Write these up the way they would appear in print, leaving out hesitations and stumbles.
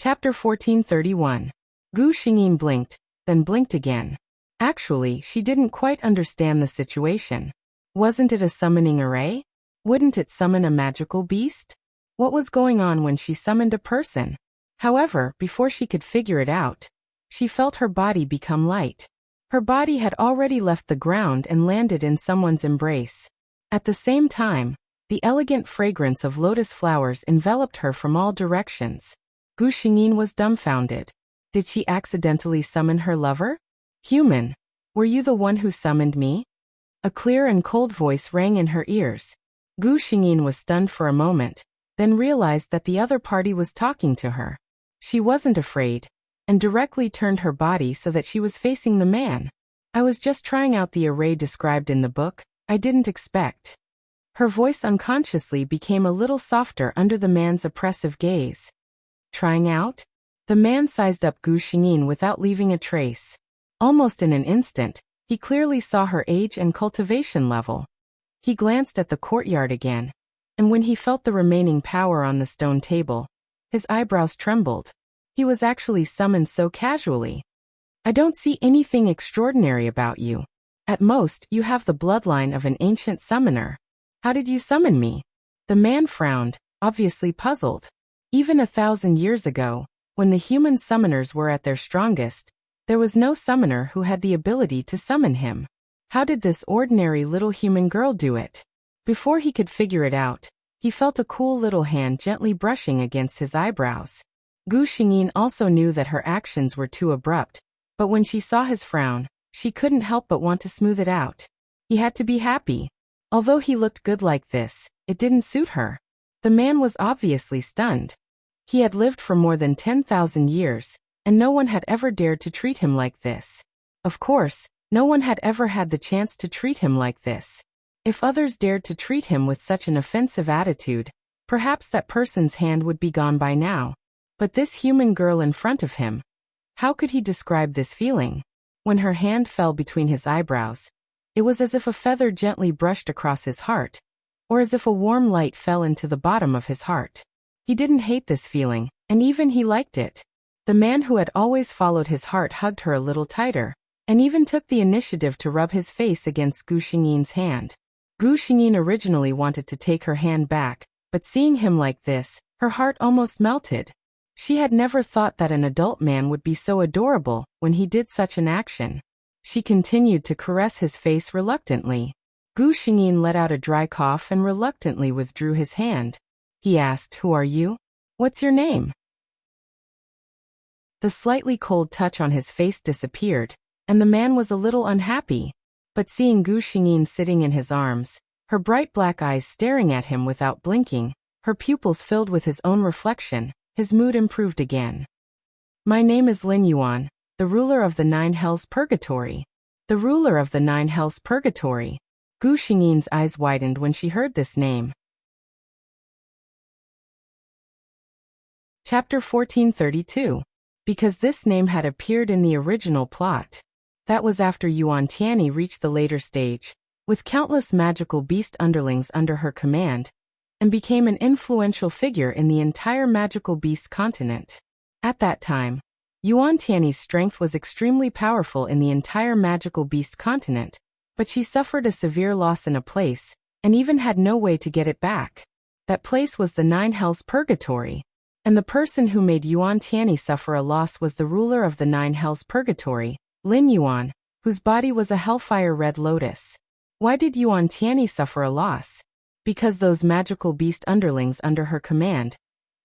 Chapter 1431. Gu Xingyin blinked, then blinked again. Actually, she didn't quite understand the situation. Wasn't it a summoning array? Wouldn't it summon a magical beast? What was going on when she summoned a person? However, before she could figure it out, she felt her body become light. Her body had already left the ground and landed in someone's embrace. At the same time, the elegant fragrance of lotus flowers enveloped her from all directions. Gu Xingyin was dumbfounded. Did she accidentally summon her lover? Human, were you the one who summoned me? A clear and cold voice rang in her ears. Gu Xingyin was stunned for a moment, then realized that the other party was talking to her. She wasn't afraid, and directly turned her body so that she was facing the man. I was just trying out the array described in the book. I didn't expect. Her voice unconsciously became a little softer under the man's oppressive gaze. Trying out? The man sized up Gu Xingyin without leaving a trace. Almost in an instant, he clearly saw her age and cultivation level. He glanced at the courtyard again, and when he felt the remaining power on the stone table, his eyebrows trembled. He was actually summoned so casually. I don't see anything extraordinary about you. At most, you have the bloodline of an ancient summoner. How did you summon me? The man frowned, obviously puzzled. Even 1,000 years ago, when the human summoners were at their strongest, there was no summoner who had the ability to summon him. How did this ordinary little human girl do it? Before he could figure it out, he felt a cool little hand gently brushing against his eyebrows. Gu Xingyin also knew that her actions were too abrupt, but when she saw his frown, she couldn't help but want to smooth it out. He had to be happy. Although he looked good like this, it didn't suit her. The man was obviously stunned. He had lived for more than 10,000 years, and no one had ever dared to treat him like this. Of course, no one had ever had the chance to treat him like this. If others dared to treat him with such an offensive attitude, perhaps that person's hand would be gone by now. But this human girl in front of him, how could he describe this feeling? When her hand fell between his eyebrows, it was as if a feather gently brushed across his heart, or as if a warm light fell into the bottom of his heart. He didn't hate this feeling, and even he liked it. The man who had always followed his heart hugged her a little tighter, and even took the initiative to rub his face against Gu Xingyin's hand. Gu Xingyin originally wanted to take her hand back, but seeing him like this, her heart almost melted. She had never thought that an adult man would be so adorable when he did such an action. She continued to caress his face reluctantly. Gu Xingyin let out a dry cough and reluctantly withdrew his hand. He asked, "Who are you? What's your name?" The slightly cold touch on his face disappeared, and the man was a little unhappy. But seeing Gu Xingyin sitting in his arms, her bright black eyes staring at him without blinking, her pupils filled with his own reflection, his mood improved again. "My name is Lin Yuan, the ruler of the 9 Hells Purgatory." The ruler of the 9 Hells Purgatory. Gu Xingyin's eyes widened when she heard this name. Chapter 1432. Because this name had appeared in the original plot. That was after Yuan Tianyi reached the later stage, with countless magical beast underlings under her command, and became an influential figure in the entire magical beast continent. At that time, Yuan Tianyi's strength was extremely powerful in the entire magical beast continent, but she suffered a severe loss in a place, and even had no way to get it back. That place was the 9 Hells Purgatory, and the person who made Yuan Tianyi suffer a loss was the ruler of the 9 Hells Purgatory, Lin Yuan, whose body was a hellfire red lotus. Why did Yuan Tianyi suffer a loss? Because those magical beast underlings under her command,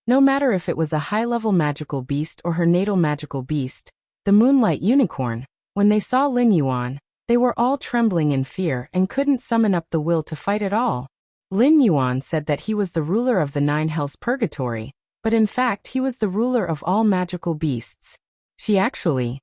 no matter if it was a high-level magical beast or her natal magical beast, the Moonlight Unicorn, when they saw Lin Yuan, they were all trembling in fear and couldn't summon up the will to fight at all. Lin Yuan said that he was the ruler of the 9 Hells Purgatory, but in fact he was the ruler of all magical beasts. She actually,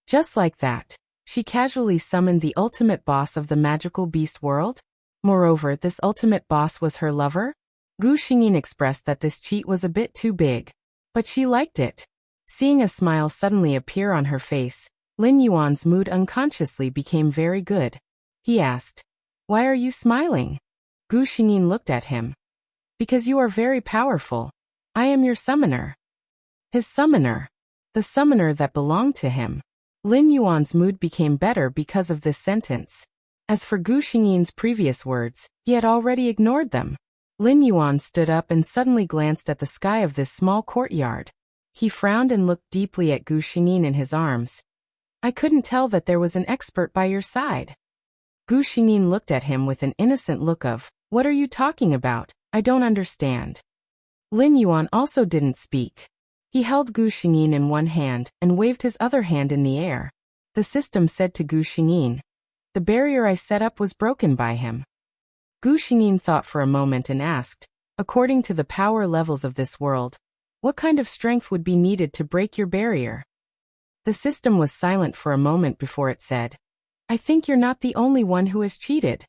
just like that, she casually summoned the ultimate boss of the magical beast world. Moreover, this ultimate boss was her lover? Gu Xingyin expressed that this cheat was a bit too big, but she liked it. Seeing a smile suddenly appear on her face, Lin Yuan's mood unconsciously became very good. He asked, "Why are you smiling?" Gu Xingyin looked at him. "Because you are very powerful. I am your summoner." His summoner. The summoner that belonged to him. Lin Yuan's mood became better because of this sentence. As for Gu Xingyin's previous words, he had already ignored them. Lin Yuan stood up and suddenly glanced at the sky of this small courtyard. He frowned and looked deeply at Gu Xingyin in his arms. I couldn't tell that there was an expert by your side. Gu Xingyin looked at him with an innocent look of, what are you talking about? I don't understand. Lin Yuan also didn't speak. He held Gu Xingyin in one hand and waved his other hand in the air. The system said to Gu Xingyin, the barrier I set up was broken by him. Gu Xingyin thought for a moment and asked, according to the power levels of this world, what kind of strength would be needed to break your barrier? The system was silent for a moment before it said, I think you're not the only one who has cheated.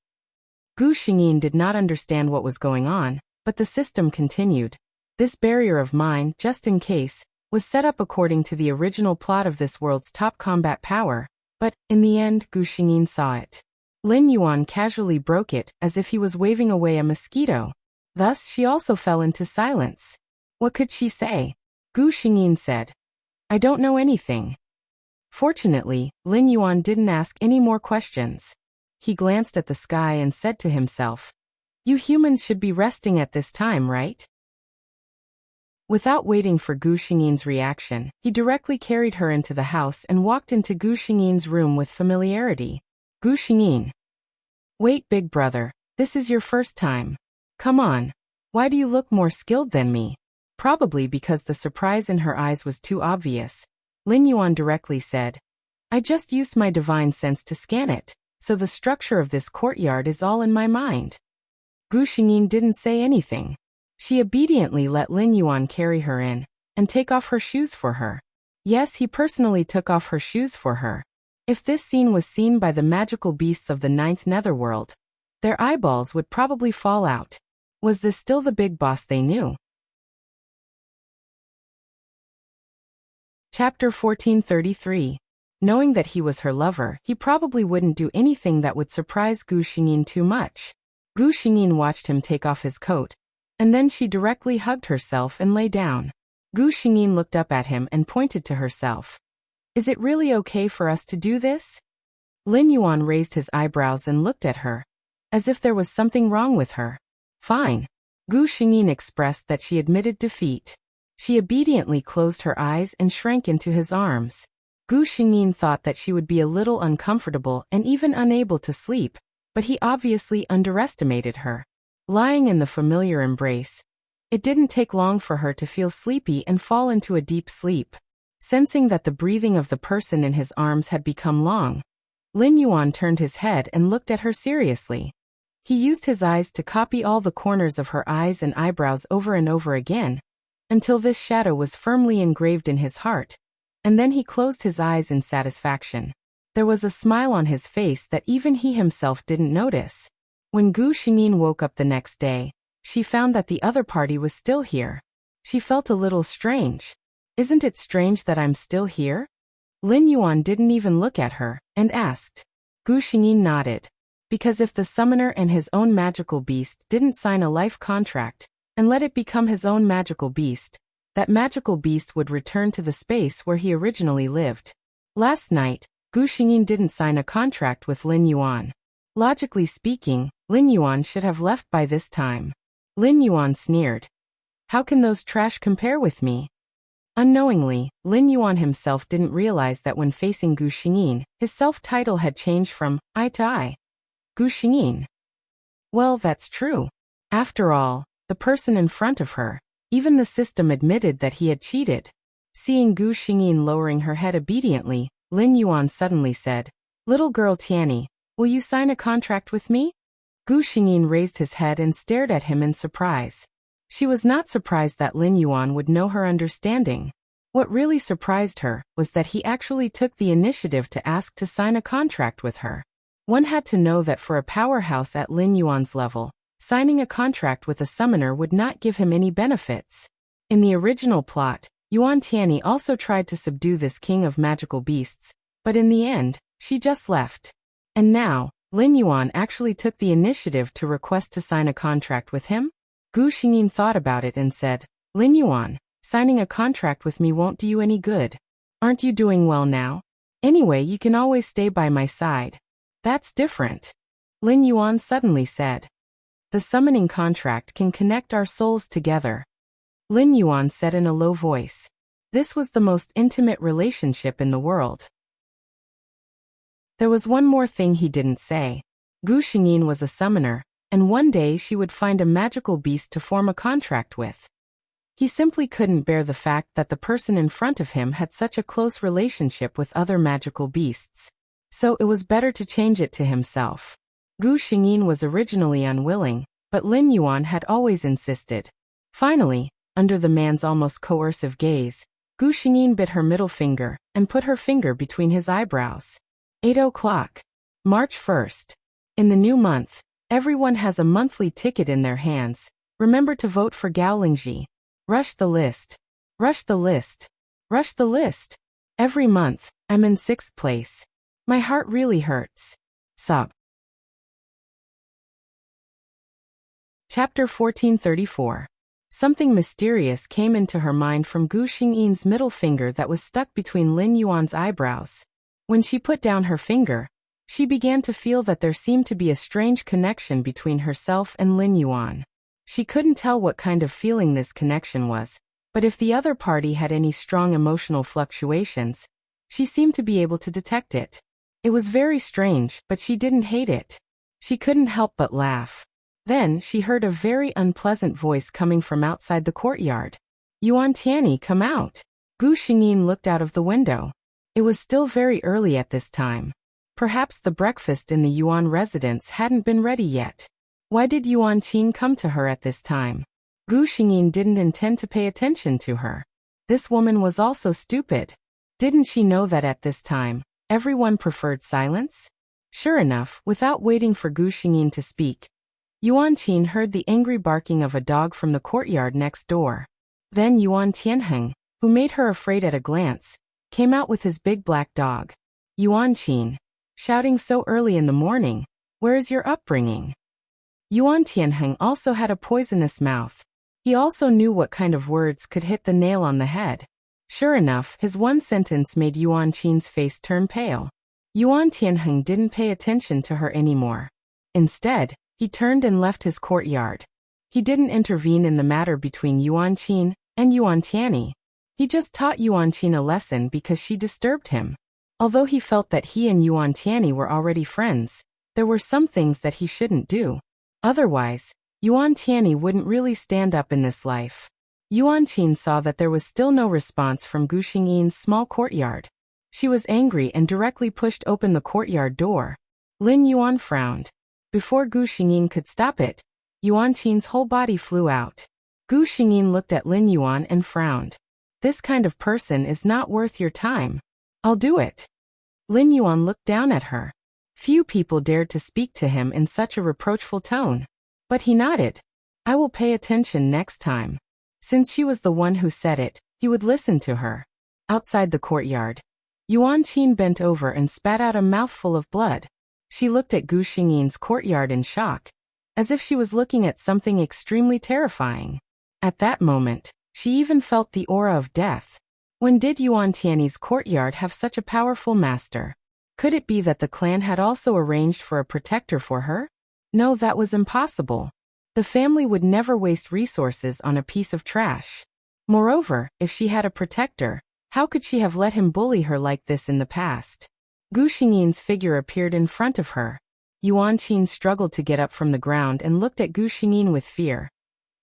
Gu Xingyin did not understand what was going on, but the system continued. This barrier of mine, just in case, was set up according to the original plot of this world's top combat power, but, in the end, Gu Xingyin saw it. Lin Yuan casually broke it, as if he was waving away a mosquito. Thus she also fell into silence. What could she say? Gu Xingyin said, I don't know anything. Fortunately, Lin Yuan didn't ask any more questions. He glanced at the sky and said to himself, you humans should be resting at this time, right? Without waiting for Gu Xingyin's reaction, he directly carried her into the house and walked into Gu Xingyin's room with familiarity. Gu Xingyin. Wait, big brother, this is your first time. Come on. Why do you look more skilled than me? Probably because the surprise in her eyes was too obvious. Lin Yuan directly said, I just used my divine sense to scan it, so the structure of this courtyard is all in my mind. Gu Xingyin didn't say anything. She obediently let Lin Yuan carry her in and take off her shoes for her. Yes, he personally took off her shoes for her. If this scene was seen by the magical beasts of the ninth netherworld, their eyeballs would probably fall out. Was this still the big boss they knew? Chapter 1433. Knowing that he was her lover, he probably wouldn't do anything that would surprise Gu Xingyin too much. Gu Xingyin watched him take off his coat, and then she directly hugged herself and lay down. Gu Xingyin looked up at him and pointed to herself. Is it really okay for us to do this? Lin Yuan raised his eyebrows and looked at her, as if there was something wrong with her. Fine. Gu Xingyin expressed that she admitted defeat. She obediently closed her eyes and shrank into his arms. Gu Xingyin thought that she would be a little uncomfortable and even unable to sleep, but he obviously underestimated her. Lying in the familiar embrace, it didn't take long for her to feel sleepy and fall into a deep sleep. Sensing that the breathing of the person in his arms had become long, Lin Yuan turned his head and looked at her seriously. He used his eyes to copy all the corners of her eyes and eyebrows over and over again, until this shadow was firmly engraved in his heart, and then he closed his eyes in satisfaction. There was a smile on his face that even he himself didn't notice. When Gu Xingyin woke up the next day, she found that the other party was still here. She felt a little strange. Isn't it strange that I'm still here? Lin Yuan didn't even look at her, and asked. Gu Xingyin nodded. Because if the summoner and his own magical beast didn't sign a life contract, and let it become his own magical beast, that magical beast would return to the space where he originally lived. Last night, Gu Xingyin didn't sign a contract with Lin Yuan. Logically speaking, Lin Yuan should have left by this time. Lin Yuan sneered. How can those trash compare with me? Unknowingly, Lin Yuan himself didn't realize that when facing Gu Xingyin, his self-title had changed from I to I. Gu Xingyin. Well, that's true. After all, the person in front of her, even the system admitted that he had cheated. Seeing Gu Xingyin lowering her head obediently, Lin Yuan suddenly said, Little girl Tianny, will you sign a contract with me? Gu Xingyin raised his head and stared at him in surprise. She was not surprised that Lin Yuan would know her understanding. What really surprised her was that he actually took the initiative to ask to sign a contract with her. One had to know that for a powerhouse at Lin Yuan's level, signing a contract with a summoner would not give him any benefits. In the original plot, Yuan Tianyi also tried to subdue this king of magical beasts, but in the end, she just left. And now, Lin Yuan actually took the initiative to request to sign a contract with him? Gu Xingyin thought about it and said, Lin Yuan, signing a contract with me won't do you any good. Aren't you doing well now? Anyway, you can always stay by my side. That's different. Lin Yuan suddenly said. The summoning contract can connect our souls together. Lin Yuan said in a low voice. This was the most intimate relationship in the world. There was one more thing he didn't say. Gu Xingyin was a summoner, and one day she would find a magical beast to form a contract with. He simply couldn't bear the fact that the person in front of him had such a close relationship with other magical beasts. So it was better to change it to himself. Gu Xingyin was originally unwilling, but Lin Yuan had always insisted. Finally, under the man's almost coercive gaze, Gu Xingyin bit her middle finger and put her finger between his eyebrows. 8 o'clock. March 1st. In the new month, everyone has a monthly ticket in their hands. Remember to vote for Gao Lingji. Rush the list. Rush the list. Rush the list. Every month, I'm in 6th place. My heart really hurts. Sob. Chapter 1434. Something mysterious came into her mind from Gu Xingyin's middle finger that was stuck between Lin Yuan's eyebrows. When she put down her finger, she began to feel that there seemed to be a strange connection between herself and Lin Yuan. She couldn't tell what kind of feeling this connection was, but if the other party had any strong emotional fluctuations, she seemed to be able to detect it. It was very strange, but she didn't hate it. She couldn't help but laugh. Then she heard a very unpleasant voice coming from outside the courtyard. Yuan Tianyi, come out. Gu Xingyin looked out of the window. It was still very early at this time. Perhaps the breakfast in the Yuan residence hadn't been ready yet. Why did Yuan Qin come to her at this time? Gu Xingyin didn't intend to pay attention to her. This woman was also stupid. Didn't she know that at this time, everyone preferred silence? Sure enough, without waiting for Gu Xingyin to speak, Yuan Qin heard the angry barking of a dog from the courtyard next door. Then Yuan Tianheng, who made her afraid at a glance, came out with his big black dog. Yuan Qin, shouting so early in the morning, where is your upbringing? Yuan Tianheng also had a poisonous mouth. He also knew what kind of words could hit the nail on the head. Sure enough, his one sentence made Yuan Qin's face turn pale. Yuan Tianheng didn't pay attention to her anymore. Instead, he turned and left his courtyard. He didn't intervene in the matter between Yuan Qin and Yuan Tianyi. He just taught Yuan Qin a lesson because she disturbed him. Although he felt that he and Yuan Tianyi were already friends, there were some things that he shouldn't do. Otherwise, Yuan Tianyi wouldn't really stand up in this life. Yuan Qin saw that there was still no response from Gu Xingyin's small courtyard. She was angry and directly pushed open the courtyard door. Lin Yuan frowned. Before Gu Xingyin could stop it, Yuan Qin's whole body flew out. Gu Xingyin looked at Lin Yuan and frowned. This kind of person is not worth your time. I'll do it. Lin Yuan looked down at her. Few people dared to speak to him in such a reproachful tone. But he nodded. I will pay attention next time. Since she was the one who said it, he would listen to her. Outside the courtyard, Yuan Qin bent over and spat out a mouthful of blood. She looked at Gu Xingyin's courtyard in shock, as if she was looking at something extremely terrifying. At that moment, she even felt the aura of death. When did Yuan Tianyi's courtyard have such a powerful master? Could it be that the clan had also arranged for a protector for her? No, that was impossible. The family would never waste resources on a piece of trash. Moreover, if she had a protector, how could she have let him bully her like this in the past? Gu Xingyin's figure appeared in front of her. Yuan Qin struggled to get up from the ground and looked at Gu Xingyin with fear.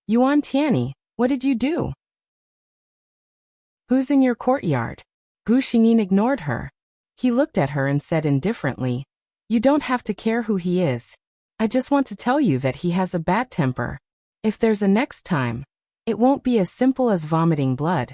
Yuan Tianyi, what did you do? Who's in your courtyard? Gu Xingyin ignored her. He looked at her and said indifferently, you don't have to care who he is. I just want to tell you that he has a bad temper. If there's a next time, it won't be as simple as vomiting blood.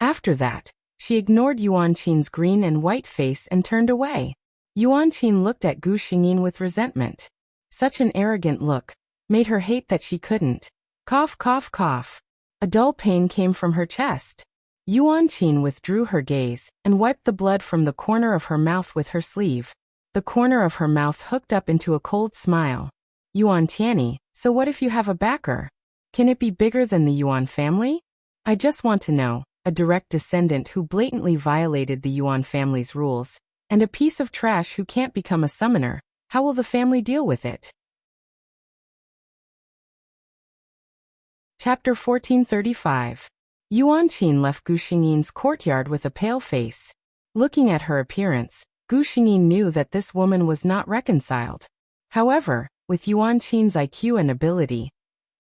After that, she ignored Yuan Qin's green and white face and turned away. Yuan Qin looked at Gu Xingyin with resentment. Such an arrogant look made her hate that she couldn't. Cough, cough, cough. A dull pain came from her chest. Yuan Qin withdrew her gaze and wiped the blood from the corner of her mouth with her sleeve. The corner of her mouth hooked up into a cold smile. Yuan Tianyi, so what if you have a backer? Can it be bigger than the Yuan family? I just want to know, a direct descendant who blatantly violated the Yuan family's rules, and a piece of trash who can't become a summoner, how will the family deal with it? Chapter 1435. Yuan Qin left Gu Xingyin's courtyard with a pale face. Looking at her appearance, Gu Xingyin knew that this woman was not reconciled. However, with Yuan Qin's IQ and ability,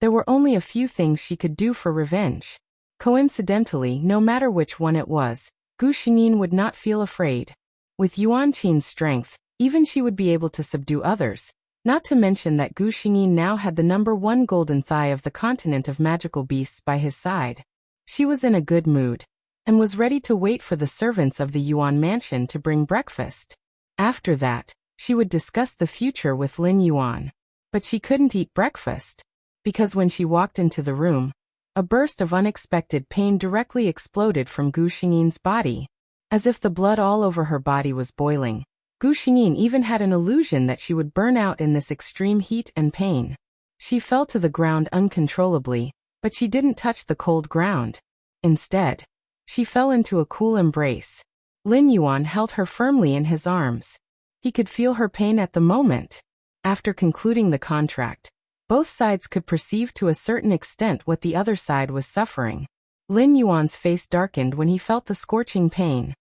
there were only a few things she could do for revenge. Coincidentally, no matter which one it was, Gu Xingyin would not feel afraid. With Yuan Qin's strength, even she would be able to subdue others, not to mention that Gu Xingyin now had the #1 golden thigh of the continent of magical beasts by his side. She was in a good mood, and was ready to wait for the servants of the Yuan mansion to bring breakfast. After that, she would discuss the future with Lin Yuan. But she couldn't eat breakfast, because when she walked into the room, a burst of unexpected pain directly exploded from Gu Xingyin's body. As if the blood all over her body was boiling, Gu Xingyin even had an illusion that she would burn out in this extreme heat and pain. She fell to the ground uncontrollably, but she didn't touch the cold ground. Instead, she fell into a cool embrace. Lin Yuan held her firmly in his arms. He could feel her pain at the moment. After concluding the contract, both sides could perceive to a certain extent what the other side was suffering. Lin Yuan's face darkened when he felt the scorching pain.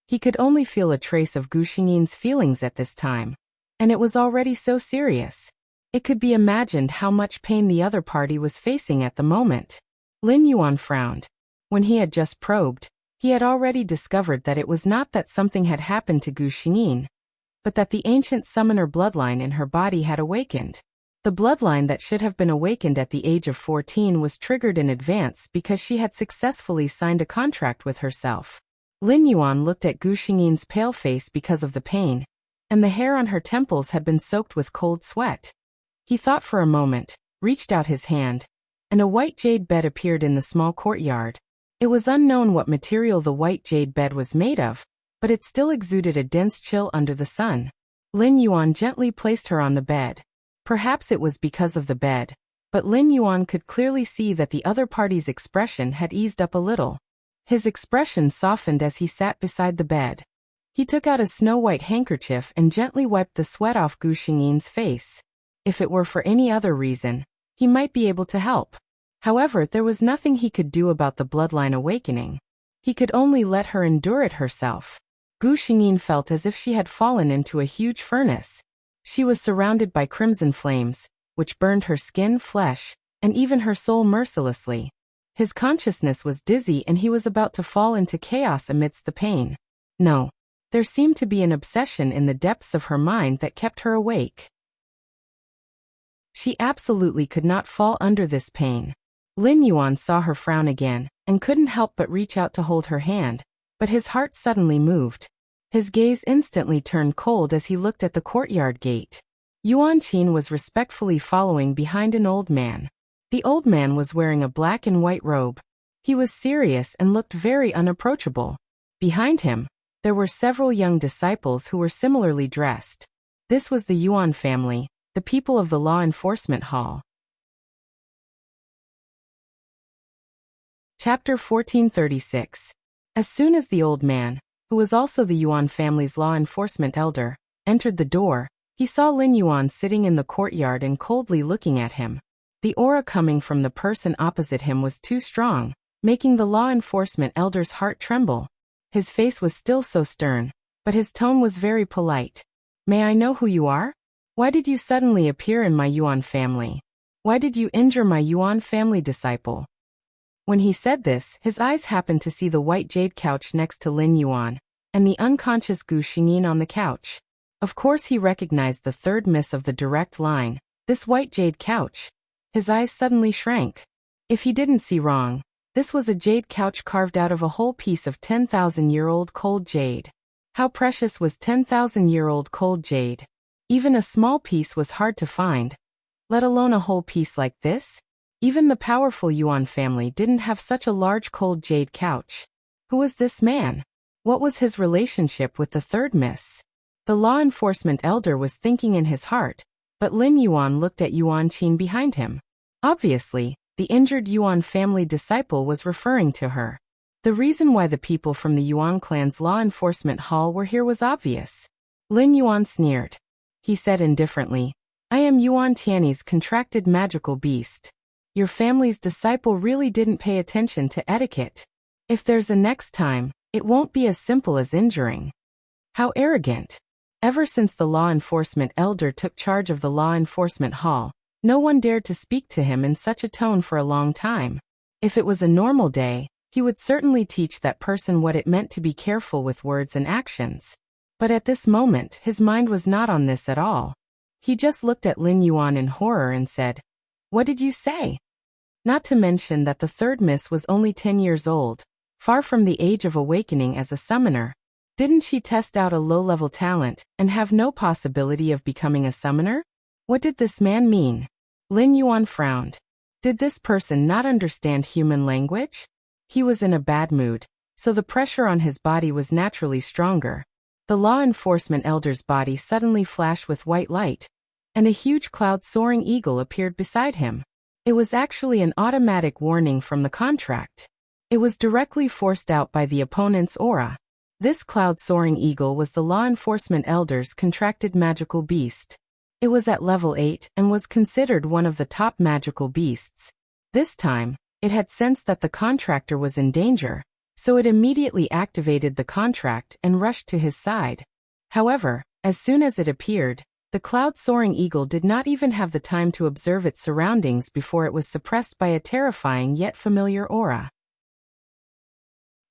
He could only feel a trace of Gu Xingyin's feelings at this time, and it was already so serious. It could be imagined how much pain the other party was facing at the moment. Lin Yuan frowned. When he had just probed, he had already discovered that it was not that something had happened to Gu Xingyin, but that the ancient summoner bloodline in her body had awakened. The bloodline that should have been awakened at the age of 14 was triggered in advance because she had successfully signed a contract with herself. Lin Yuan looked at Gu Xingyin's pale face because of the pain, and the hair on her temples had been soaked with cold sweat. He thought for a moment, reached out his hand, and a white jade bed appeared in the small courtyard. It was unknown what material the white jade bed was made of, but it still exuded a dense chill under the sun. Lin Yuan gently placed her on the bed. Perhaps it was because of the bed, but Lin Yuan could clearly see that the other party's expression had eased up a little. His expression softened as he sat beside the bed. He took out a snow-white handkerchief and gently wiped the sweat off Gu Xingyin's face. If it were for any other reason, he might be able to help. However, there was nothing he could do about the bloodline awakening. He could only let her endure it herself. Gu Xingyin felt as if she had fallen into a huge furnace. She was surrounded by crimson flames, which burned her skin, flesh, and even her soul mercilessly. His consciousness was dizzy and he was about to fall into chaos amidst the pain. No, there seemed to be an obsession in the depths of her mind that kept her awake. She absolutely could not fall under this pain. Lin Yuan saw her frown again, and couldn't help but reach out to hold her hand, but his heart suddenly moved. His gaze instantly turned cold as he looked at the courtyard gate. Yuan Qin was respectfully following behind an old man. The old man was wearing a black and white robe. He was serious and looked very unapproachable. Behind him, there were several young disciples who were similarly dressed. This was the Yuan family, the people of the law enforcement hall. Chapter 1436. As soon as the old man, who was also the Yuan family's law enforcement elder, entered the door, he saw Lin Yuan sitting in the courtyard and coldly looking at him. The aura coming from the person opposite him was too strong, making the law enforcement elder's heart tremble. His face was still so stern, but his tone was very polite. "May I know who you are? Why did you suddenly appear in my Yuan family? Why did you injure my Yuan family disciple?" When he said this, his eyes happened to see the white jade couch next to Lin Yuan, and the unconscious Gu Xingyin on the couch. Of course he recognized the third miss of the direct line, this white jade couch. His eyes suddenly shrank. If he didn't see wrong, this was a jade couch carved out of a whole piece of 10,000-year-old cold jade. How precious was 10,000-year-old cold jade? Even a small piece was hard to find, let alone a whole piece like this? Even the powerful Yuan family didn't have such a large cold jade couch. Who was this man? What was his relationship with the third miss? The law enforcement elder was thinking in his heart, but Lin Yuan looked at Yuan Qin behind him. Obviously, the injured Yuan family disciple was referring to her. The reason why the people from the Yuan clan's law enforcement hall were here was obvious. Lin Yuan sneered. He said indifferently, I am Yuan Tianyi's contracted magical beast. Your family's disciple really didn't pay attention to etiquette. If there's a next time, it won't be as simple as injuring. How arrogant. Ever since the law enforcement elder took charge of the law enforcement hall, no one dared to speak to him in such a tone for a long time. If it was a normal day, he would certainly teach that person what it meant to be careful with words and actions. But at this moment, his mind was not on this at all. He just looked at Lin Yuan in horror and said, What did you say? Not to mention that the third miss was only 10 years old, far from the age of awakening as a summoner. Didn't she test out a low-level talent and have no possibility of becoming a summoner? What did this man mean? Lin Yuan frowned. Did this person not understand human language? He was in a bad mood, so the pressure on his body was naturally stronger. The law enforcement elder's body suddenly flashed with white light, and a huge cloud-soaring eagle appeared beside him. It was actually an automatic warning from the contract. It was directly forced out by the opponent's aura. This cloud-soaring eagle was the law enforcement elder's contracted magical beast. It was at level 8 and was considered one of the top magical beasts. This time, it had sensed that the contractor was in danger, so it immediately activated the contract and rushed to his side. However, as soon as it appeared, the cloud-soaring eagle did not even have the time to observe its surroundings before it was suppressed by a terrifying yet familiar aura.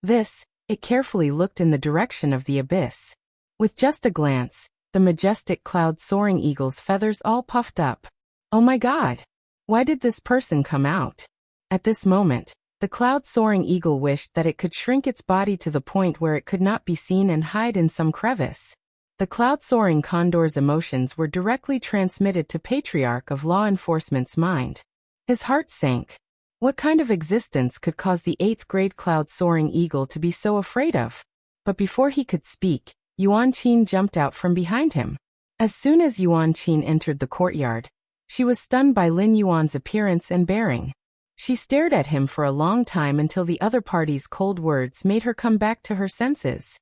It carefully looked in the direction of the abyss. With just a glance, the majestic cloud-soaring eagle's feathers all puffed up. Oh my God! Why did this person come out? At this moment, the cloud-soaring eagle wished that it could shrink its body to the point where it could not be seen and hide in some crevice. The cloud-soaring condor's emotions were directly transmitted to Patriarch of Law Enforcement's mind. His heart sank. What kind of existence could cause the 8th-grade cloud-soaring eagle to be so afraid of? But before he could speak, Yuan Qin jumped out from behind him. As soon as Yuan Qin entered the courtyard, she was stunned by Lin Yuan's appearance and bearing. She stared at him for a long time until the other party's cold words made her come back to her senses.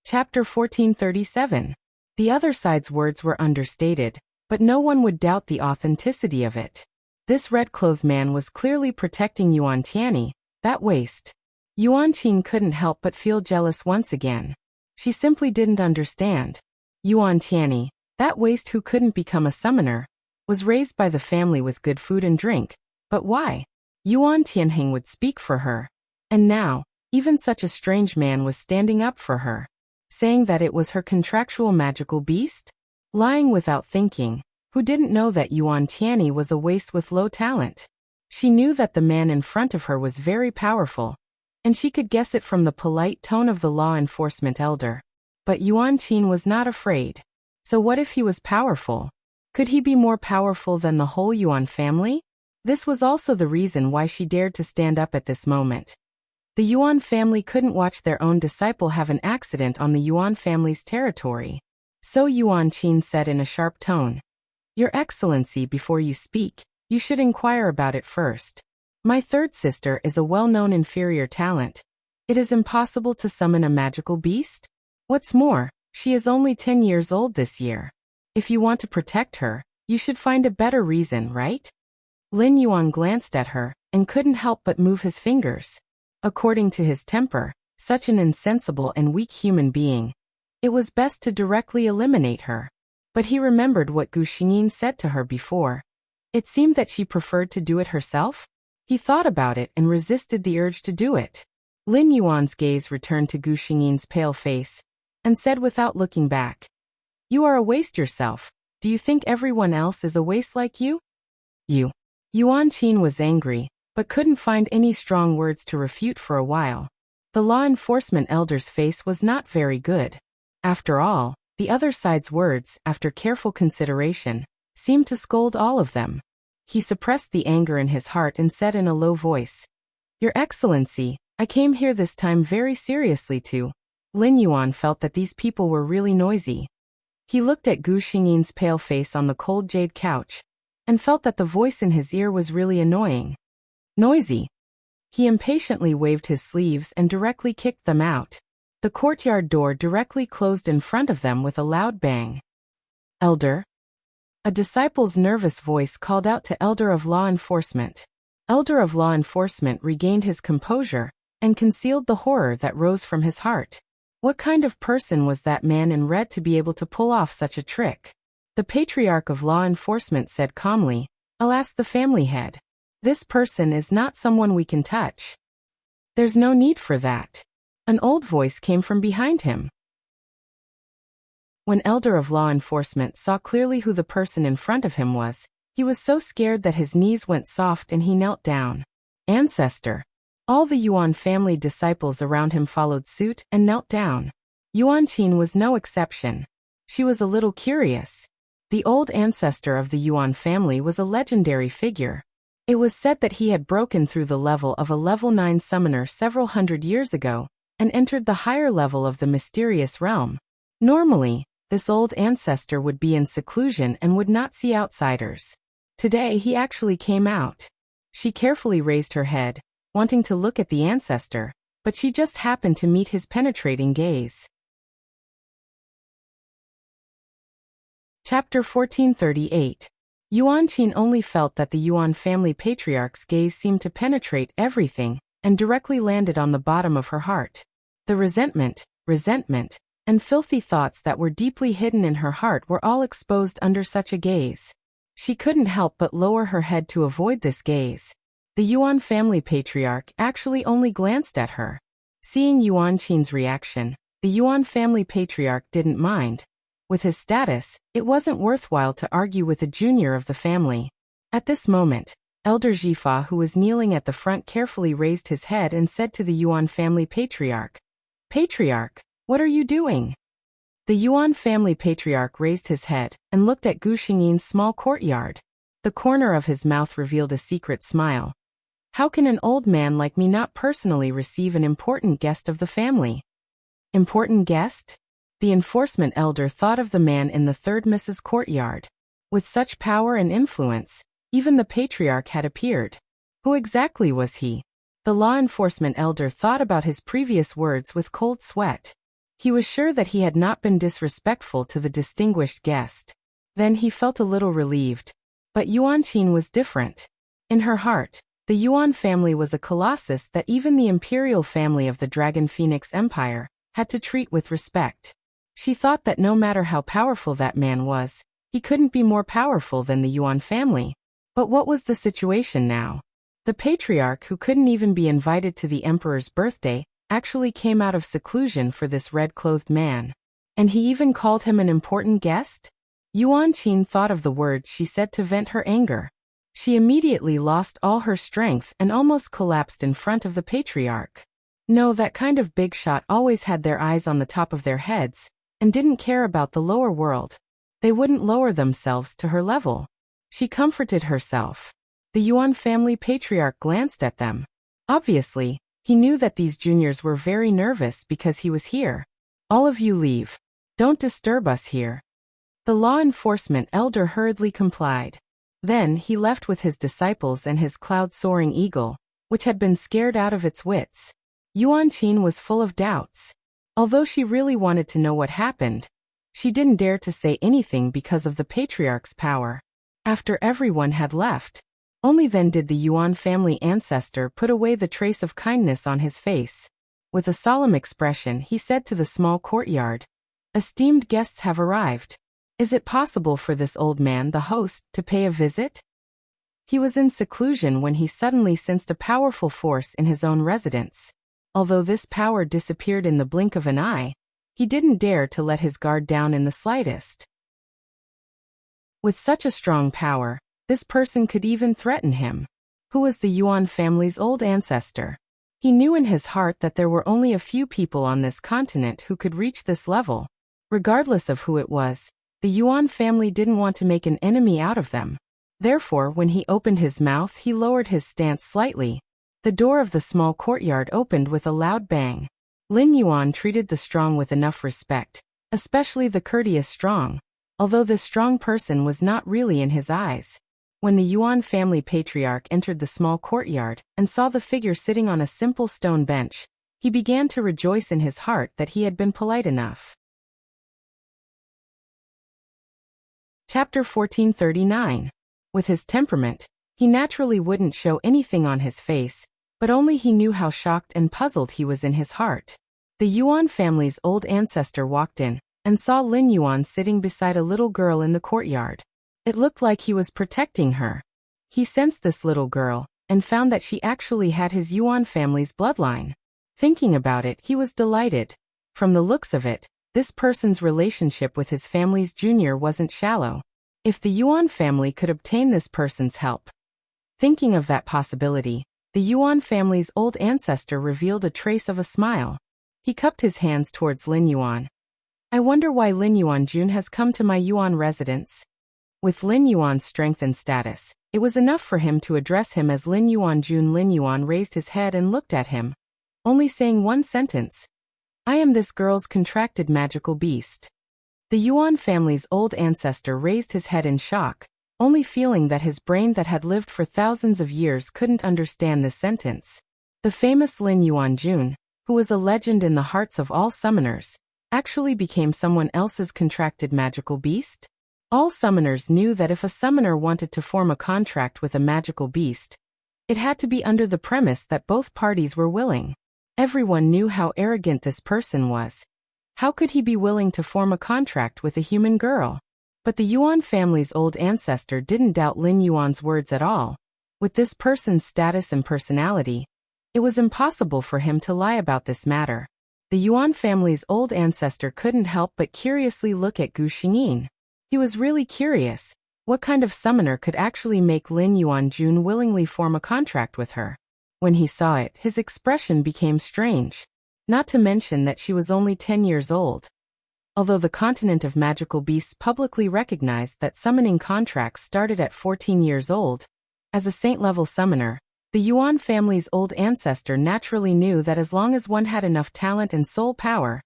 Chapter 1437. The other side's words were understated, but no one would doubt the authenticity of it. This red-clothed man was clearly protecting Yuan Tianyi, that waste. Yuan Qin couldn't help but feel jealous once again. She simply didn't understand. Yuan Tianyi, that waste who couldn't become a summoner, was raised by the family with good food and drink, but why? Yuan Tianheng would speak for her. And now, even such a strange man was standing up for her, saying that it was her contractual magical beast? Lying without thinking, who didn't know that Yuan Tianyi was a waste with low talent? She knew that the man in front of her was very powerful, and she could guess it from the polite tone of the law enforcement elder. But Yuan Qin was not afraid. So what if he was powerful? Could he be more powerful than the whole Yuan family? This was also the reason why she dared to stand up at this moment. The Yuan family couldn't watch their own disciple have an accident on the Yuan family's territory. So Yuan Qin said in a sharp tone, Your Excellency, before you speak, you should inquire about it first. My third sister is a well-known inferior talent. It is impossible to summon a magical beast. What's more, she is only 10 years old this year. If you want to protect her, you should find a better reason, right? Lin Yuan glanced at her and couldn't help but move his fingers. According to his temper, such an insensible and weak human being, it was best to directly eliminate her. But he remembered what Gu Xingyin said to her before. It seemed that she preferred to do it herself. He thought about it and resisted the urge to do it. Lin Yuan's gaze returned to Gu Xingyin's pale face, and said without looking back, You are a waste yourself. Do you think everyone else is a waste like you? You. Yuan Qin was angry, but couldn't find any strong words to refute for a while. The law enforcement elder's face was not very good. After all, the other side's words, after careful consideration, seemed to scold all of them. He suppressed the anger in his heart and said in a low voice, Your Excellency, I came here this time very seriously to. Lin Yuan felt that these people were really noisy. He looked at Gu Xingyin's pale face on the cold jade couch, and felt that the voice in his ear was really annoying. Noisy. He impatiently waved his sleeves and directly kicked them out. The courtyard door directly closed in front of them with a loud bang. Elder? A disciple's nervous voice called out to Elder of Law Enforcement. Elder of Law Enforcement regained his composure and concealed the horror that rose from his heart. What kind of person was that man in red to be able to pull off such a trick? The Patriarch of Law Enforcement said calmly, "I'll ask the family head. This person is not someone we can touch." "There's no need for that." An old voice came from behind him. When Elder of Law Enforcement saw clearly who the person in front of him was, he was so scared that his knees went soft and he knelt down. Ancestor. All the Yuan family disciples around him followed suit and knelt down. Yuan Qin was no exception. She was a little curious. The old ancestor of the Yuan family was a legendary figure. It was said that he had broken through the level of a level 9 summoner several hundred years ago and entered the higher level of the mysterious realm. Normally, this old ancestor would be in seclusion and would not see outsiders. Today he actually came out. She carefully raised her head, wanting to look at the ancestor, but she just happened to meet his penetrating gaze. Chapter 1438. Yuan Qin only felt that the Yuan family patriarch's gaze seemed to penetrate everything and directly landed on the bottom of her heart. The resentment, and filthy thoughts that were deeply hidden in her heart were all exposed under such a gaze. She couldn't help but lower her head to avoid this gaze. The Yuan family patriarch actually only glanced at her. Seeing Yuan Qin's reaction, the Yuan family patriarch didn't mind. With his status, it wasn't worthwhile to argue with a junior of the family. At this moment, Elder Jifa, who was kneeling at the front, carefully raised his head and said to the Yuan family patriarch, "Patriarch, what are you doing?" The Yuan family patriarch raised his head and looked at Gu Xingyin's small courtyard. The corner of his mouth revealed a secret smile. "How can an old man like me not personally receive an important guest of the family?" Important guest? The enforcement elder thought of the man in the third Mrs. Courtyard. With such power and influence, even the patriarch had appeared. Who exactly was he? The law enforcement elder thought about his previous words with cold sweat. He was sure that he had not been disrespectful to the distinguished guest. Then he felt a little relieved. But Yuan Qin was different. In her heart, the Yuan family was a colossus that even the imperial family of the Dragon Phoenix Empire had to treat with respect. She thought that no matter how powerful that man was, he couldn't be more powerful than the Yuan family. But what was the situation now? The patriarch, who couldn't even be invited to the emperor's birthday, actually came out of seclusion for this red-clothed man. And he even called him an important guest? Yuan Qin thought of the words she said to vent her anger. She immediately lost all her strength and almost collapsed in front of the patriarch. No, that kind of big shot always had their eyes on the top of their heads and didn't care about the lower world. They wouldn't lower themselves to her level. She comforted herself. The Yuan family patriarch glanced at them. Obviously, he knew that these juniors were very nervous because he was here. "All of you leave. Don't disturb us here." The law enforcement elder hurriedly complied. Then he left with his disciples and his cloud-soaring eagle, which had been scared out of its wits. Yuan Qin was full of doubts. Although she really wanted to know what happened, she didn't dare to say anything because of the patriarch's power. After everyone had left, only then did the Yuan family ancestor put away the trace of kindness on his face. With a solemn expression, he said to the small courtyard, "Esteemed guests have arrived. Is it possible for this old man, the host, to pay a visit?" He was in seclusion when he suddenly sensed a powerful force in his own residence. Although this power disappeared in the blink of an eye, he didn't dare to let his guard down in the slightest. With such a strong power, this person could even threaten him. Who was the Yuan family's old ancestor? He knew in his heart that there were only a few people on this continent who could reach this level. Regardless of who it was, the Yuan family didn't want to make an enemy out of them. Therefore, when he opened his mouth, he lowered his stance slightly. The door of the small courtyard opened with a loud bang. Lin Yuan treated the strong with enough respect, especially the courteous strong, although this strong person was not really in his eyes. When the Yuan family patriarch entered the small courtyard and saw the figure sitting on a simple stone bench, he began to rejoice in his heart that he had been polite enough. Chapter 1439. With his temperament, he naturally wouldn't show anything on his face, but only he knew how shocked and puzzled he was in his heart. The Yuan family's old ancestor walked in and saw Lin Yuan sitting beside a little girl in the courtyard. It looked like he was protecting her. He sensed this little girl and found that she actually had his Yuan family's bloodline. Thinking about it, he was delighted. From the looks of it, this person's relationship with his family's junior wasn't shallow. If the Yuan family could obtain this person's help. Thinking of that possibility, the Yuan family's old ancestor revealed a trace of a smile. He cupped his hands towards Lin Yuan. I wonder why Lin Yuan Jun has come to my Yuan residence. With Lin Yuan's strength and status, it was enough for him to address him as Lin Yuan Jun. Lin Yuan raised his head and looked at him, only saying one sentence. I am this girl's contracted magical beast. The Yuan family's old ancestor raised his head in shock, only feeling that his brain that had lived for thousands of years couldn't understand this sentence. The famous Lin Yuan Jun, who was a legend in the hearts of all summoners, actually became someone else's contracted magical beast? All summoners knew that if a summoner wanted to form a contract with a magical beast, it had to be under the premise that both parties were willing. Everyone knew how arrogant this person was. How could he be willing to form a contract with a human girl? But the Yuan family's old ancestor didn't doubt Lin Yuan's words at all. With this person's status and personality, it was impossible for him to lie about this matter. The Yuan family's old ancestor couldn't help but curiously look at Gu Xingyin. He was really curious. What kind of summoner could actually make Lin Yuan Jun willingly form a contract with her? When he saw it, his expression became strange. Not to mention that she was only 10 years old. Although the continent of magical beasts publicly recognized that summoning contracts started at 14 years old, as a saint-level summoner, the Yuan family's old ancestor naturally knew that as long as one had enough talent and soul power,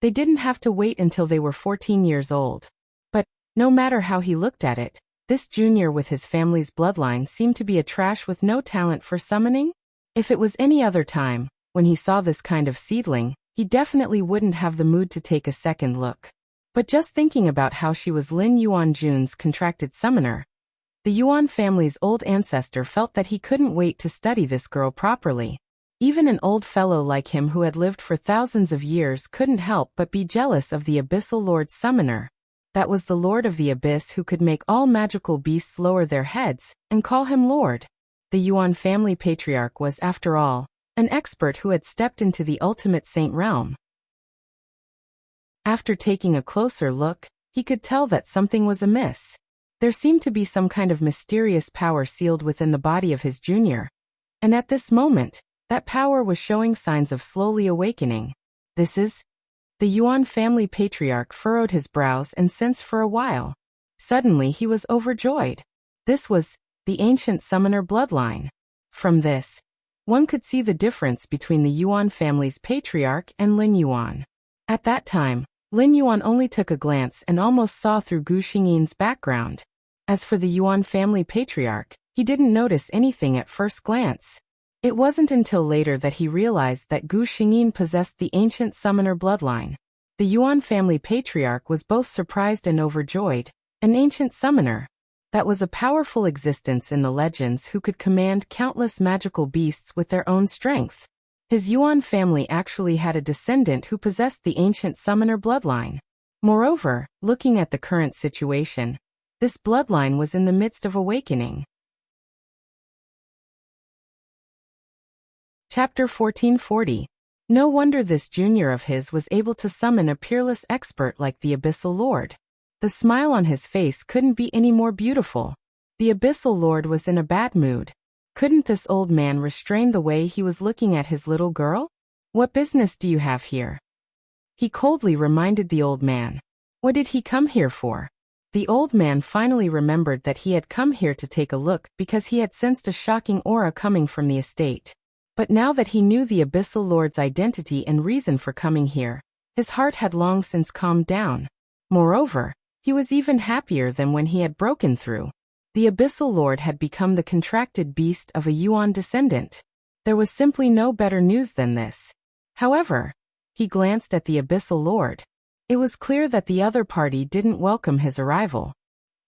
they didn't have to wait until they were 14 years old. But, no matter how he looked at it, this junior with his family's bloodline seemed to be a trash with no talent for summoning. If it was any other time, when he saw this kind of seedling, he definitely wouldn't have the mood to take a second look. But just thinking about how she was Lin Yuan Jun's contracted summoner, the Yuan family's old ancestor felt that he couldn't wait to study this girl properly. Even an old fellow like him who had lived for thousands of years couldn't help but be jealous of the Abyssal Lord's summoner. That was the Lord of the Abyss who could make all magical beasts lower their heads and call him Lord. The Yuan family patriarch was, after all, an expert who had stepped into the ultimate saint realm. After taking a closer look, he could tell that something was amiss. There seemed to be some kind of mysterious power sealed within the body of his junior. And at this moment, that power was showing signs of slowly awakening. This is... The Yuan family patriarch furrowed his brows and sensed for a while. Suddenly he was overjoyed. This was the ancient summoner bloodline. From this, one could see the difference between the Yuan family's patriarch and Lin Yuan. At that time, Lin Yuan only took a glance and almost saw through Gu Xingyin's background. As for the Yuan family patriarch, he didn't notice anything at first glance. It wasn't until later that he realized that Gu Xingyin possessed the ancient summoner bloodline. The Yuan family patriarch was both surprised and overjoyed. An ancient summoner. That was a powerful existence in the legends who could command countless magical beasts with their own strength. His Yuan family actually had a descendant who possessed the ancient summoner bloodline. Moreover, looking at the current situation, this bloodline was in the midst of awakening. Chapter 1440. No wonder this junior of his was able to summon a peerless expert like the Abyssal Lord. The smile on his face couldn't be any more beautiful. The Abyssal Lord was in a bad mood. Couldn't this old man restrain the way he was looking at his little girl? What business do you have here? He coldly reminded the old man. What did he come here for? The old man finally remembered that he had come here to take a look because he had sensed a shocking aura coming from the estate. But now that he knew the Abyssal Lord's identity and reason for coming here, his heart had long since calmed down. Moreover, he was even happier than when he had broken through. The Abyssal Lord had become the contracted beast of a Yuan descendant. There was simply no better news than this. However, he glanced at the Abyssal Lord. It was clear that the other party didn't welcome his arrival.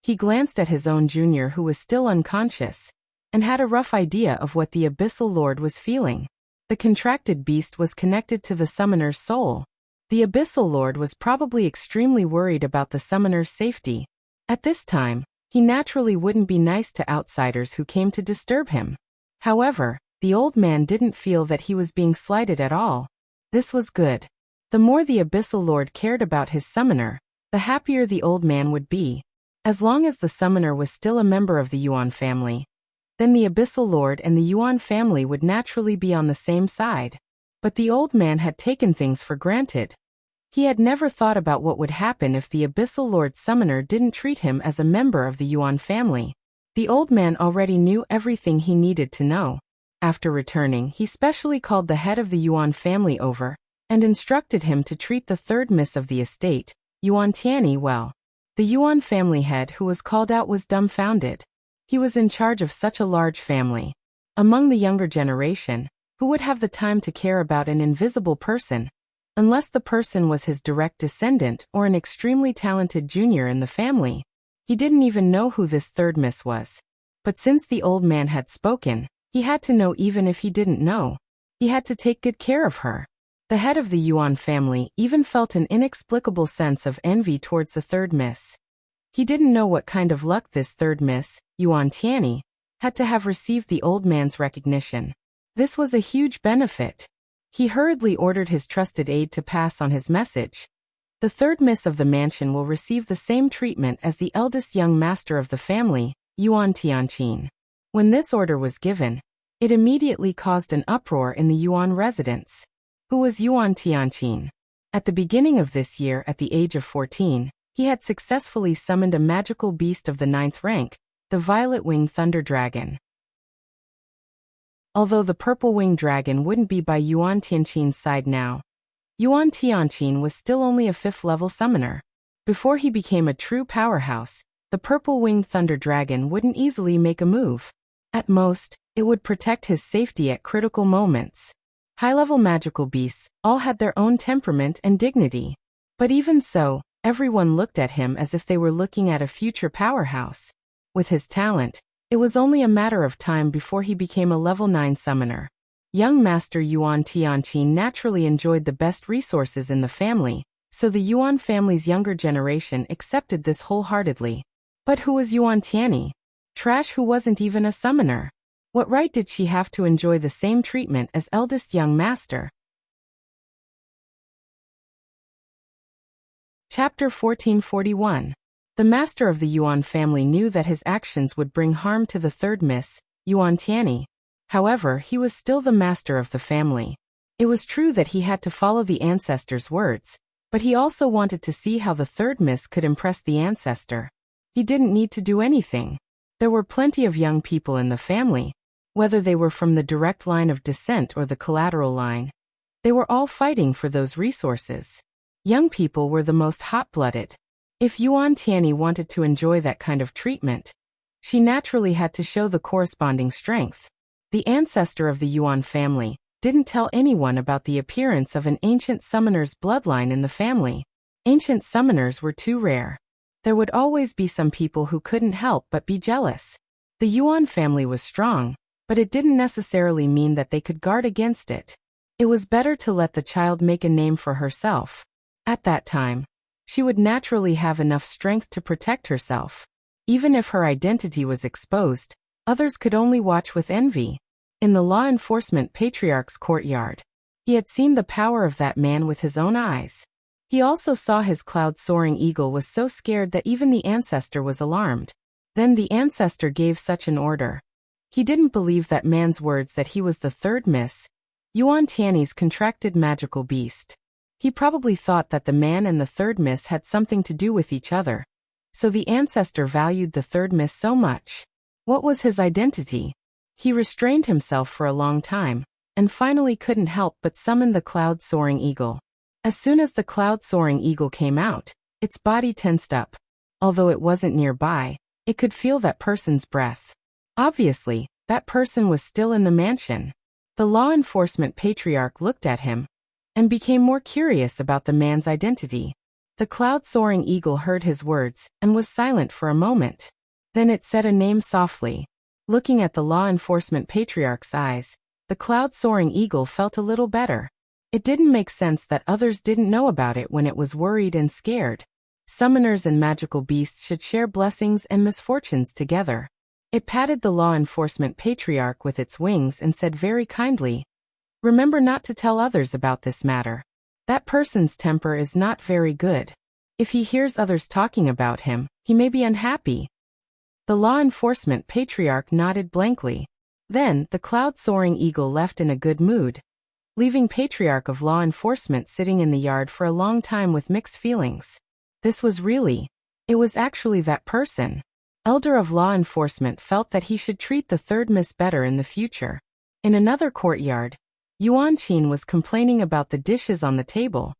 He glanced at his own junior who was still unconscious, and had a rough idea of what the Abyssal Lord was feeling. The contracted beast was connected to the summoner's soul. The Abyssal Lord was probably extremely worried about the summoner's safety. At this time, he naturally wouldn't be nice to outsiders who came to disturb him. However, the old man didn't feel that he was being slighted at all. This was good. The more the Abyssal Lord cared about his summoner, the happier the old man would be. As long as the summoner was still a member of the Yuan family, then the Abyssal Lord and the Yuan family would naturally be on the same side. But the old man had taken things for granted. He had never thought about what would happen if the Abyssal Lord's summoner didn't treat him as a member of the Yuan family. The old man already knew everything he needed to know. After returning, he specially called the head of the Yuan family over and instructed him to treat the third miss of the estate, Yuan Tianyi, well. The Yuan family head who was called out was dumbfounded. He was in charge of such a large family. Among the younger generation, who would have the time to care about an invisible person, unless the person was his direct descendant or an extremely talented junior in the family? He didn't even know who this third miss was. But since the old man had spoken, he had to know even if he didn't know. He had to take good care of her. The head of the Yuan family even felt an inexplicable sense of envy towards the third miss. He didn't know what kind of luck this third miss, Yuan Tianyi, had to have received the old man's recognition. This was a huge benefit. He hurriedly ordered his trusted aide to pass on his message. The third miss of the mansion will receive the same treatment as the eldest young master of the family, Yuan Tianqin. When this order was given, it immediately caused an uproar in the Yuan residence. Who was Yuan Tianqin? At the beginning of this year, at the age of 14, he had successfully summoned a magical beast of the 9th rank, the violet-winged thunder dragon. Although the purple-winged dragon wouldn't be by Yuan Tianqin's side now, Yuan Tianqin was still only a 5th-level summoner. Before he became a true powerhouse, the purple-winged thunder dragon wouldn't easily make a move. At most, it would protect his safety at critical moments. High-level magical beasts all had their own temperament and dignity. But even so, everyone looked at him as if they were looking at a future powerhouse. With his talent, it was only a matter of time before he became a level 9 summoner. Young Master Yuan Tianqin naturally enjoyed the best resources in the family, so the Yuan family's younger generation accepted this wholeheartedly. But who was Yuan Tianyi? Trash who wasn't even a summoner. What right did she have to enjoy the same treatment as eldest young master? Chapter 1441. The master of the Yuan family knew that his actions would bring harm to the third miss, Yuan Tianyi. However, he was still the master of the family. It was true that he had to follow the ancestor's words, but he also wanted to see how the third miss could impress the ancestor. He didn't need to do anything. There were plenty of young people in the family, whether they were from the direct line of descent or the collateral line. They were all fighting for those resources. Young people were the most hot-blooded. If Yuan Tianyi wanted to enjoy that kind of treatment, she naturally had to show the corresponding strength. The ancestor of the Yuan family didn't tell anyone about the appearance of an ancient summoner's bloodline in the family. Ancient summoners were too rare. There would always be some people who couldn't help but be jealous. The Yuan family was strong, but it didn't necessarily mean that they could guard against it. It was better to let the child make a name for herself. At that time, she would naturally have enough strength to protect herself. Even if her identity was exposed, others could only watch with envy. In the law enforcement patriarch's courtyard, he had seen the power of that man with his own eyes. He also saw his cloud-soaring eagle was so scared that even the ancestor was alarmed. Then the ancestor gave such an order. He didn't believe that man's words that he was the third miss, Yuan Tianyi's contracted magical beast. He probably thought that the man and the third miss had something to do with each other. So the ancestor valued the third miss so much. What was his identity? He restrained himself for a long time, and finally couldn't help but summon the cloud-soaring eagle. As soon as the cloud-soaring eagle came out, its body tensed up. Although it wasn't nearby, It could feel that person's breath. Obviously, that person was still in the mansion. The law enforcement patriarch looked at him and became more curious about the man's identity. The cloud-soaring eagle heard his words and was silent for a moment. Then it said a name softly. Looking at the law enforcement patriarch's eyes, the cloud-soaring eagle felt a little better. It didn't make sense that others didn't know about it when it was worried and scared. Summoners and magical beasts should share blessings and misfortunes together. It patted the law enforcement patriarch with its wings and said very kindly, "Remember not to tell others about this matter. That person's temper is not very good. If he hears others talking about him, he may be unhappy." The law enforcement patriarch nodded blankly. Then, the cloud-soaring eagle left in a good mood, leaving patriarch of law enforcement sitting in the yard for a long time with mixed feelings. It was actually that person. Elder of law enforcement felt that he should treat the third miss better in the future. In another courtyard, Yuan Qin was complaining about the dishes on the table.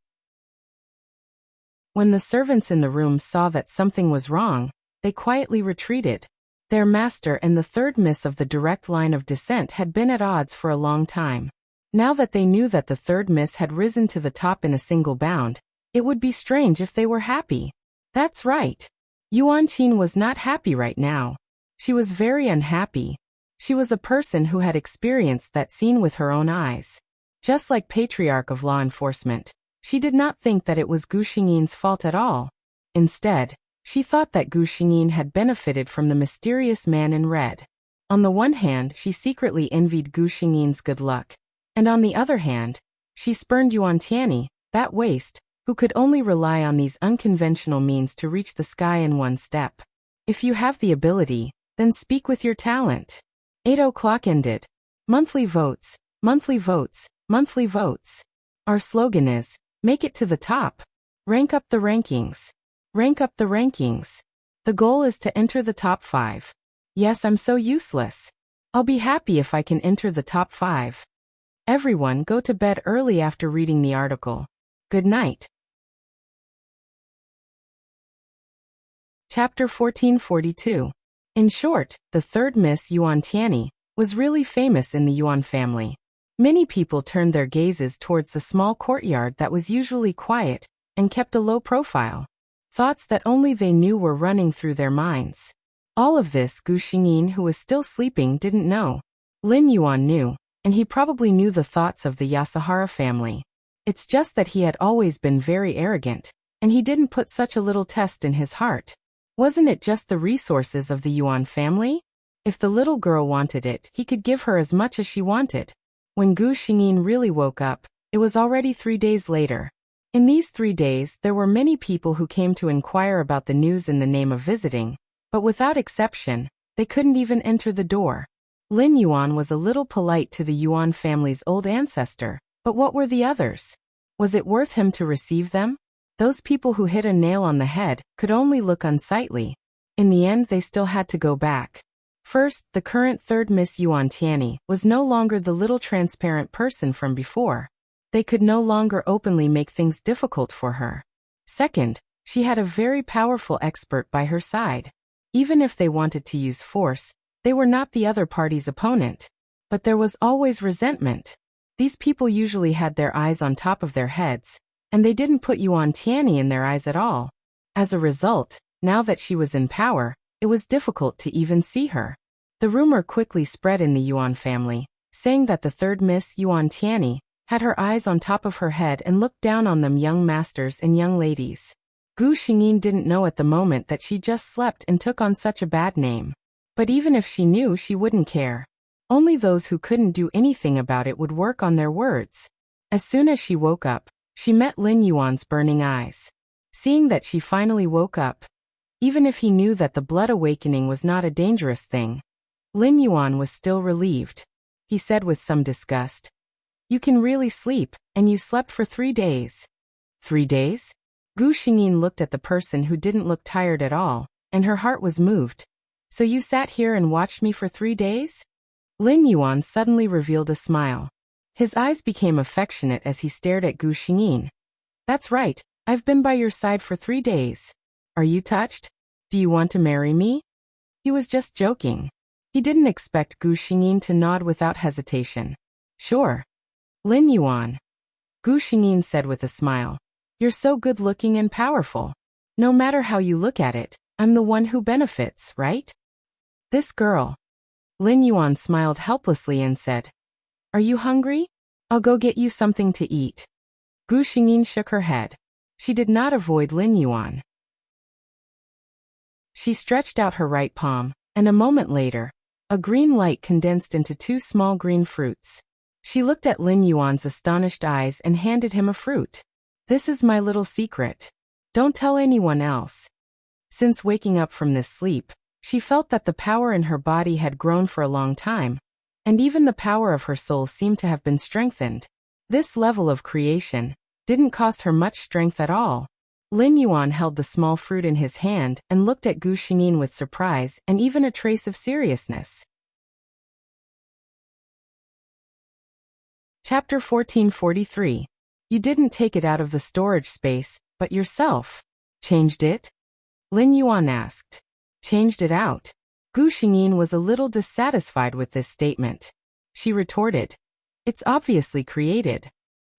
When the servants in the room saw that something was wrong, they quietly retreated. Their master and the third miss of the direct line of descent had been at odds for a long time. Now that they knew that the third miss had risen to the top in a single bound, it would be strange if they were happy. That's right. Yuan Qin was not happy right now. She was very unhappy. She was a person who had experienced that scene with her own eyes. Just like Patriarch of Law Enforcement, she did not think that it was Gu Xingyin's fault at all. Instead, she thought that Gu Xingyin had benefited from the mysterious man in red. On the one hand, she secretly envied Gu Xingyin's good luck, and on the other hand, she spurned Yuan Tianyi, that waste, who could only rely on these unconventional means to reach the sky in one step. If you have the ability, then speak with your talent. 8 o'clock ended. Monthly votes, monthly votes, monthly votes. Our slogan is, make it to the top. Rank up the rankings. Rank up the rankings. The goal is to enter the top 5. Yes, I'm so useless. I'll be happy if I can enter the top 5. Everyone go to bed early after reading the article. Good night. Chapter 1442. In short, the third Miss Yuan Tianyi was really famous in the Yuan family. Many people turned their gazes towards the small courtyard that was usually quiet and kept a low profile. Thoughts that only they knew were running through their minds. All of this Gu Xingyin, who was still sleeping, didn't know. Lin Yuan knew, and he probably knew the thoughts of the Yasuhara family. It's just that he had always been very arrogant, and he didn't put such a little test in his heart. Wasn't it just the resources of the Yuan family? If the little girl wanted it, he could give her as much as she wanted. When Gu Xingyin really woke up, it was already 3 days later. In these 3 days, there were many people who came to inquire about the news in the name of visiting, but without exception, they couldn't even enter the door. Lin Yuan was a little polite to the Yuan family's old ancestor, but what were the others? Was it worth him to receive them? Those people who hit a nail on the head could only look unsightly. In the end, they still had to go back. First, the current third Miss Yuan Tianyi was no longer the little transparent person from before. They could no longer openly make things difficult for her. Second, she had a very powerful expert by her side. Even if they wanted to use force, they were not the other party's opponent. But there was always resentment. These people usually had their eyes on top of their heads, and they didn't put Yuan Tianyi in their eyes at all. As a result, now that she was in power, it was difficult to even see her. The rumor quickly spread in the Yuan family, saying that the third Miss Yuan Tianyi had her eyes on top of her head and looked down on them young masters and young ladies. Gu Xingyin didn't know at the moment that she just slept and took on such a bad name. But even if she knew, she wouldn't care. Only those who couldn't do anything about it would work on their words. As soon as she woke up, she met Lin Yuan's burning eyes. Seeing that she finally woke up, even if he knew that the blood awakening was not a dangerous thing, Lin Yuan was still relieved. He said with some disgust, "You can really sleep, and you slept for 3 days. 3 days? Gu Xingyin looked at the person who didn't look tired at all, and her heart was moved. So you sat here and watched me for 3 days? Lin Yuan suddenly revealed a smile. His eyes became affectionate as he stared at Gu Xingyin. That's right, I've been by your side for 3 days. Are you touched? Do you want to marry me? He was just joking. He didn't expect Gu Xingyin to nod without hesitation. Sure. Lin Yuan. Gu Xingyin said with a smile. You're so good-looking and powerful. No matter how you look at it, I'm the one who benefits, right? This girl. Lin Yuan smiled helplessly and said, Are you hungry? I'll go get you something to eat. Gu Xingyin shook her head. She did not avoid Lin Yuan. She stretched out her right palm, and a moment later, a green light condensed into 2 small green fruits. She looked at Lin Yuan's astonished eyes and handed him a fruit. This is my little secret. Don't tell anyone else. Since waking up from this sleep, she felt that the power in her body had grown for a long time, and even the power of her soul seemed to have been strengthened. This level of creation didn't cost her much strength at all. Lin Yuan held the small fruit in his hand and looked at Gu Xingyin with surprise and even a trace of seriousness. Chapter 1443. You didn't take it out of the storage space, but yourself changed it? Lin Yuan asked. Changed it out? Gu Xingyin was a little dissatisfied with this statement. She retorted. It's obviously created.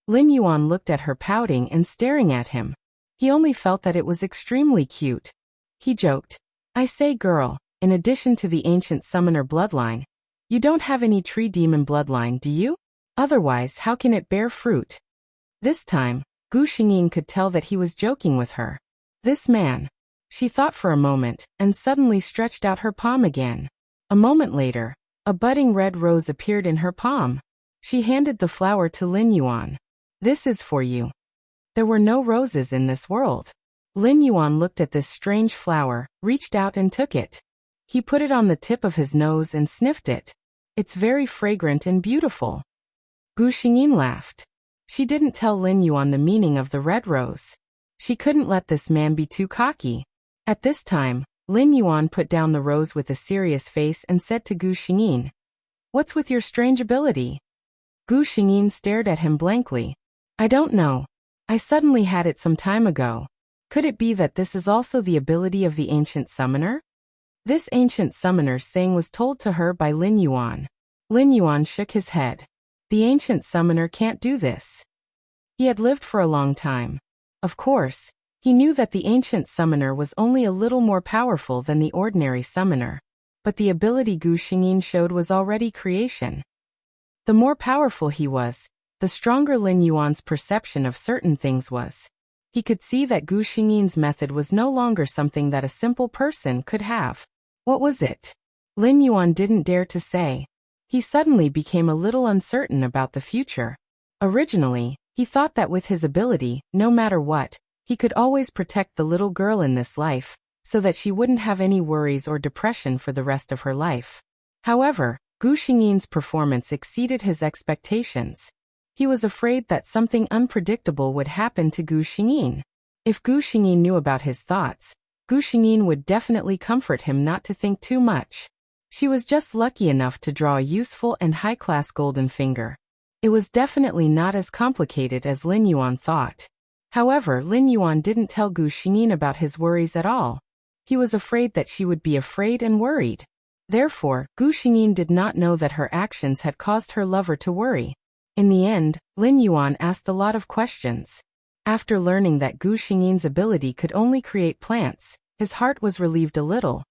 Lin Yuan looked at her pouting and staring at him. He only felt that it was extremely cute. He joked. I say girl, in addition to the ancient summoner bloodline, you don't have any tree demon bloodline, do you? Otherwise, how can it bear fruit? This time, Gu Xingyin could tell that he was joking with her. This man. She thought for a moment, and suddenly stretched out her palm again. A moment later, a budding red rose appeared in her palm. She handed the flower to Lin Yuan. This is for you. There were no roses in this world. Lin Yuan looked at this strange flower, reached out and took it. He put it on the tip of his nose and sniffed it. It's very fragrant and beautiful. Gu Xingyin laughed. She didn't tell Lin Yuan the meaning of the red rose. She couldn't let this man be too cocky. At this time, Lin Yuan put down the rose with a serious face and said to Gu Xingyin, What's with your strange ability? Gu Xingyin stared at him blankly. I don't know. I suddenly had it some time ago. Could it be that this is also the ability of the ancient summoner? This ancient summoner's saying was told to her by Lin Yuan. Lin Yuan shook his head. The ancient summoner can't do this. He had lived for a long time. Of course, he knew that the ancient summoner was only a little more powerful than the ordinary summoner, but the ability Gu Xingyin showed was already creation. The more powerful he was, the stronger Lin Yuan's perception of certain things was. He could see that Gu Xingyin's method was no longer something that a simple person could have. What was it? Lin Yuan didn't dare to say. He suddenly became a little uncertain about the future. Originally, he thought that with his ability, no matter what, he could always protect the little girl in this life, so that she wouldn't have any worries or depression for the rest of her life. However, Gu Xingyin's performance exceeded his expectations. He was afraid that something unpredictable would happen to Gu Xingyin. If Gu Xingyin knew about his thoughts, Gu Xingyin would definitely comfort him not to think too much. She was just lucky enough to draw a useful and high-class golden finger. It was definitely not as complicated as Lin Yuan thought. However, Lin Yuan didn't tell Gu Xingyin about his worries at all. He was afraid that she would be afraid and worried. Therefore, Gu Xingyin did not know that her actions had caused her lover to worry. In the end, Lin Yuan asked a lot of questions. After learning that Gu Xingyin's ability could only create plants, his heart was relieved a little.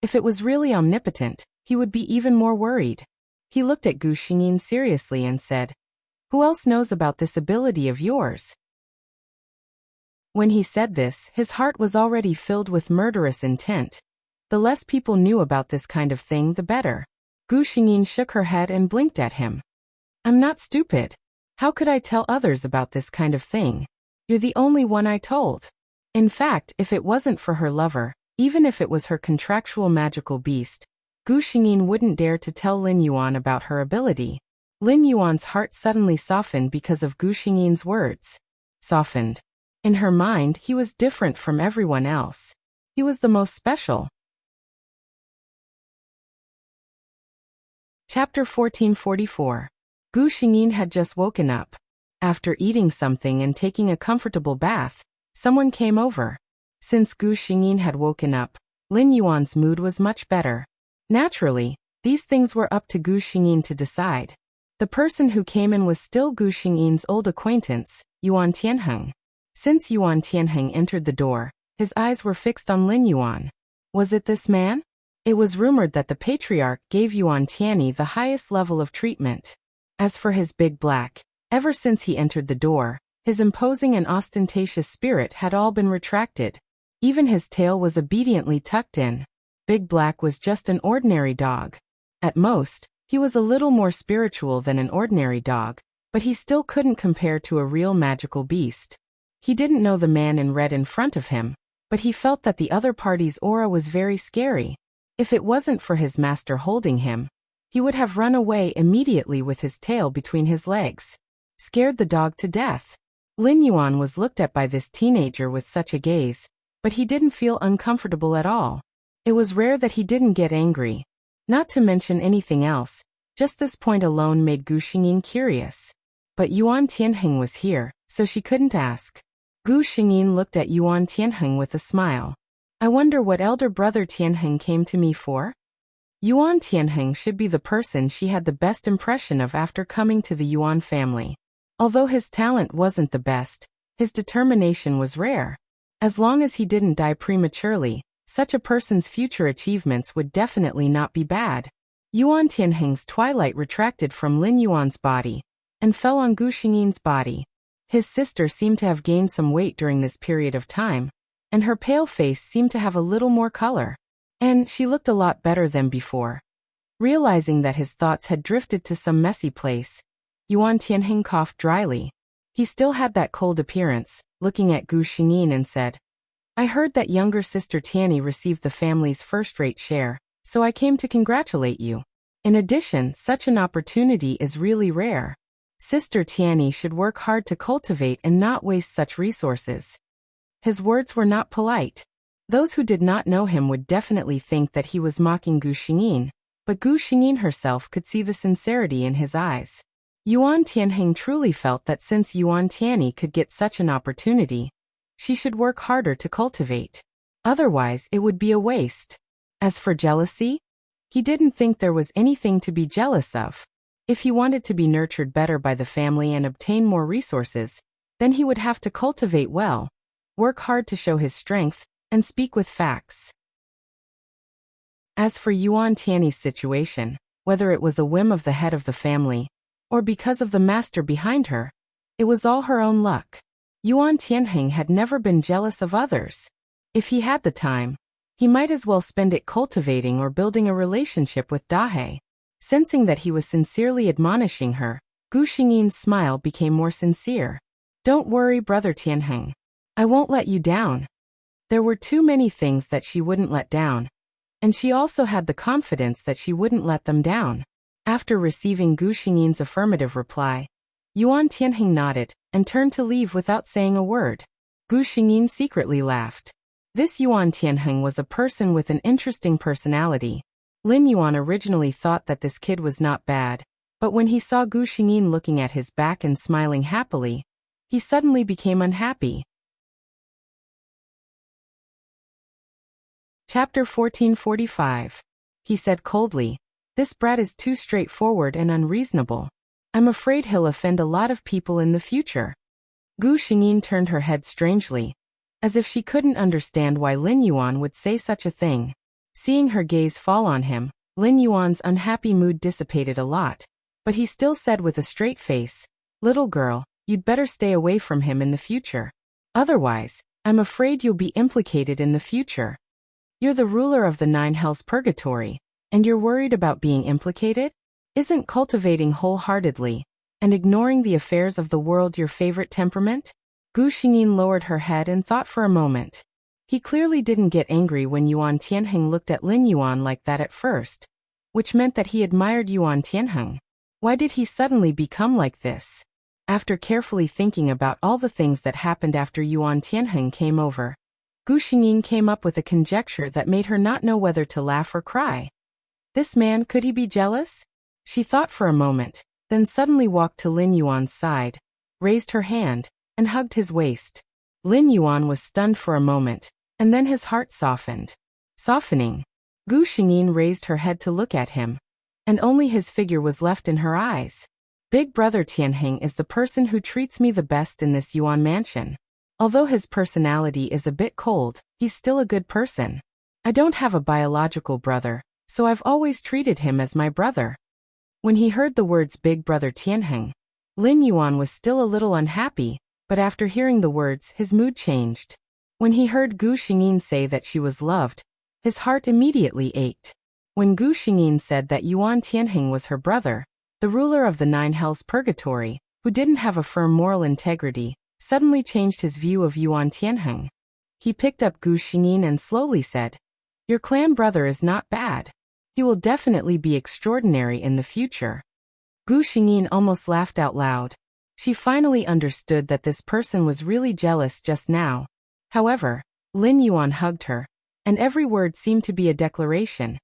If it was really omnipotent, he would be even more worried. He looked at Gu Xingyin seriously and said, Who else knows about this ability of yours? When he said this, his heart was already filled with murderous intent. The less people knew about this kind of thing, the better. Gu Xingyin shook her head and blinked at him. I'm not stupid. How could I tell others about this kind of thing? You're the only one I told. In fact, if it wasn't for her lover, even if it was her contractual magical beast, Gu Xingyin wouldn't dare to tell Lin Yuan about her ability. Lin Yuan's heart suddenly softened because of Gu Xingyin's words. Softened. In her mind, he was different from everyone else. He was the most special. Chapter 1444. Gu Xingyin had just woken up. After eating something and taking a comfortable bath, someone came over. Since Gu Xingyin had woken up, Lin Yuan's mood was much better. Naturally, these things were up to Gu Xingyin to decide. The person who came in was still Gu Xingyin's old acquaintance, Yuan Tianheng. Since Yuan Tianheng entered the door, his eyes were fixed on Lin Yuan. Was it this man? It was rumored that the patriarch gave Yuan Tianyi the highest level of treatment. As for his big black, ever since he entered the door, his imposing and ostentatious spirit had all been retracted. Even his tail was obediently tucked in. Big Black was just an ordinary dog. At most, he was a little more spiritual than an ordinary dog, but he still couldn't compare to a real magical beast. He didn't know the man in red in front of him, but he felt that the other party's aura was very scary. If it wasn't for his master holding him, he would have run away immediately with his tail between his legs. Scared the dog to death. Lin Yuan was looked at by this teenager with such a gaze, but he didn't feel uncomfortable at all. It was rare that he didn't get angry. Not to mention anything else, just this point alone made Gu Xingyin curious. But Yuan Tianheng was here, so she couldn't ask. Gu Xingyin looked at Yuan Tianheng with a smile. I wonder what elder brother Tianheng came to me for? Yuan Tianheng should be the person she had the best impression of after coming to the Yuan family. Although his talent wasn't the best, his determination was rare. As long as he didn't die prematurely, such a person's future achievements would definitely not be bad. Yuan Tianheng's twilight retracted from Lin Yuan's body and fell on Gu Xingyin's body. His sister seemed to have gained some weight during this period of time, and her pale face seemed to have a little more color. And she looked a lot better than before. Realizing that his thoughts had drifted to some messy place, Yuan Tianheng coughed dryly. He still had that cold appearance, looking at Gu Xingyin and said, I heard that younger sister Tianyi received the family's first-rate share, so I came to congratulate you. In addition, such an opportunity is really rare. Sister Tianyi should work hard to cultivate and not waste such resources. His words were not polite. Those who did not know him would definitely think that he was mocking Gu Xingyin, but Gu Xingyin herself could see the sincerity in his eyes. Yuan Tianheng truly felt that since Yuan Tianyi could get such an opportunity, she should work harder to cultivate. Otherwise, it would be a waste. As for jealousy, he didn't think there was anything to be jealous of. If he wanted to be nurtured better by the family and obtain more resources, then he would have to cultivate well, work hard to show his strength, and speak with facts. As for Yuan Tianyi's situation, whether it was a whim of the head of the family, or because of the master behind her, it was all her own luck. Yuan Tianheng had never been jealous of others. If he had the time, he might as well spend it cultivating or building a relationship with Dahe. Sensing that he was sincerely admonishing her, Gu Xingyin's smile became more sincere. Don't worry, brother Tianheng. I won't let you down. There were too many things that she wouldn't let down, and she also had the confidence that she wouldn't let them down. After receiving Gu Xingyin's affirmative reply, Yuan Tianheng nodded and turned to leave without saying a word. Gu Xingyin secretly laughed. This Yuan Tianheng was a person with an interesting personality. Lin Yuan originally thought that this kid was not bad, but when he saw Gu Xingyin looking at his back and smiling happily, he suddenly became unhappy. Chapter 1445. He said coldly, This brat is too straightforward and unreasonable. I'm afraid he'll offend a lot of people in the future. Gu Xingyin turned her head strangely, as if she couldn't understand why Lin Yuan would say such a thing. Seeing her gaze fall on him, Lin Yuan's unhappy mood dissipated a lot, but he still said with a straight face, Little girl, you'd better stay away from him in the future. Otherwise, I'm afraid you'll be implicated in the future. You're the ruler of the 9 hells purgatory, and you're worried about being implicated? Isn't cultivating wholeheartedly and ignoring the affairs of the world your favorite temperament? Gu Xingyin lowered her head and thought for a moment. He clearly didn't get angry when Yuan Tianheng looked at Lin Yuan like that at first, which meant that he admired Yuan Tianheng. Why did he suddenly become like this? After carefully thinking about all the things that happened after Yuan Tianheng came over, Gu Xingyin came up with a conjecture that made her not know whether to laugh or cry. This man, could he be jealous? She thought for a moment, then suddenly walked to Lin Yuan's side, raised her hand, and hugged his waist. Lin Yuan was stunned for a moment, and then his heart softened. Softening. Gu Xingyin raised her head to look at him, and only his figure was left in her eyes. Big brother Tianheng is the person who treats me the best in this Yuan mansion. Although his personality is a bit cold, he's still a good person. I don't have a biological brother, so I've always treated him as my brother. When he heard the words Big Brother Tianheng, Lin Yuan was still a little unhappy, but after hearing the words, his mood changed. When he heard Gu Xingyin say that she was loved, his heart immediately ached. When Gu Xingyin said that Yuan Tianheng was her brother, the ruler of the 9 hells purgatory, who didn't have a firm moral integrity, suddenly changed his view of Yuan Tianheng. He picked up Gu Xingyin and slowly said, "Your clan brother is not bad. He will definitely be extraordinary in the future." Gu Xingyin almost laughed out loud. She finally understood that this person was really jealous just now. However, Lin Yuan hugged her, and every word seemed to be a declaration.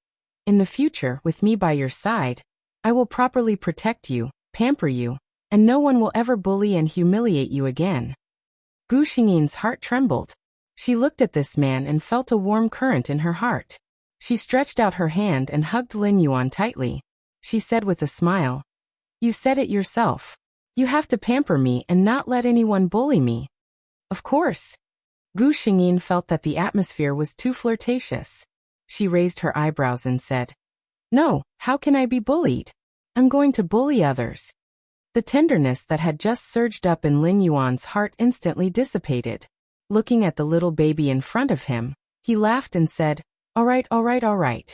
"In the future, with me by your side, I will properly protect you, pamper you, and no one will ever bully and humiliate you again." Gu Xingyin's heart trembled. She looked at this man and felt a warm current in her heart. She stretched out her hand and hugged Lin Yuan tightly. She said with a smile, "You said it yourself. You have to pamper me and not let anyone bully me." "Of course." Gu Xingyin felt that the atmosphere was too flirtatious. She raised her eyebrows and said, "No, how can I be bullied? I'm going to bully others." The tenderness that had just surged up in Lin Yuan's heart instantly dissipated. Looking at the little baby in front of him, he laughed and said, "All right, all right, all right.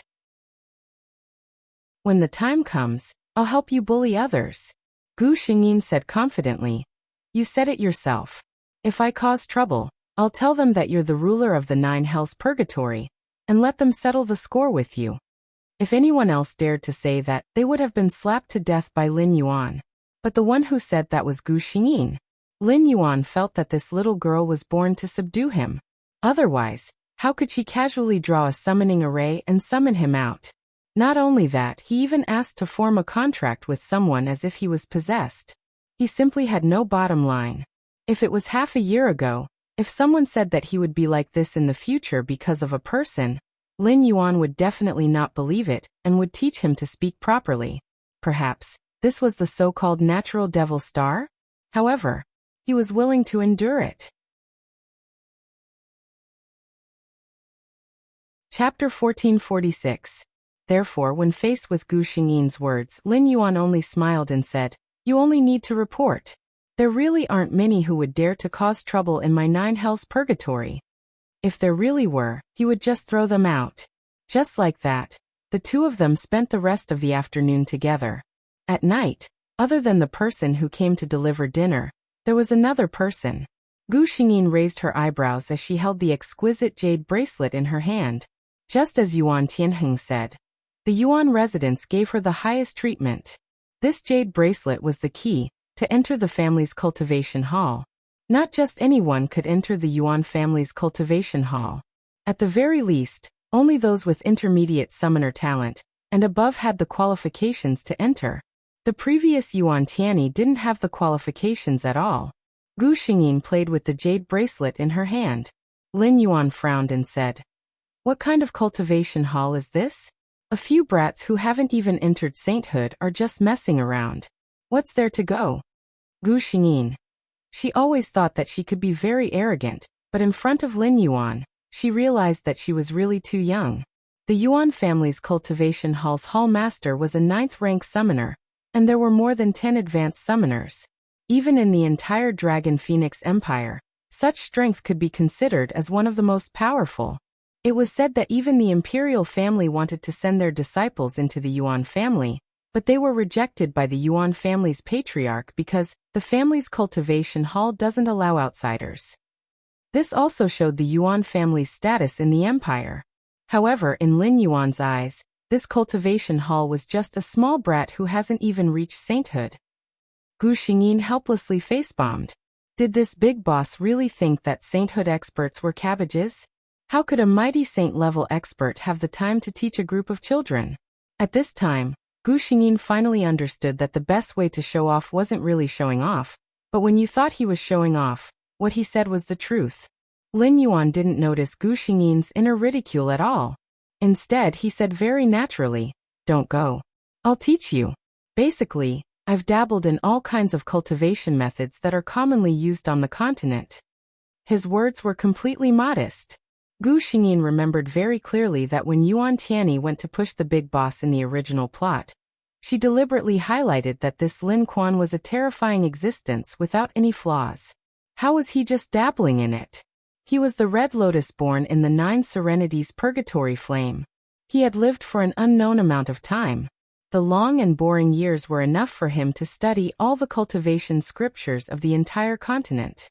When the time comes, I'll help you bully others." Gu Xingyin said confidently, "You said it yourself. If I cause trouble, I'll tell them that you're the ruler of the 9 hells purgatory, and let them settle the score with you." If anyone else dared to say that, they would have been slapped to death by Lin Yuan. But the one who said that was Gu Xingyin. Lin Yuan felt that this little girl was born to subdue him. Otherwise, how could she casually draw a summoning array and summon him out? Not only that, he even asked to form a contract with someone as if he was possessed. He simply had no bottom line. If it was half a year ago, if someone said that he would be like this in the future because of a person, Lin Yuan would definitely not believe it and would teach him to speak properly. Perhaps this was the so-called natural devil star? However, he was willing to endure it. Chapter 1446. Therefore, when faced with Gu Xingyin's words, Lin Yuan only smiled and said, "You only need to report. There really aren't many who would dare to cause trouble in my 9 hells purgatory. If there really were, he would just throw them out." Just like that, the two of them spent the rest of the afternoon together. At night, other than the person who came to deliver dinner, there was another person. Gu Xingyin raised her eyebrows as she held the exquisite jade bracelet in her hand. Just as Yuan Tianheng said, the Yuan residents gave her the highest treatment. This jade bracelet was the key to enter the family's cultivation hall. Not just anyone could enter the Yuan family's cultivation hall. At the very least, only those with intermediate summoner talent and above had the qualifications to enter. The previous Yuan Tianyi didn't have the qualifications at all. Gu Xingyin played with the jade bracelet in her hand. Lin Yuan frowned and said, "What kind of cultivation hall is this? A few brats who haven't even entered sainthood are just messing around. What's there to go?" Gu Xingyin. She always thought that she could be very arrogant, but in front of Lin Yuan, she realized that she was really too young. The Yuan family's cultivation hall's hall master was a 9th-rank summoner, and there were more than 10 advanced summoners. Even in the entire Dragon Phoenix Empire, such strength could be considered as one of the most powerful. It was said that even the imperial family wanted to send their disciples into the Yuan family, but they were rejected by the Yuan family's patriarch because the family's cultivation hall doesn't allow outsiders. This also showed the Yuan family's status in the empire. However, in Lin Yuan's eyes, this cultivation hall was just a small brat who hasn't even reached sainthood. Gu Xingyin helplessly face-bombed. Did this big boss really think that sainthood experts were cabbages? How could a mighty saint-level expert have the time to teach a group of children? At this time, Gu Xingyin finally understood that the best way to show off wasn't really showing off, but when you thought he was showing off, what he said was the truth. Lin Yuan didn't notice Gu Xingyin's inner ridicule at all. Instead, he said very naturally, "Don't go. I'll teach you. Basically, I've dabbled in all kinds of cultivation methods that are commonly used on the continent." His words were completely modest. Gu Xingyin remembered very clearly that when Yuan Tianyi went to push the big boss in the original plot, she deliberately highlighted that this Lin Quan was a terrifying existence without any flaws. How was he just dabbling in it? He was the Red Lotus born in the Nine Serenities purgatory flame. He had lived for an unknown amount of time. The long and boring years were enough for him to study all the cultivation scriptures of the entire continent.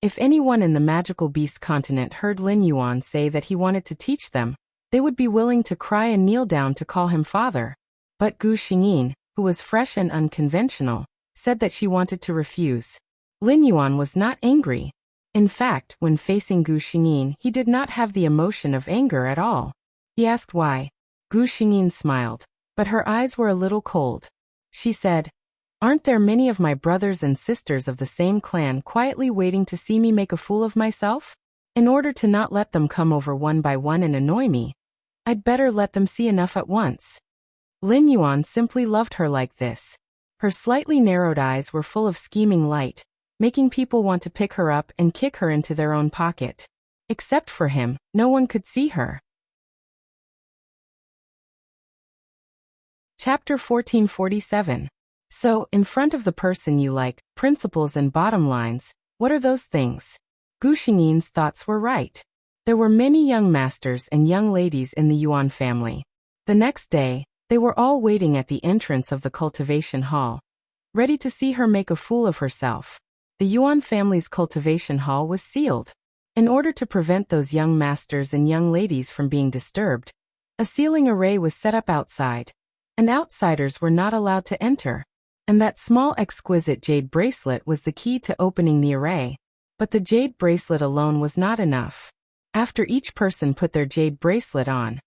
If anyone in the magical beast continent heard Lin Yuan say that he wanted to teach them, they would be willing to cry and kneel down to call him father. But Gu Xingyin, who was fresh and unconventional, said that she wanted to refuse. Lin Yuan was not angry. In fact, when facing Gu Xingyin, he did not have the emotion of anger at all. He asked why. Gu Xingyin smiled, but her eyes were a little cold. She said, "Aren't there many of my brothers and sisters of the same clan quietly waiting to see me make a fool of myself? In order to not let them come over one by one and annoy me, I'd better let them see enough at once." Lin Yuan simply loved her like this. Her slightly narrowed eyes were full of scheming light, making people want to pick her up and kick her into their own pocket. Except for him, no one could see her. Chapter 1447. So, in front of the person you like, principles and bottom lines, what are those things? Gu Xingyin's thoughts were right. There were many young masters and young ladies in the Yuan family. The next day, they were all waiting at the entrance of the cultivation hall, ready to see her make a fool of herself. The Yuan family's cultivation hall was sealed. In order to prevent those young masters and young ladies from being disturbed, a sealing array was set up outside, and outsiders were not allowed to enter. And that small exquisite jade bracelet was the key to opening the array. But the jade bracelet alone was not enough. After each person put their jade bracelet on,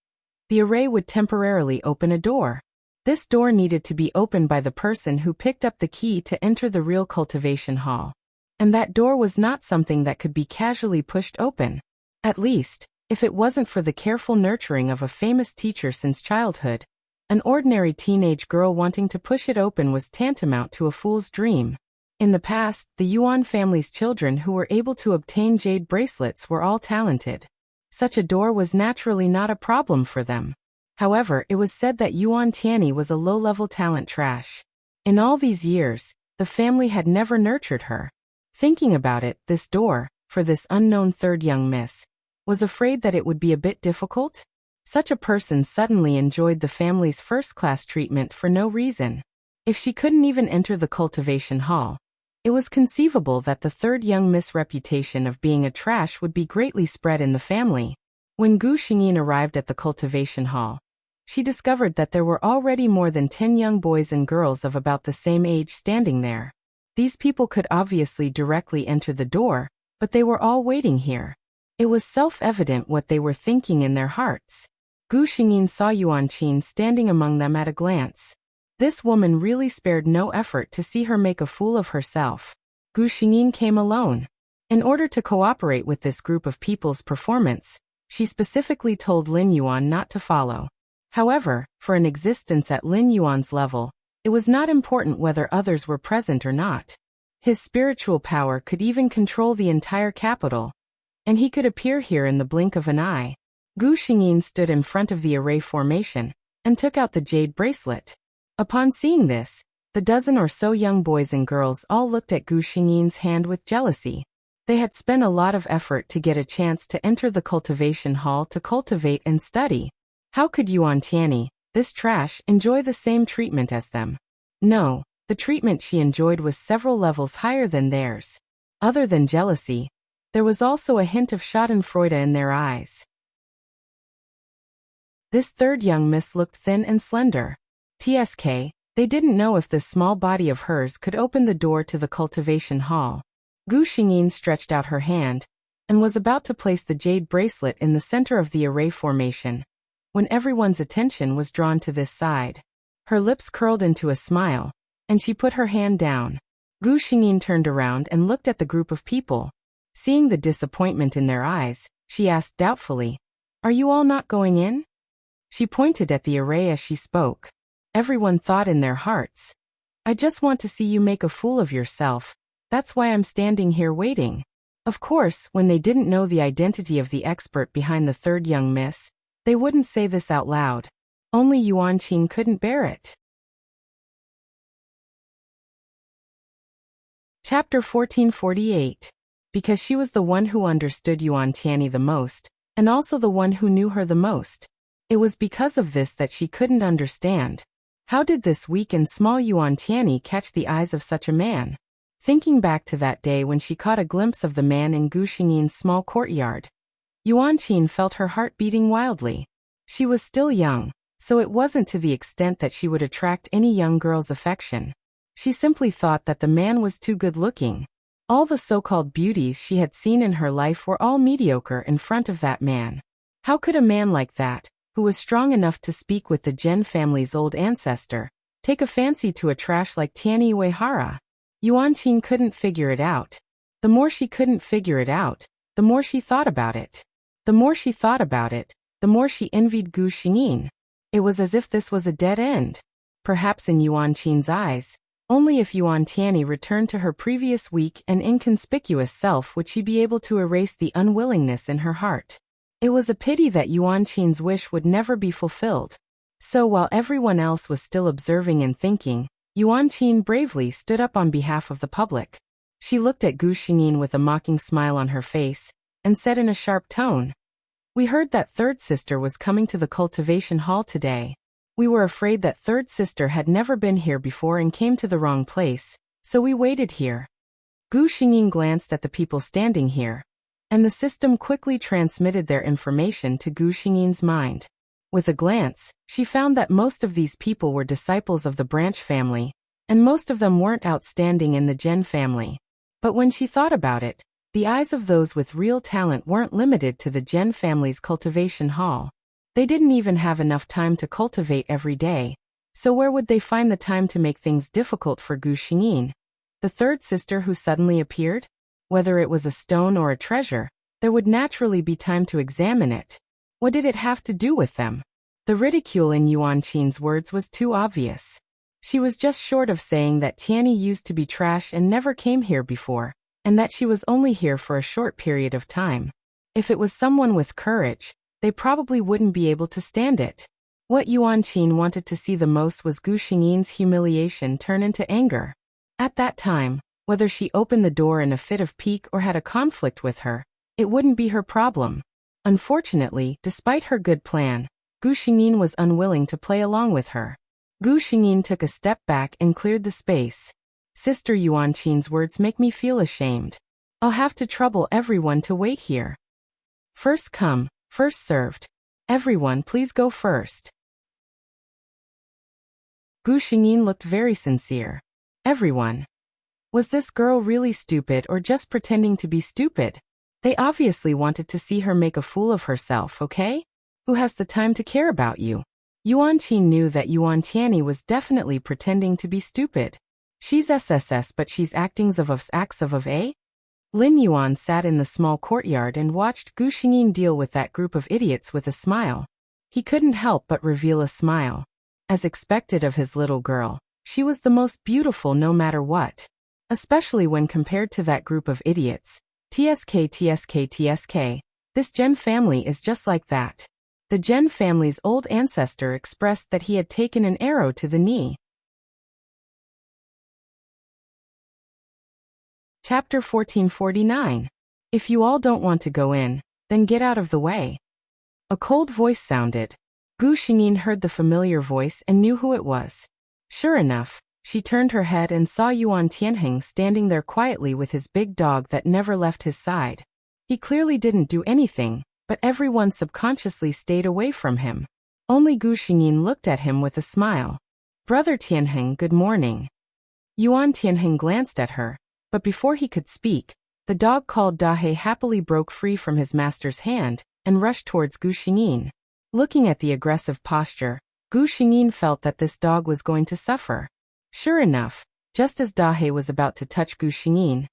the array would temporarily open a door. This door needed to be opened by the person who picked up the key to enter the real cultivation hall. And that door was not something that could be casually pushed open. At least, if it wasn't for the careful nurturing of a famous teacher since childhood, an ordinary teenage girl wanting to push it open was tantamount to a fool's dream. In the past, the Yuan family's children who were able to obtain jade bracelets were all talented. Such a door was naturally not a problem for them. However, it was said that Yuan Tianyi was a low-level talent trash. In all these years, the family had never nurtured her. Thinking about it, this door, for this unknown third young miss, was afraid that it would be a bit difficult. Such a person suddenly enjoyed the family's first-class treatment for no reason. If she couldn't even enter the cultivation hall, it was conceivable that the third young miss' reputation of being a trash would be greatly spread in the family. When Gu Xingyin arrived at the cultivation hall, she discovered that there were already more than 10 young boys and girls of about the same age standing there. These people could obviously directly enter the door, but they were all waiting here. It was self-evident what they were thinking in their hearts. Gu Xingyin saw Yuan Qin standing among them at a glance. This woman really spared no effort to see her make a fool of herself. Gu Xingyin came alone. In order to cooperate with this group of people's performance, she specifically told Lin Yuan not to follow. However, for an existence at Lin Yuan's level, it was not important whether others were present or not. His spiritual power could even control the entire capital, and he could appear here in the blink of an eye. Gu Xingyin stood in front of the array formation and took out the jade bracelet. Upon seeing this, the dozen or so young boys and girls all looked at Gu Xingyin's hand with jealousy. They had spent a lot of effort to get a chance to enter the cultivation hall to cultivate and study. How could Yuan Tianyi, this trash, enjoy the same treatment as them? No, the treatment she enjoyed was several levels higher than theirs. Other than jealousy, there was also a hint of schadenfreude in their eyes. This third young miss looked thin and slender. TSK, they didn't know if this small body of hers could open the door to the cultivation hall. Gu Xingyin stretched out her hand and was about to place the jade bracelet in the center of the array formation, when everyone's attention was drawn to this side. Her lips curled into a smile, and she put her hand down. Gu Xingyin turned around and looked at the group of people. Seeing the disappointment in their eyes, she asked doubtfully, Are you all not going in? She pointed at the array as she spoke. Everyone thought in their hearts, I just want to see you make a fool of yourself. That's why I'm standing here waiting. Of course, when they didn't know the identity of the expert behind the third young miss, they wouldn't say this out loud. Only Yuan Qin couldn't bear it. Chapter 1448. Because she was the one who understood Yuan Tianyi the most, and also the one who knew her the most. It was because of this that she couldn't understand. How did this weak and small Yuan Tianyi catch the eyes of such a man? Thinking back to that day when she caught a glimpse of the man in Gu Xingyin's small courtyard, Yuan Qin felt her heart beating wildly. She was still young, so it wasn't to the extent that she would attract any young girl's affection. She simply thought that the man was too good-looking. All the so-called beauties she had seen in her life were all mediocre in front of that man. How could a man like that, who was strong enough to speak with the Zhen family's old ancestor, take a fancy to a trash like Tianyi Uehara? Yuan Qin couldn't figure it out. The more she couldn't figure it out, the more she thought about it. The more she thought about it, the more she envied Gu Xingyin. It was as if this was a dead end. Perhaps in Yuan Qin's eyes, only if Yuan Tianyi returned to her previous weak and inconspicuous self would she be able to erase the unwillingness in her heart. It was a pity that Yuan Qin's wish would never be fulfilled. So while everyone else was still observing and thinking, Yuan Qin bravely stood up on behalf of the public. She looked at Gu Xingyin with a mocking smile on her face, and said in a sharp tone, We heard that third sister was coming to the cultivation hall today. We were afraid that third sister had never been here before and came to the wrong place, so we waited here. Gu Xingyin glanced at the people standing here, and the system quickly transmitted their information to Gu Xingyin's mind. With a glance, she found that most of these people were disciples of the branch family, and most of them weren't outstanding in the Zhen family. But when she thought about it, the eyes of those with real talent weren't limited to the Zhen family's cultivation hall. They didn't even have enough time to cultivate every day, so where would they find the time to make things difficult for Gu Xingyin, the third sister who suddenly appeared? Whether it was a stone or a treasure, there would naturally be time to examine it. What did it have to do with them? The ridicule in Yuan Qin's words was too obvious. She was just short of saying that Tianyi used to be trash and never came here before, and that she was only here for a short period of time. If it was someone with courage, they probably wouldn't be able to stand it. What Yuan Qin wanted to see the most was Gu Xingyin's humiliation turn into anger. At that time, whether she opened the door in a fit of pique or had a conflict with her, it wouldn't be her problem. Unfortunately, despite her good plan, Gu Xingyin was unwilling to play along with her. Gu Xingyin took a step back and cleared the space. Sister Yuan Qin's words make me feel ashamed. I'll have to trouble everyone to wait here. First come, first served. Everyone please go first. Gu Xingyin looked very sincere. Everyone. Was this girl really stupid or just pretending to be stupid? They obviously wanted to see her make a fool of herself, okay? Who has the time to care about you? Yuan Qin knew that Yuan Tianyi was definitely pretending to be stupid. She's SSS but she's actings of acts of A? Lin Yuan sat in the small courtyard and watched Gu Xingyin deal with that group of idiots with a smile. He couldn't help but reveal a smile. As expected of his little girl, she was the most beautiful no matter what. Especially when compared to that group of idiots. TSK. This Zhen family is just like that. The Zhen family's old ancestor expressed that he had taken an arrow to the knee. Chapter 1449. If you all don't want to go in, then get out of the way. A cold voice sounded. Gu Xingyin heard the familiar voice and knew who it was. Sure enough, she turned her head and saw Yuan Tianheng standing there quietly with his big dog that never left his side. He clearly didn't do anything, but everyone subconsciously stayed away from him. Only Gu Xingyin looked at him with a smile. Brother Tianheng, good morning. Yuan Tianheng glanced at her, but before he could speak, the dog called Dahe happily broke free from his master's hand and rushed towards Gu Xingyin. Looking at the aggressive posture, Gu Xingyin felt that this dog was going to suffer. Sure enough, just as Dahe was about to touch Gu Xingyin,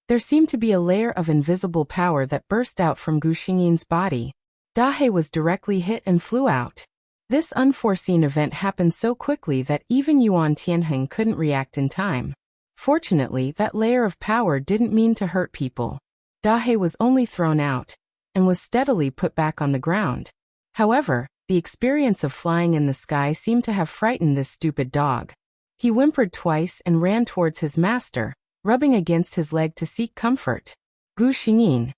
there seemed to be a layer of invisible power that burst out from Gu Xingyin's body. Dahe was directly hit and flew out. This unforeseen event happened so quickly that even Yuan Tianheng couldn't react in time. Fortunately, that layer of power didn't mean to hurt people. Dahe was only thrown out and was steadily put back on the ground. However, the experience of flying in the sky seemed to have frightened this stupid dog. He whimpered twice and ran towards his master, rubbing against his leg to seek comfort. Gu Xingyin.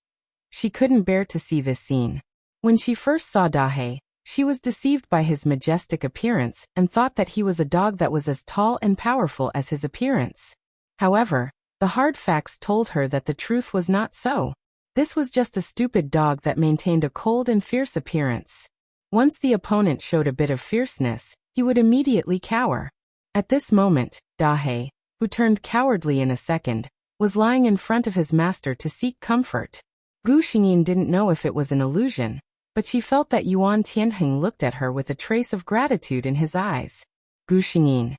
She couldn't bear to see this scene. When she first saw Dahe, she was deceived by his majestic appearance and thought that he was a dog that was as tall and powerful as his appearance. However, the hard facts told her that the truth was not so. This was just a stupid dog that maintained a cold and fierce appearance. Once the opponent showed a bit of fierceness, he would immediately cower. At this moment, Dahe, who turned cowardly in a second, was lying in front of his master to seek comfort. Gu Xingyin didn't know if it was an illusion, but she felt that Yuan Tianheng looked at her with a trace of gratitude in his eyes. Gu Xingyin.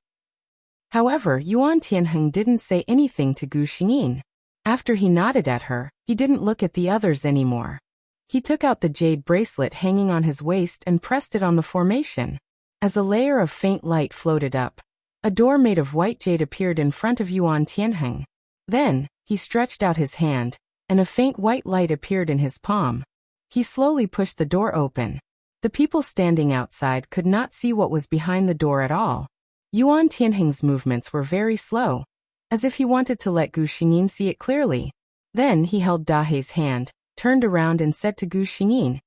However, Yuan Tianheng didn't say anything to Gu Xingyin. After he nodded at her, he didn't look at the others anymore. He took out the jade bracelet hanging on his waist and pressed it on the formation. As a layer of faint light floated up, a door made of white jade appeared in front of Yuan Tianheng. Then, he stretched out his hand, and a faint white light appeared in his palm. He slowly pushed the door open. The people standing outside could not see what was behind the door at all. Yuan Tianheng's movements were very slow, as if he wanted to let Gu Xingyin see it clearly. Then he held Dahe's hand, turned around and said to Gu Xingyin,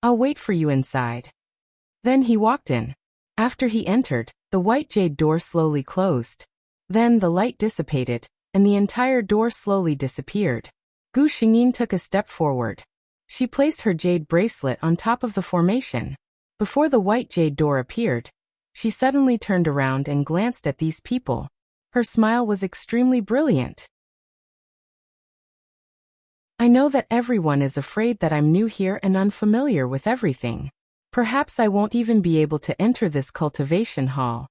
"I'll wait for you inside." Then he walked in. After he entered, the white jade door slowly closed. Then the light dissipated, and the entire door slowly disappeared. Gu Xingyin took a step forward. She placed her jade bracelet on top of the formation. Before the white jade door appeared, she suddenly turned around and glanced at these people. Her smile was extremely brilliant. "I know that everyone is afraid that I'm new here and unfamiliar with everything. Perhaps I won't even be able to enter this cultivation hall.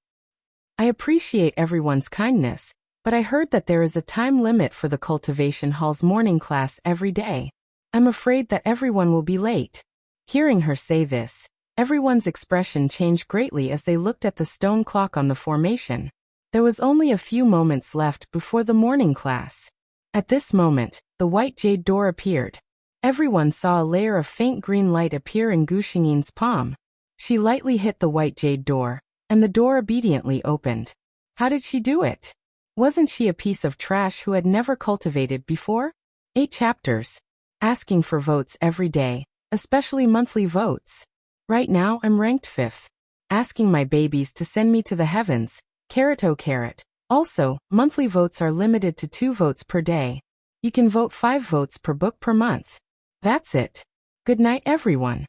I appreciate everyone's kindness, but I heard that there is a time limit for the cultivation hall's morning class every day. I'm afraid that everyone will be late." Hearing her say this, everyone's expression changed greatly as they looked at the stone clock on the formation. There was only a few moments left before the morning class. At this moment, the white jade door appeared. Everyone saw a layer of faint green light appear in Gu Xingyin's palm. She lightly hit the white jade door, and the door obediently opened. How did she do it? Wasn't she a piece of trash who had never cultivated before? 8 chapters. Asking for votes every day, especially monthly votes. Right now I'm ranked 5th. Asking my babies to send me to the heavens. Carrot oh carrot. Also, monthly votes are limited to 2 votes per day. You can vote 5 votes per book per month. That's it. Good night, everyone.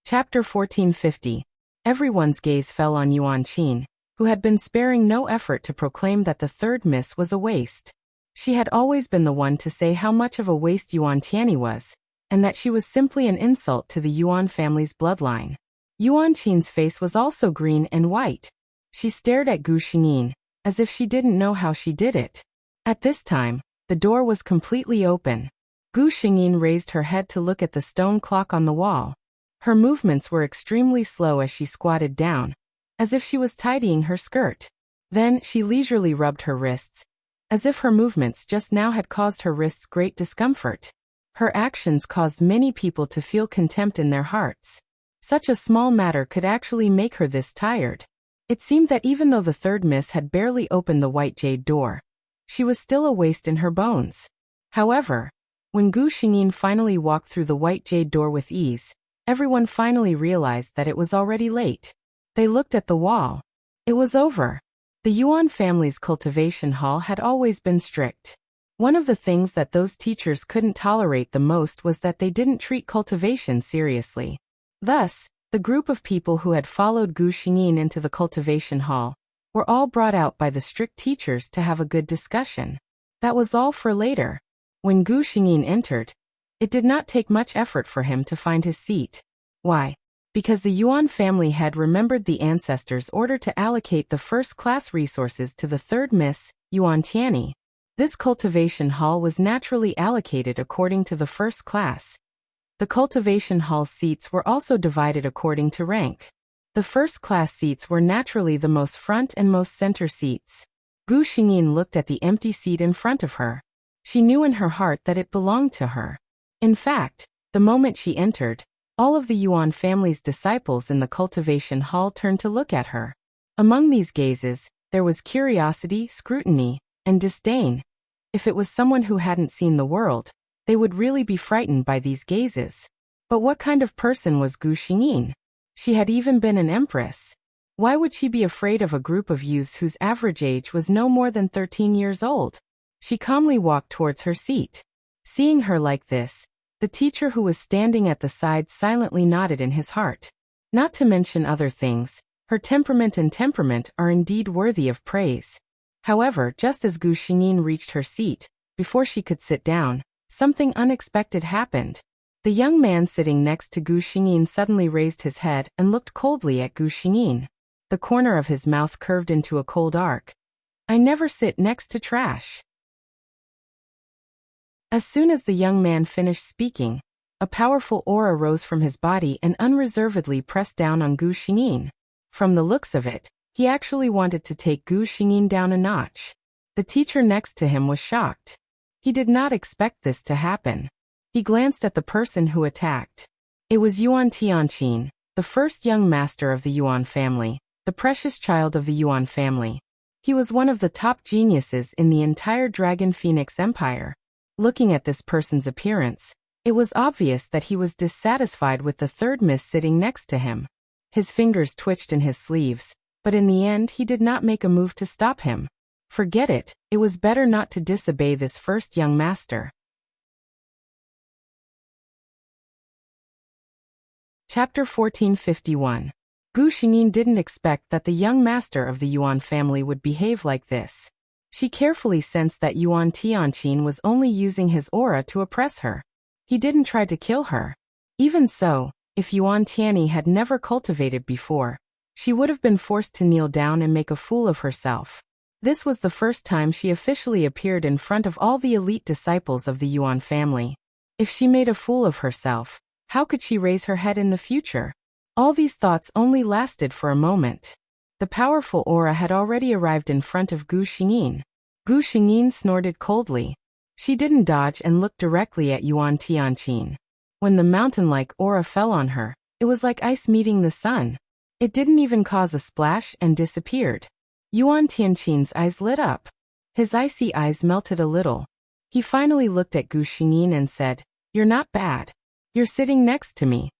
Chapter 1450. Everyone's gaze fell on Yuan Qin, who had been sparing no effort to proclaim that the third miss was a waste. She had always been the one to say how much of a waste Yuan Tianyi was, and that she was simply an insult to the Yuan family's bloodline. Yuan Qin's face was also green and white. She stared at Gu Xingyin, as if she didn't know how she did it. At this time, the door was completely open. Gu Xingyin raised her head to look at the stone clock on the wall. Her movements were extremely slow as she squatted down, as if she was tidying her skirt. Then she leisurely rubbed her wrists, as if her movements just now had caused her wrists great discomfort. Her actions caused many people to feel contempt in their hearts. Such a small matter could actually make her this tired. It seemed that even though the third miss had barely opened the white jade door, she was still a waste in her bones. However, when Gu Xingyin finally walked through the white jade door with ease, everyone finally realized that it was already late. They looked at the wall. It was over. The Yuan family's cultivation hall had always been strict. One of the things that those teachers couldn't tolerate the most was that they didn't treat cultivation seriously. Thus, the group of people who had followed Gu Xingyin into the cultivation hall were all brought out by the strict teachers to have a good discussion. That was all for later. When Gu Xingyin entered, it did not take much effort for him to find his seat. Why? Because the Yuan family had remembered the ancestors' order to allocate the first-class resources to the third miss, Yuan Tianyi. This cultivation hall was naturally allocated according to the first class. The cultivation hall seats were also divided according to rank. The first class seats were naturally the most front and most center seats. Gu Xingyin looked at the empty seat in front of her. She knew in her heart that it belonged to her. In fact, the moment she entered, all of the Yuan family's disciples in the cultivation hall turned to look at her. Among these gazes, there was curiosity, scrutiny, and disdain. If it was someone who hadn't seen the world, they would really be frightened by these gazes. But what kind of person was Gu Xingyin? She had even been an empress. Why would she be afraid of a group of youths whose average age was no more than 13 years old? She calmly walked towards her seat. Seeing her like this, the teacher who was standing at the side silently nodded in his heart. Not to mention other things, her temperament and temperament are indeed worthy of praise. However, just as Gu Xingyin reached her seat, before she could sit down, something unexpected happened. The young man sitting next to Gu Xingyin suddenly raised his head and looked coldly at Gu Xingyin. The corner of his mouth curved into a cold arc. I never sit next to trash. As soon as the young man finished speaking, a powerful aura rose from his body and unreservedly pressed down on Gu Xingyin. From the looks of it, he actually wanted to take Gu Xingyin down a notch. The teacher next to him was shocked. He did not expect this to happen. He glanced at the person who attacked. It was Yuan Tianqin, the first young master of the Yuan family, the precious child of the Yuan family. He was one of the top geniuses in the entire Dragon Phoenix Empire. Looking at this person's appearance, it was obvious that he was dissatisfied with the third miss sitting next to him. His fingers twitched in his sleeves, but in the end he did not make a move to stop him. Forget it, it was better not to disobey this first young master. Chapter 1451. Gu Xingyin didn't expect that the young master of the Yuan family would behave like this. She carefully sensed that Yuan Tianqin was only using his aura to oppress her. He didn't try to kill her. Even so, if Yuan Tianyi had never cultivated before, she would have been forced to kneel down and make a fool of herself. This was the first time she officially appeared in front of all the elite disciples of the Yuan family. If she made a fool of herself, how could she raise her head in the future? All these thoughts only lasted for a moment. The powerful aura had already arrived in front of Gu Xingyin. Gu Xingyin snorted coldly. She didn't dodge and looked directly at Yuan Tianqin. When the mountain-like aura fell on her, it was like ice meeting the sun. It didn't even cause a splash and disappeared. Yuan Tianqin's eyes lit up. His icy eyes melted a little. He finally looked at Gu Xingyin and said, "You're not bad. You're sitting next to me."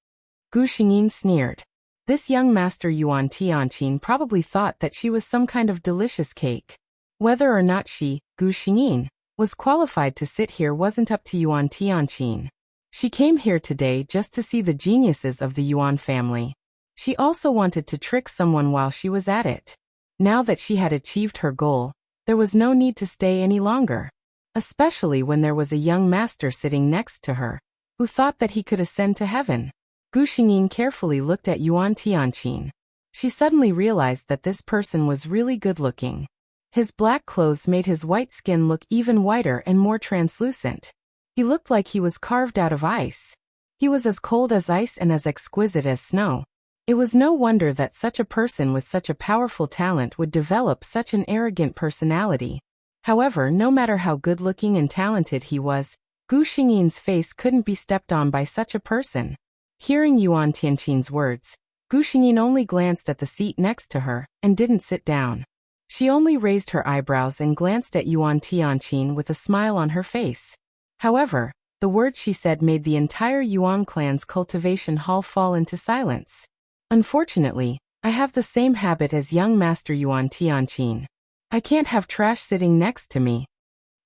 Gu Xingyin sneered. This young master Yuan Tianqin probably thought that she was some kind of delicious cake. Whether or not she, Gu Xingyin, was qualified to sit here wasn't up to Yuan Tianqin. She came here today just to see the geniuses of the Yuan family. She also wanted to trick someone while she was at it. Now that she had achieved her goal, there was no need to stay any longer. Especially when there was a young master sitting next to her, who thought that he could ascend to heaven. Gu Xingyin carefully looked at Yuan Tianqin. She suddenly realized that this person was really good-looking. His black clothes made his white skin look even whiter and more translucent. He looked like he was carved out of ice. He was as cold as ice and as exquisite as snow. It was no wonder that such a person with such a powerful talent would develop such an arrogant personality. However, no matter how good-looking and talented he was, Gu Xingyin's face couldn't be stepped on by such a person. Hearing Yuan Tianqin's words, Gu Xingyin only glanced at the seat next to her and didn't sit down. She only raised her eyebrows and glanced at Yuan Tianqin with a smile on her face. However, the words she said made the entire Yuan clan's cultivation hall fall into silence. Unfortunately, I have the same habit as young master Yuan Tianqin. I can't have trash sitting next to me.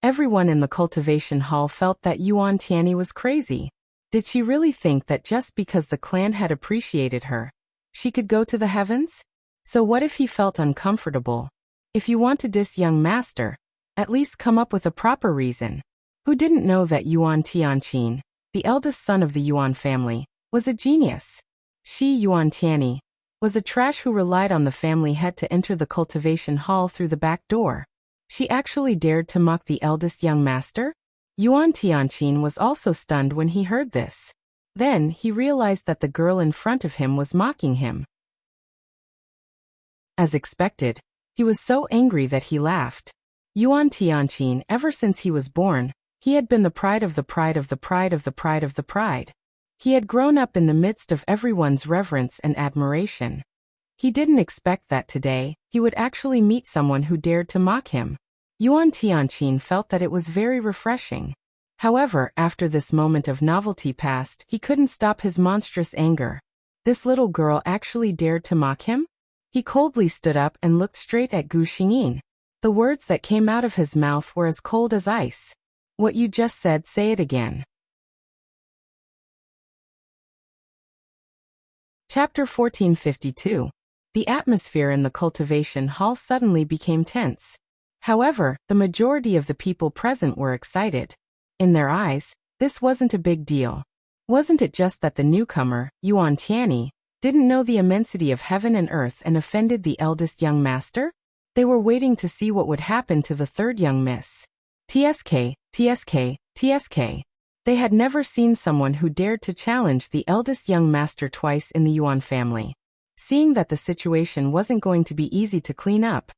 Everyone in the cultivation hall felt that Yuan Tianyi was crazy. Did she really think that just because the clan had appreciated her, she could go to the heavens? So what if he felt uncomfortable? If you want to diss young master, at least come up with a proper reason. Who didn't know that Yuan Tianqin, the eldest son of the Yuan family, was a genius? She, Yuan Tianyi, was a trash who relied on the family head to enter the cultivation hall through the back door. She actually dared to mock the eldest young master? Yuan Tianqin was also stunned when he heard this. Then, he realized that the girl in front of him was mocking him. As expected, he was so angry that he laughed. Yuan Tianqin, ever since he was born, he had been the pride of the pride of the pride of the pride of the pride. He had grown up in the midst of everyone's reverence and admiration. He didn't expect that today, he would actually meet someone who dared to mock him. Yuan Tianqin felt that it was very refreshing. However, after this moment of novelty passed, he couldn't stop his monstrous anger. This little girl actually dared to mock him? He coldly stood up and looked straight at Gu Xingyin. The words that came out of his mouth were as cold as ice. What you just said, say it again. Chapter 1452. The atmosphere in the cultivation hall suddenly became tense. However, the majority of the people present were excited. In their eyes, this wasn't a big deal. Wasn't it just that the newcomer, Yuan Tianyi, didn't know the immensity of heaven and earth and offended the eldest young master? They were waiting to see what would happen to the third young miss. TSK, TSK, TSK. They had never seen someone who dared to challenge the eldest young master twice in the Yuan family. Seeing that the situation wasn't going to be easy to clean up,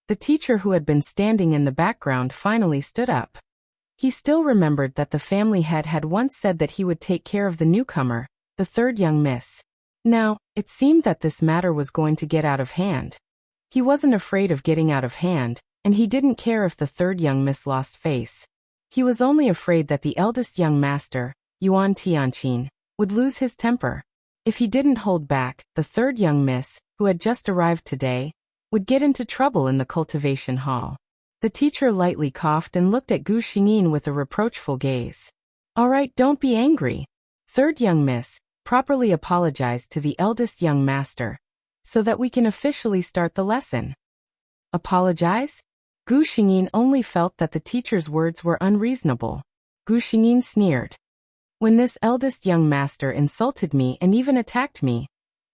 the teacher who had been standing in the background finally stood up. He still remembered that the family head had once said that he would take care of the newcomer, the third young miss. Now, it seemed that this matter was going to get out of hand. He wasn't afraid of getting out of hand, and he didn't care if the third young miss lost face. He was only afraid that the eldest young master, Yuan Tianqin, would lose his temper. If he didn't hold back, the third young miss, who had just arrived today, would get into trouble in the cultivation hall. The teacher lightly coughed and looked at Gu Xingyin with a reproachful gaze. All right, don't be angry. Third young miss, properly apologize to the eldest young master, so that we can officially start the lesson. Apologize? Gu Xingyin only felt that the teacher's words were unreasonable. Gu Xingyin sneered. When this eldest young master insulted me and even attacked me,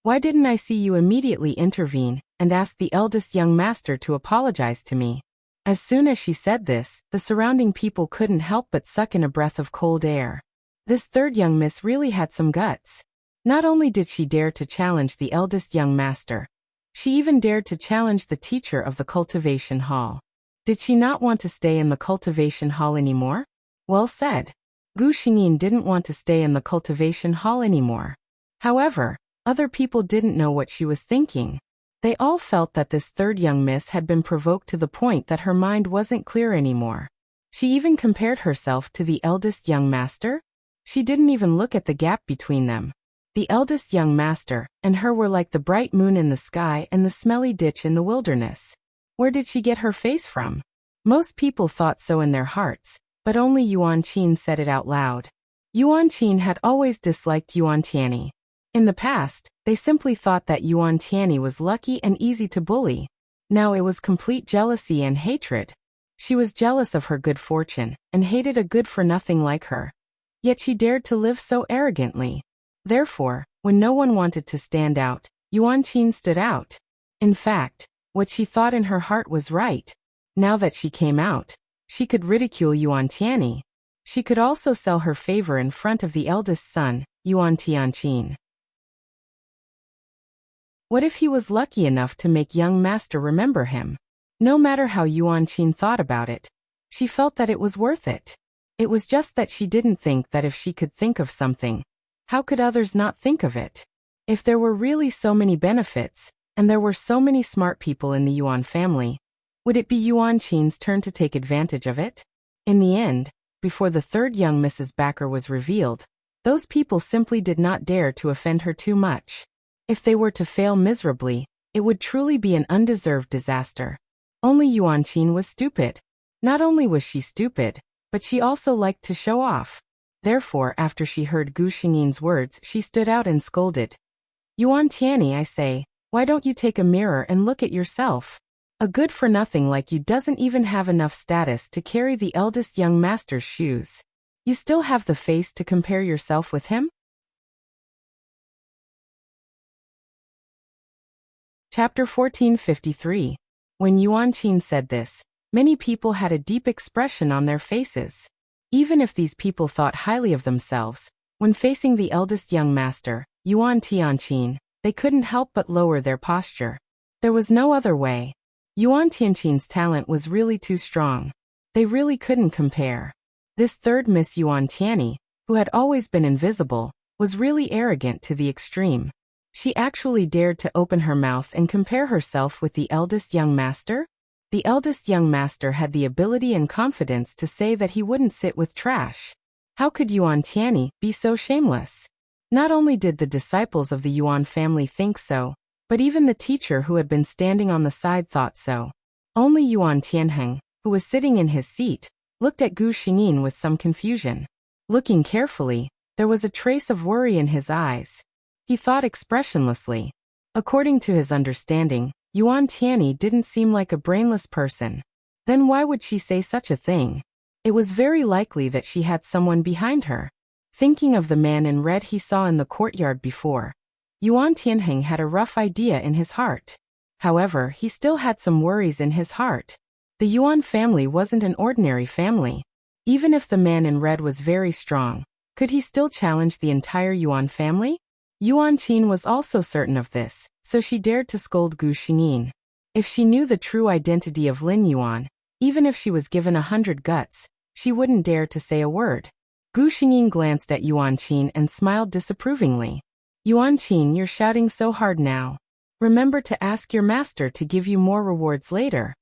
why didn't I see you immediately intervene and ask the eldest young master to apologize to me? As soon as she said this, the surrounding people couldn't help but suck in a breath of cold air. This third young miss really had some guts. Not only did she dare to challenge the eldest young master, she even dared to challenge the teacher of the cultivation hall. Did she not want to stay in the cultivation hall anymore? Well said. Gu Xingyin didn't want to stay in the cultivation hall anymore. However, other people didn't know what she was thinking. They all felt that this third young miss had been provoked to the point that her mind wasn't clear anymore. She even compared herself to the eldest young master. She didn't even look at the gap between them. The eldest young master and her were like the bright moon in the sky and the smelly ditch in the wilderness. Where did she get her face from? Most people thought so in their hearts, but only Yuan Qin said it out loud. Yuan Qin had always disliked Yuan Tianyi. In the past, they simply thought that Yuan Tianyi was lucky and easy to bully. Now it was complete jealousy and hatred. She was jealous of her good fortune, and hated a good-for-nothing like her. Yet she dared to live so arrogantly. Therefore, when no one wanted to stand out, Yuan Qin stood out. In fact, what she thought in her heart was right. Now that she came out, she could ridicule Yuan Tianyi. She could also sell her favor in front of the eldest son, Yuan Tianqin. What if he was lucky enough to make young master remember him? No matter how Yuan Qin thought about it, she felt that it was worth it. It was just that she didn't think that if she could think of something, how could others not think of it? If there were really so many benefits, and there were so many smart people in the Yuan family, would it be Yuan Qin's turn to take advantage of it? In the end, before the third young Mrs. Backer was revealed, those people simply did not dare to offend her too much. If they were to fail miserably, it would truly be an undeserved disaster. Only Yuan Qin was stupid. Not only was she stupid, but she also liked to show off. Therefore, after she heard Gu Xingyin's words, she stood out and scolded. Yuan Tianyi, I say, why don't you take a mirror and look at yourself? A good-for-nothing like you doesn't even have enough status to carry the eldest young master's shoes. You still have the face to compare yourself with him? Chapter 1453. When Yuan Qin said this, Many people had a deep expression on their faces. Even if these people thought highly of themselves, when facing the eldest young master, Yuan Tianqin, they couldn't help but lower their posture. There was no other way. Yuan Tianqin's talent was really too strong. They really couldn't compare. This third Miss Yuan Tianyi, who had always been invisible, was really arrogant to the extreme. She actually dared to open her mouth and compare herself with the eldest young master? The eldest young master had the ability and confidence to say that he wouldn't sit with trash. How could Yuan Tianyi be so shameless? Not only did the disciples of the Yuan family think so, but even the teacher who had been standing on the side thought so. Only Yuan Tianheng, who was sitting in his seat, looked at Gu Xingyin with some confusion. Looking carefully, there was a trace of worry in his eyes. He thought expressionlessly. According to his understanding, Yuan Tianyi didn't seem like a brainless person. Then why would she say such a thing? It was very likely that she had someone behind her. Thinking of the man in red he saw in the courtyard before, Yuan Tianheng had a rough idea in his heart. However, he still had some worries in his heart. The Yuan family wasn't an ordinary family. Even if the man in red was very strong, could he still challenge the entire Yuan family? Yuan Qin was also certain of this, so she dared to scold Gu Xingyin. If she knew the true identity of Lin Yuan, even if she was given 100 guts, she wouldn't dare to say a word. Gu Xingyin glanced at Yuan Qin and smiled disapprovingly. Yuan Qin, you're shouting so hard now. Remember to ask your master to give you more rewards later.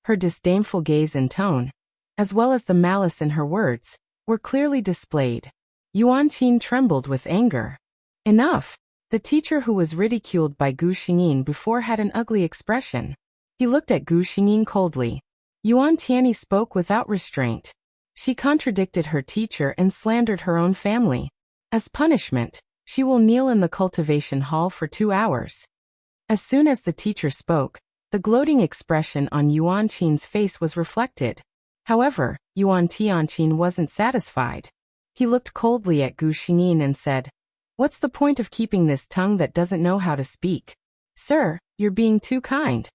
Her disdainful gaze and tone, as well as the malice in her words, were clearly displayed. Yuan Qin trembled with anger. Enough! The teacher who was ridiculed by Gu Xingyin before had an ugly expression. He looked at Gu Xingyin coldly. Yuan Tianyi spoke without restraint. She contradicted her teacher and slandered her own family. As punishment, she will kneel in the cultivation hall for 2 hours. As soon as the teacher spoke, the gloating expression on Yuan Qin's face was reflected. However, Yuan Tianqin wasn't satisfied. He looked coldly at Gu Xingyin and said, "What's the point of keeping this tongue that doesn't know how to speak? Sir, you're being too kind."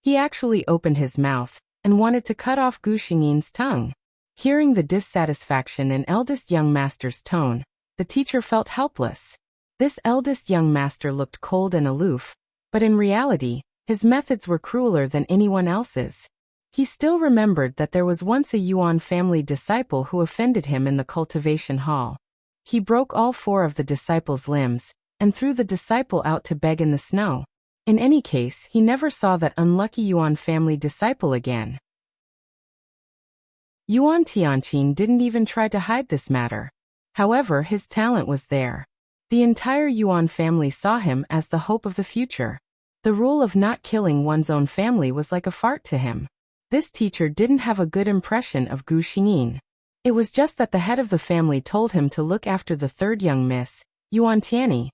He actually opened his mouth and wanted to cut off Gu Xingyin's tongue. Hearing the dissatisfaction in eldest young master's tone, the teacher felt helpless. This eldest young master looked cold and aloof, but in reality, his methods were crueler than anyone else's. He still remembered that there was once a Yuan family disciple who offended him in the cultivation hall. He broke all 4 of the disciple's limbs and threw the disciple out to beg in the snow. In any case, he never saw that unlucky Yuan family disciple again. Yuan Tianqin didn't even try to hide this matter. However, his talent was there. The entire Yuan family saw him as the hope of the future. The rule of not killing one's own family was like a fart to him. This teacher didn't have a good impression of Gu Xingyin. It was just that the head of the family told him to look after the third young miss, Yuan Tianyi.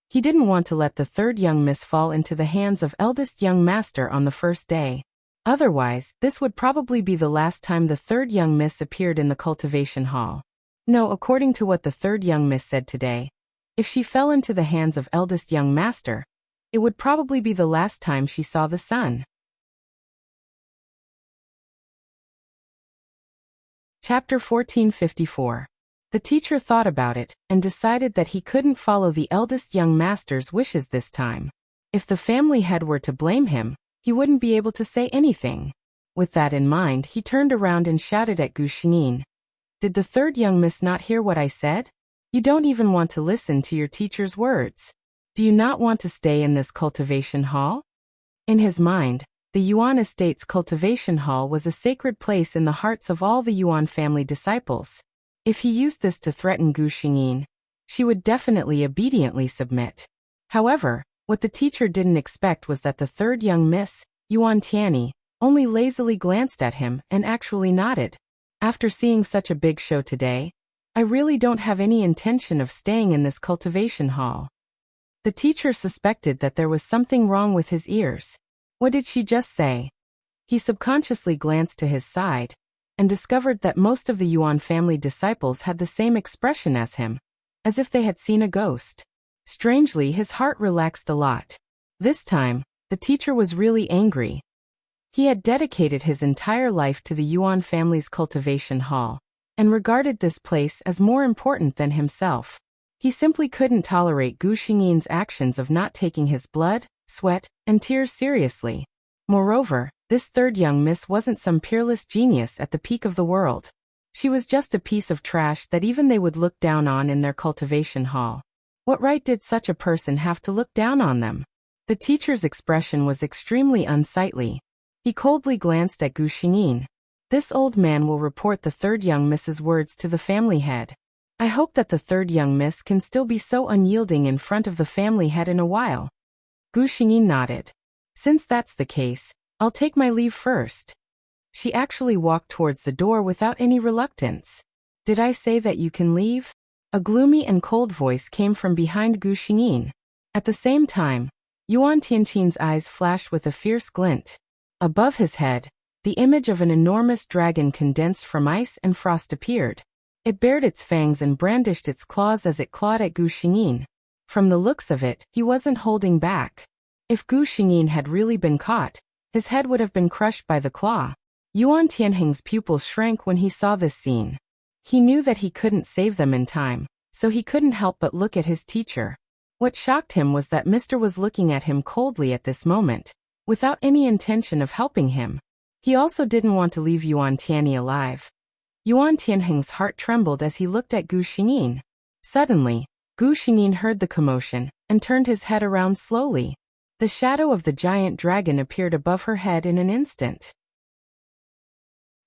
He didn't want to let the third young miss fall into the hands of eldest young master on the first day. Otherwise, this would probably be the last time the third young miss appeared in the cultivation hall. No, according to what the third young miss said today, if she fell into the hands of eldest young master, it would probably be the last time she saw the sun. Chapter 1454. The teacher thought about it and decided that he couldn't follow the eldest young master's wishes this time. If the family head were to blame him, he wouldn't be able to say anything. With that in mind, he turned around and shouted at Gu Xingyin. "Did the third young miss not hear what I said? You don't even want to listen to your teacher's words. Do you not want to stay in this cultivation hall?" In his mind, the Yuan Estate's cultivation hall was a sacred place in the hearts of all the Yuan family disciples. If he used this to threaten Gu Xingyin, she would definitely obediently submit. However, what the teacher didn't expect was that the third young miss, Yuan Tianyi, only lazily glanced at him and actually nodded. "After seeing such a big show today, I really don't have any intention of staying in this cultivation hall." The teacher suspected that there was something wrong with his ears. What did she just say? He subconsciously glanced to his side and discovered that most of the Yuan family disciples had the same expression as him, as if they had seen a ghost. Strangely, his heart relaxed a lot. This time, the teacher was really angry. He had dedicated his entire life to the Yuan family's cultivation hall, and regarded this place as more important than himself. He simply couldn't tolerate Gu Xingyin's actions of not taking his blood, sweat, and tears seriously. Moreover, this third young miss wasn't some peerless genius at the peak of the world. She was just a piece of trash that even they would look down on in their cultivation hall. What right did such a person have to look down on them? The teacher's expression was extremely unsightly. He coldly glanced at Gu Xingyin. This old man will report the third young miss's words to the family head. I hope that the third young miss can still be so unyielding in front of the family head in a while. Gu Xingyin nodded. Since that's the case, I'll take my leave first. She actually walked towards the door without any reluctance. Did I say that you can leave? A gloomy and cold voice came from behind Gu Xingyin. At the same time, Yuan Tianqin's eyes flashed with a fierce glint. Above his head, the image of an enormous dragon condensed from ice and frost appeared. It bared its fangs and brandished its claws as it clawed at Gu Xingyin. From the looks of it, he wasn't holding back. If Gu Xingyin had really been caught, his head would have been crushed by the claw. Yuan Tianheng's pupils shrank when he saw this scene. He knew that he couldn't save them in time, so he couldn't help but look at his teacher. What shocked him was that Mr. was looking at him coldly at this moment, without any intention of helping him. He also didn't want to leave Yuan Tianyi alive. Yuan Tianheng's heart trembled as he looked at Gu Xingyin. Suddenly, Gu Xingyin heard the commotion and turned his head around slowly. The shadow of the giant dragon appeared above her head in an instant.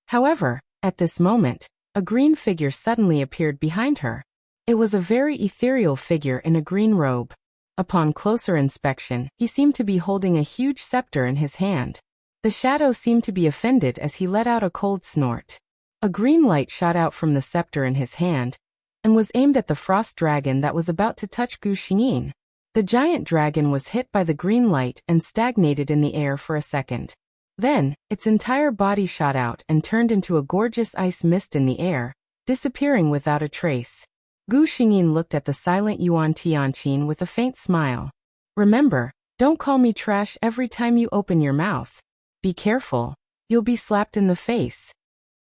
However, at this moment, a green figure suddenly appeared behind her. It was a very ethereal figure in a green robe. Upon closer inspection, he seemed to be holding a huge scepter in his hand. The shadow seemed to be offended as he let out a cold snort. A green light shot out from the scepter in his hand, and was aimed at the frost dragon that was about to touch Gu Xingyin. The giant dragon was hit by the green light and stagnated in the air for a second. Then, its entire body shot out and turned into a gorgeous ice mist in the air, disappearing without a trace. Gu Xingyin looked at the silent Yuan Tianqin with a faint smile. Remember, don't call me trash every time you open your mouth. Be careful, you'll be slapped in the face.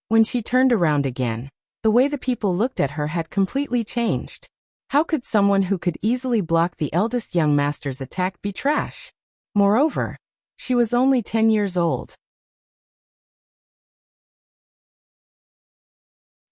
When she turned around again, the way the people looked at her had completely changed. How could someone who could easily block the eldest young master's attack be trash? Moreover, she was only 10 years old.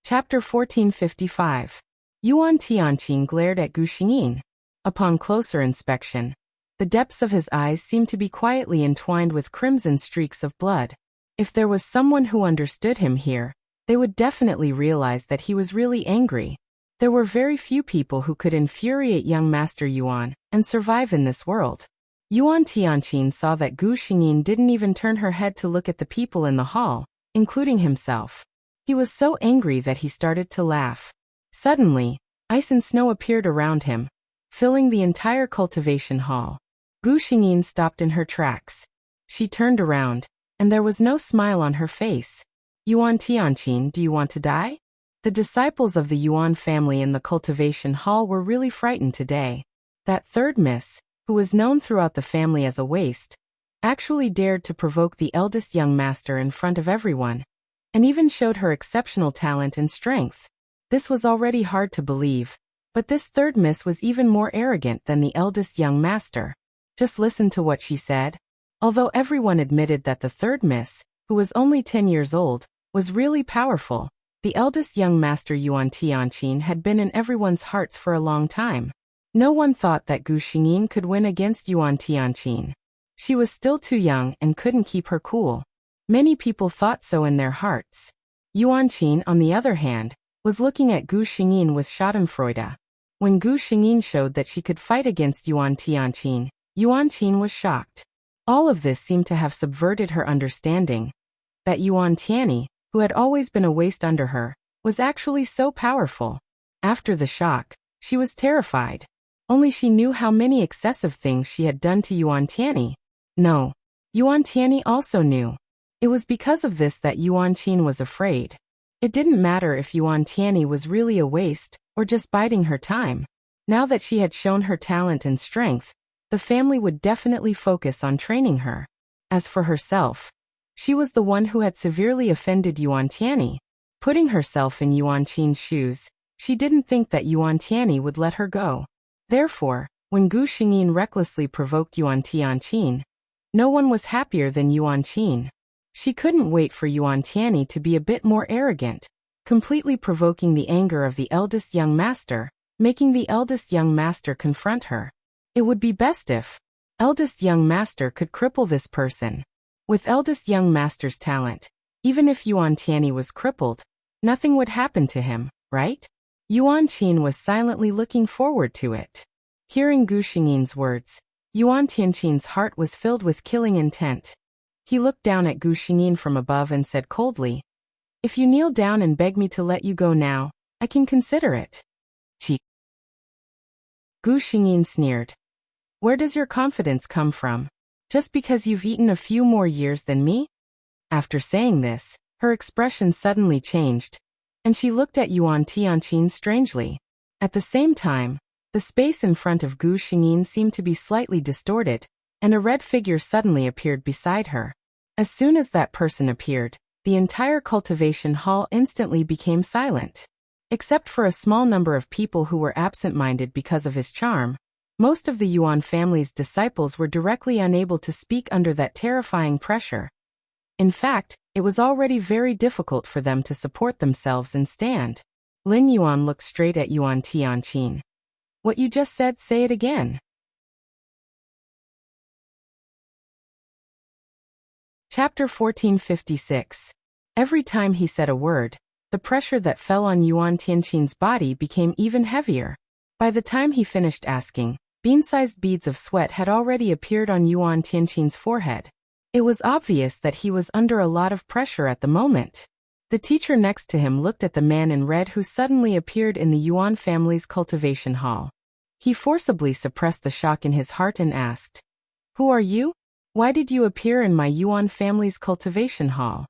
Chapter 1455. Yuan Tianqin glared at Gu Xingyin. Upon closer inspection, the depths of his eyes seemed to be quietly entwined with crimson streaks of blood. If there was someone who understood him here, they would definitely realize that he was really angry. There were very few people who could infuriate young Master Yuan and survive in this world. Yuan Tianqin saw that Gu Xingyin didn't even turn her head to look at the people in the hall, including himself. He was so angry that he started to laugh. Suddenly, ice and snow appeared around him, filling the entire cultivation hall. Gu Xingyin stopped in her tracks. She turned around, and there was no smile on her face. Yuan Tianqin, do you want to die? The disciples of the Yuan family in the cultivation hall were really frightened today. That third miss, who was known throughout the family as a waste, actually dared to provoke the eldest young master in front of everyone, and even showed her exceptional talent and strength. This was already hard to believe, but this third miss was even more arrogant than the eldest young master. Just listen to what she said. Although everyone admitted that the third miss, who was only 10 years old, was really powerful, the eldest young master Yuan Tianqin had been in everyone's hearts for a long time. No one thought that Gu Xingyin could win against Yuan Tianqin. She was still too young and couldn't keep her cool. Many people thought so in their hearts. Yuan Qin, on the other hand, was looking at Gu Xingyin with schadenfreude. When Gu Xingyin showed that she could fight against Yuan Tianqin, Yuan Qin was shocked. All of this seemed to have subverted her understanding that Yuan Tianyi, who had always been a waste under her, was actually so powerful. After the shock, she was terrified. Only she knew how many excessive things she had done to Yuan Tianyi. No, Yuan Tianyi also knew. It was because of this that Yuan Qin was afraid. It didn't matter if Yuan Tianyi was really a waste or just biding her time. Now that she had shown her talent and strength, the family would definitely focus on training her. As for herself, She was the one who had severely offended Yuan Tianyi. Putting herself in Yuan Qin's shoes, she didn't think that Yuan Tianyi would let her go. Therefore, when Gu Xingyin recklessly provoked Yuan Tianqin, no one was happier than Yuan Qin. She couldn't wait for Yuan Tianyi to be a bit more arrogant, completely provoking the anger of the eldest young master, making the eldest young master confront her. It would be best if eldest young master could cripple this person. With eldest young master's talent, even if Yuan Tianyi was crippled, nothing would happen to him, right? Yuan Qin was silently looking forward to it. Hearing Gu Xingyin's words, Yuan Tianqin's heart was filled with killing intent. He looked down at Gu Xingyin from above and said coldly, "If you kneel down and beg me to let you go now, I can consider it." Chi. Gu Xingyin sneered. "Where does your confidence come from? Just because you've eaten a few more years than me?" After saying this, her expression suddenly changed, and she looked at Yuan Tianqin strangely. At the same time, the space in front of Gu Xingyin seemed to be slightly distorted, and a red figure suddenly appeared beside her. As soon as that person appeared, the entire cultivation hall instantly became silent. Except for a small number of people who were absent-minded because of his charm, most of the Yuan family's disciples were directly unable to speak under that terrifying pressure. In fact, it was already very difficult for them to support themselves and stand. Lin Yuan looked straight at Yuan Tianqin. "What you just said, say it again." Chapter 1456. Every time he said a word, the pressure that fell on Yuan Tianqin's body became even heavier. By the time he finished asking, bean-sized beads of sweat had already appeared on Yuan Tianqin's forehead. It was obvious that he was under a lot of pressure at the moment. The teacher next to him looked at the man in red who suddenly appeared in the Yuan family's cultivation hall. He forcibly suppressed the shock in his heart and asked, "Who are you? Why did you appear in my Yuan family's cultivation hall?"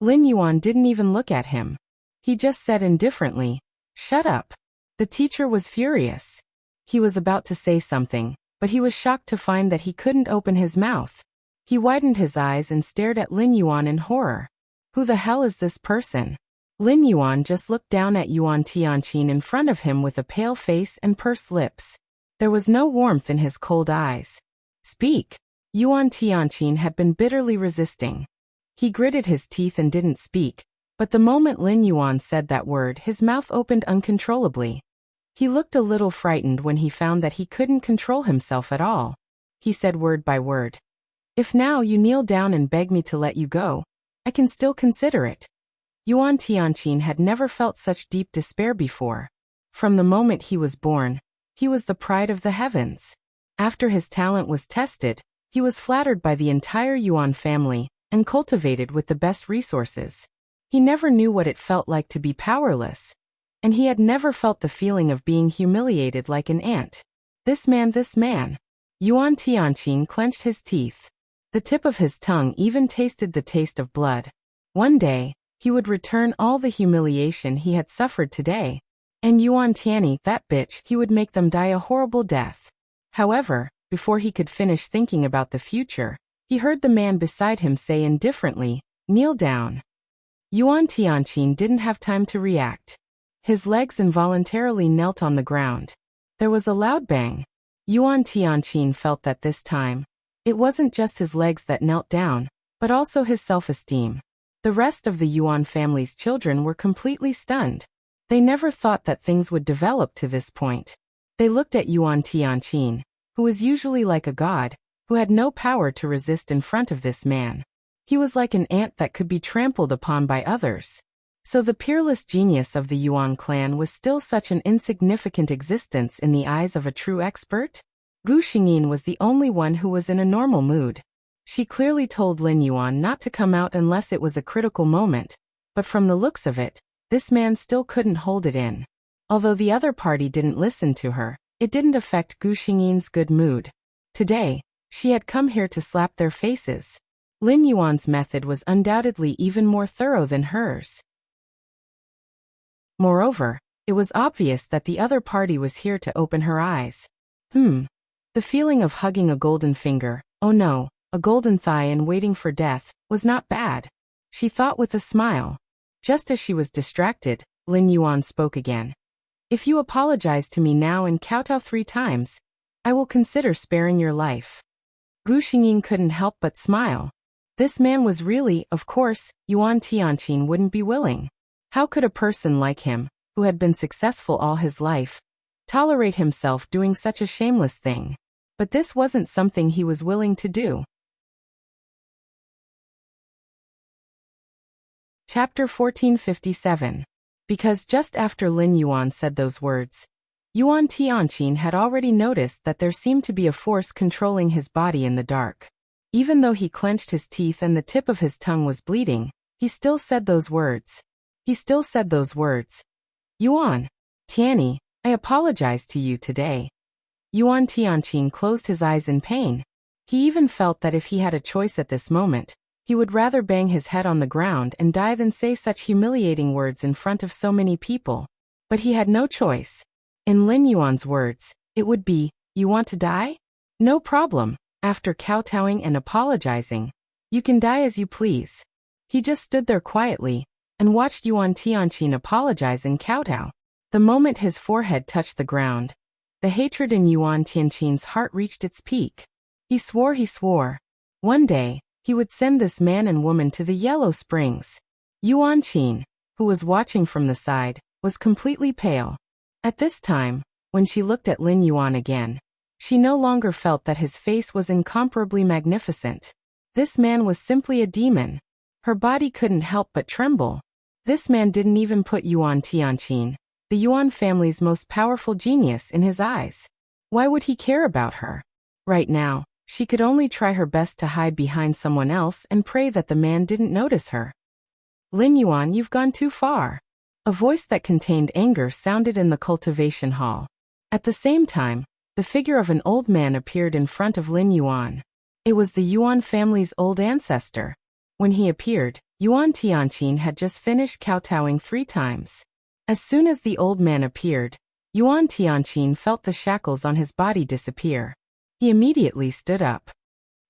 Lin Yuan didn't even look at him. He just said indifferently, "Shut up." The teacher was furious. He was about to say something, but he was shocked to find that he couldn't open his mouth. He widened his eyes and stared at Lin Yuan in horror. Who the hell is this person? Lin Yuan just looked down at Yuan Tianqin in front of him with a pale face and pursed lips. There was no warmth in his cold eyes. "Speak." Yuan Tianqin had been bitterly resisting. He gritted his teeth and didn't speak, but the moment Lin Yuan said that word, his mouth opened uncontrollably. He looked a little frightened when he found that he couldn't control himself at all. He said word by word, "If now you kneel down and beg me to let you go, I can still consider it." Yuan Tianqin had never felt such deep despair before. From the moment he was born, he was the pride of the heavens. After his talent was tested, he was flattered by the entire Yuan family and cultivated with the best resources. He never knew what it felt like to be powerless, and he had never felt the feeling of being humiliated like an ant. This man. Yuan Tianqin clenched his teeth. The tip of his tongue even tasted the taste of blood. One day, he would return all the humiliation he had suffered today. And Yuan Tianyi, that bitch, he would make them die a horrible death. However, before he could finish thinking about the future, he heard the man beside him say indifferently, "Kneel down." Yuan Tianqin didn't have time to react. His legs involuntarily knelt on the ground. There was a loud bang. Yuan Tianqin felt that this time, it wasn't just his legs that knelt down, but also his self-esteem. The rest of the Yuan family's children were completely stunned. They never thought that things would develop to this point. They looked at Yuan Tianqin, who was usually like a god, who had no power to resist in front of this man. He was like an ant that could be trampled upon by others. So the peerless genius of the Yuan clan was still such an insignificant existence in the eyes of a true expert? Gu Xingyin was the only one who was in a normal mood. She clearly told Lin Yuan not to come out unless it was a critical moment, but from the looks of it, this man still couldn't hold it in. Although the other party didn't listen to her, it didn't affect Gu Xingyin's good mood. Today, she had come here to slap their faces. Lin Yuan's method was undoubtedly even more thorough than hers. Moreover, it was obvious that the other party was here to open her eyes. The feeling of hugging a golden finger, oh no, a golden thigh and waiting for death, was not bad. She thought with a smile. Just as she was distracted, Lin Yuan spoke again. If you apologize to me now and kowtow 3 times, I will consider sparing your life. Gu Xingyin couldn't help but smile. This man was really, of course, Yuan Tianqin wouldn't be willing. How could a person like him, who had been successful all his life, tolerate himself doing such a shameless thing? But this wasn't something he was willing to do. Chapter 1457. Because just after Lin Yuan said those words, Yuan Tianqin had already noticed that there seemed to be a force controlling his body in the dark. Even though he clenched his teeth and the tip of his tongue was bleeding, he still said those words. Yuan Tianyi, I apologize to you today. Yuan Tianqin closed his eyes in pain. He even felt that if he had a choice at this moment, he would rather bang his head on the ground and die than say such humiliating words in front of so many people. But he had no choice. In Lin Yuan's words, it would be, you want to die? No problem. After kowtowing and apologizing, you can die as you please. He just stood there quietly and watched Yuan Tianqin apologize and kowtow. The moment his forehead touched the ground, the hatred in Yuan Tianqin's heart reached its peak. He swore. One day, he would send this man and woman to the Yellow Springs. Yuan Qin, who was watching from the side, was completely pale. At this time, when she looked at Lin Yuan again, she no longer felt that his face was incomparably magnificent. This man was simply a demon. Her body couldn't help but tremble. This man didn't even put Yuan Tianqin, the Yuan family's most powerful genius, in his eyes. Why would he care about her? Right now, she could only try her best to hide behind someone else and pray that the man didn't notice her. Lin Yuan, you've gone too far. A voice that contained anger sounded in the cultivation hall. At the same time, the figure of an old man appeared in front of Lin Yuan. It was the Yuan family's old ancestor. When he appeared, Yuan Tianqin had just finished kowtowing 3 times. As soon as the old man appeared, Yuan Tianqin felt the shackles on his body disappear. He immediately stood up.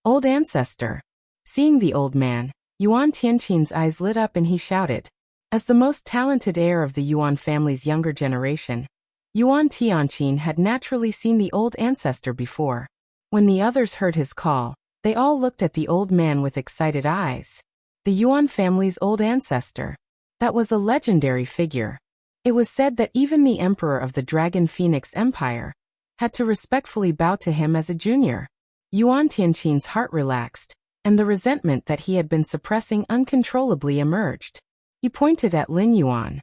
Old ancestor. Seeing the old man, Yuan Tianqin's eyes lit up and he shouted. As the most talented heir of the Yuan family's younger generation, Yuan Tianqin had naturally seen the old ancestor before. When the others heard his call, they all looked at the old man with excited eyes. The Yuan family's old ancestor. That was a legendary figure. It was said that even the emperor of the Dragon Phoenix Empire had to respectfully bow to him as a junior. Yuan Tianqin's heart relaxed, and the resentment that he had been suppressing uncontrollably emerged. He pointed at Lin Yuan.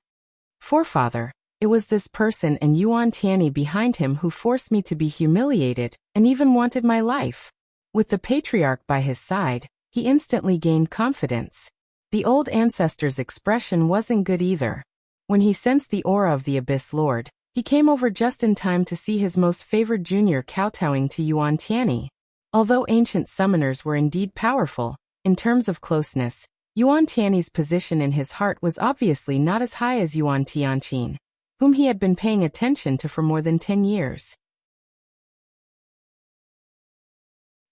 Forefather, it was this person and Yuan Tianyi behind him who forced me to be humiliated and even wanted my life. With the patriarch by his side, he instantly gained confidence. The old ancestor's expression wasn't good either. When he sensed the aura of the Abyss Lord, he came over just in time to see his most favored junior kowtowing to Yuan Tianyi. Although ancient summoners were indeed powerful, in terms of closeness, Yuan Tianyi's position in his heart was obviously not as high as Yuan Tianqin, whom he had been paying attention to for more than 10 years.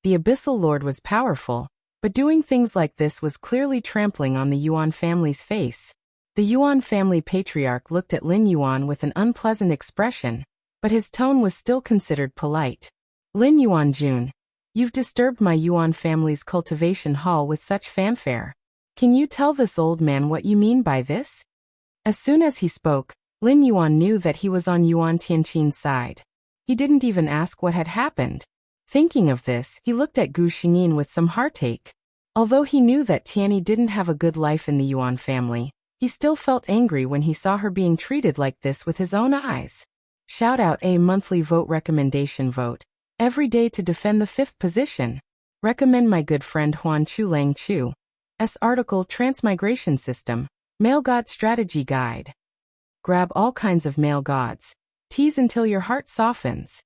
The Abyssal Lord was powerful, but doing things like this was clearly trampling on the Yuan family's face. The Yuan family patriarch looked at Lin Yuan with an unpleasant expression, but his tone was still considered polite. Lin Yuan Jun, you've disturbed my Yuan family's cultivation hall with such fanfare. Can you tell this old man what you mean by this? As soon as he spoke, Lin Yuan knew that he was on Yuan Tianqin's side. He didn't even ask what had happened. Thinking of this, he looked at Gu Xingyin with some heartache. Although he knew that Tianyi didn't have a good life in the Yuan family, he still felt angry when he saw her being treated like this with his own eyes. Shout out a monthly vote recommendation vote. Every day to defend the 5th position. Recommend my good friend Huan Chu Lang Chu. S article Transmigration System. Male God Strategy Guide. Grab all kinds of male gods. Tease until your heart softens.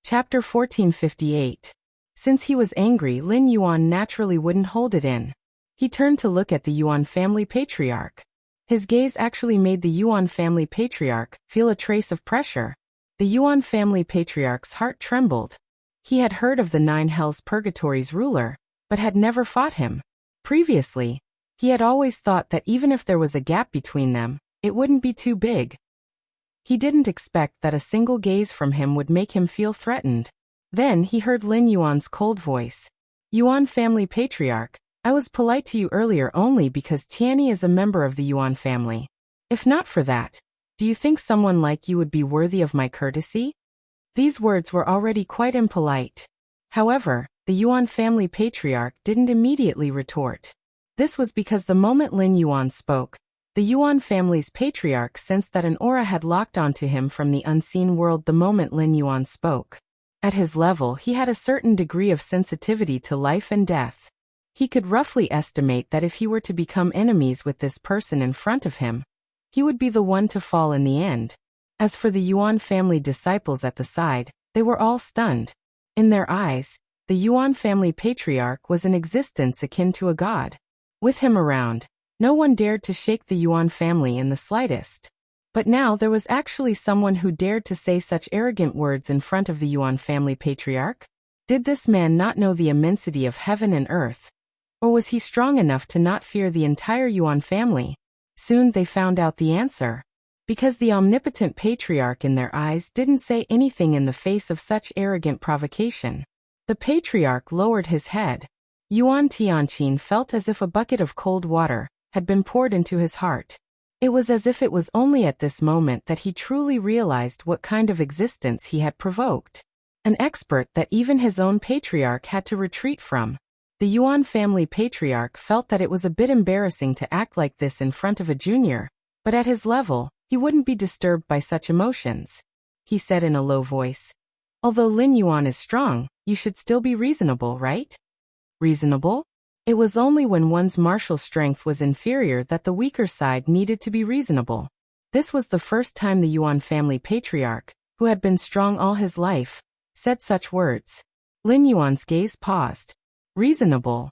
Chapter 1458. Since he was angry, Lin Yuan naturally wouldn't hold it in. He turned to look at the Yuan family patriarch. His gaze actually made the Yuan family patriarch feel a trace of pressure. The Yuan family patriarch's heart trembled. He had heard of the Nine Hells Purgatory's ruler, but had never fought him. Previously, he had always thought that even if there was a gap between them, it wouldn't be too big. He didn't expect that a single gaze from him would make him feel threatened. Then he heard Lin Yuan's cold voice. Yuan family patriarch, I was polite to you earlier only because Tianyi is a member of the Yuan family. If not for that, do you think someone like you would be worthy of my courtesy? These words were already quite impolite. However, the Yuan family patriarch didn't immediately retort. This was because the moment Lin Yuan spoke, the Yuan family's patriarch sensed that an aura had locked onto him from the unseen world the moment Lin Yuan spoke. At his level, he had a certain degree of sensitivity to life and death. He could roughly estimate that if he were to become enemies with this person in front of him, he would be the one to fall in the end. As for the Yuan family disciples at the side, they were all stunned. In their eyes, the Yuan family patriarch was in existence akin to a god. With him around, no one dared to shake the Yuan family in the slightest. But now there was actually someone who dared to say such arrogant words in front of the Yuan family patriarch? Did this man not know the immensity of heaven and earth? Or was he strong enough to not fear the entire Yuan family? Soon they found out the answer. Because the omnipotent patriarch in their eyes didn't say anything in the face of such arrogant provocation. The patriarch lowered his head. Yuan Tianqin felt as if a bucket of cold water had been poured into his heart. It was as if it was only at this moment that he truly realized what kind of existence he had provoked. An expert that even his own patriarch had to retreat from. The Yuan family patriarch felt that it was a bit embarrassing to act like this in front of a junior, but at his level, he wouldn't be disturbed by such emotions. He said in a low voice, "Although Lin Yuan is strong, you should still be reasonable, right?" Reasonable? It was only when one's martial strength was inferior that the weaker side needed to be reasonable. This was the first time the Yuan family patriarch, who had been strong all his life, said such words. Lin Yuan's gaze paused. Reasonable?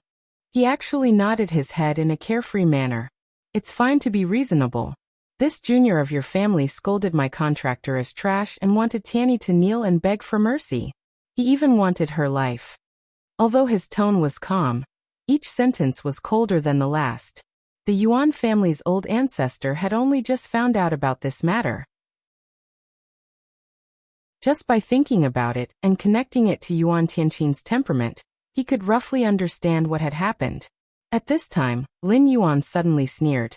He actually nodded his head in a carefree manner. It's fine to be reasonable. This junior of your family scolded my contractor as trash and wanted Tianyi to kneel and beg for mercy. He even wanted her life. Although his tone was calm, each sentence was colder than the last. The Yuan family's old ancestor had only just found out about this matter. Just by thinking about it and connecting it to Yuan Tianqin's temperament, he could roughly understand what had happened. At this time, Lin Yuan suddenly sneered.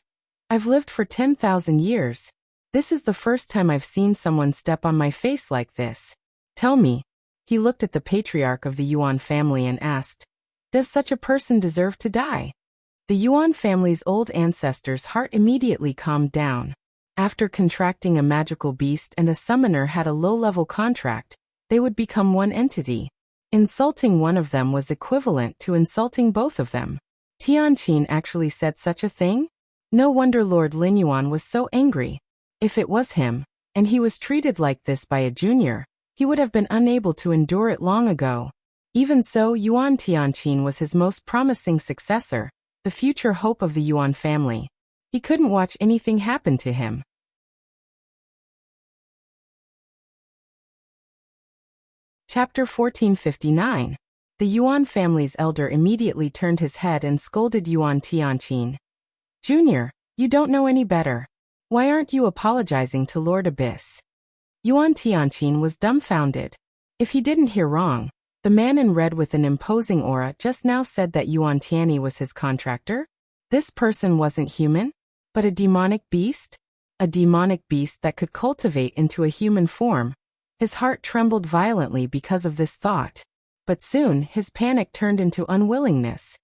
I've lived for 10,000 years. This is the first time I've seen someone step on my face like this. Tell me. He looked at the patriarch of the Yuan family and asked, does such a person deserve to die? The Yuan family's old ancestor's heart immediately calmed down. After contracting a magical beast and a summoner had a low-level contract, they would become one entity. Insulting one of them was equivalent to insulting both of them. Tianqin actually said such a thing? No wonder Lord Lin Yuan was so angry. If it was him, and he was treated like this by a junior, he would have been unable to endure it long ago. Even so, Yuan Tianqin was his most promising successor, the future hope of the Yuan family. He couldn't watch anything happen to him. Chapter 1459. The Yuan family's elder immediately turned his head and scolded Yuan Tianqin. Junior, you don't know any better. Why aren't you apologizing to Lord Abyss? Yuan Tianqin was dumbfounded. If he didn't hear wrong, the man in red with an imposing aura just now said that Yuan Tianyi was his contractor? This person wasn't human, but a demonic beast? A demonic beast that could cultivate into a human form. His heart trembled violently because of this thought. But soon, his panic turned into unwillingness.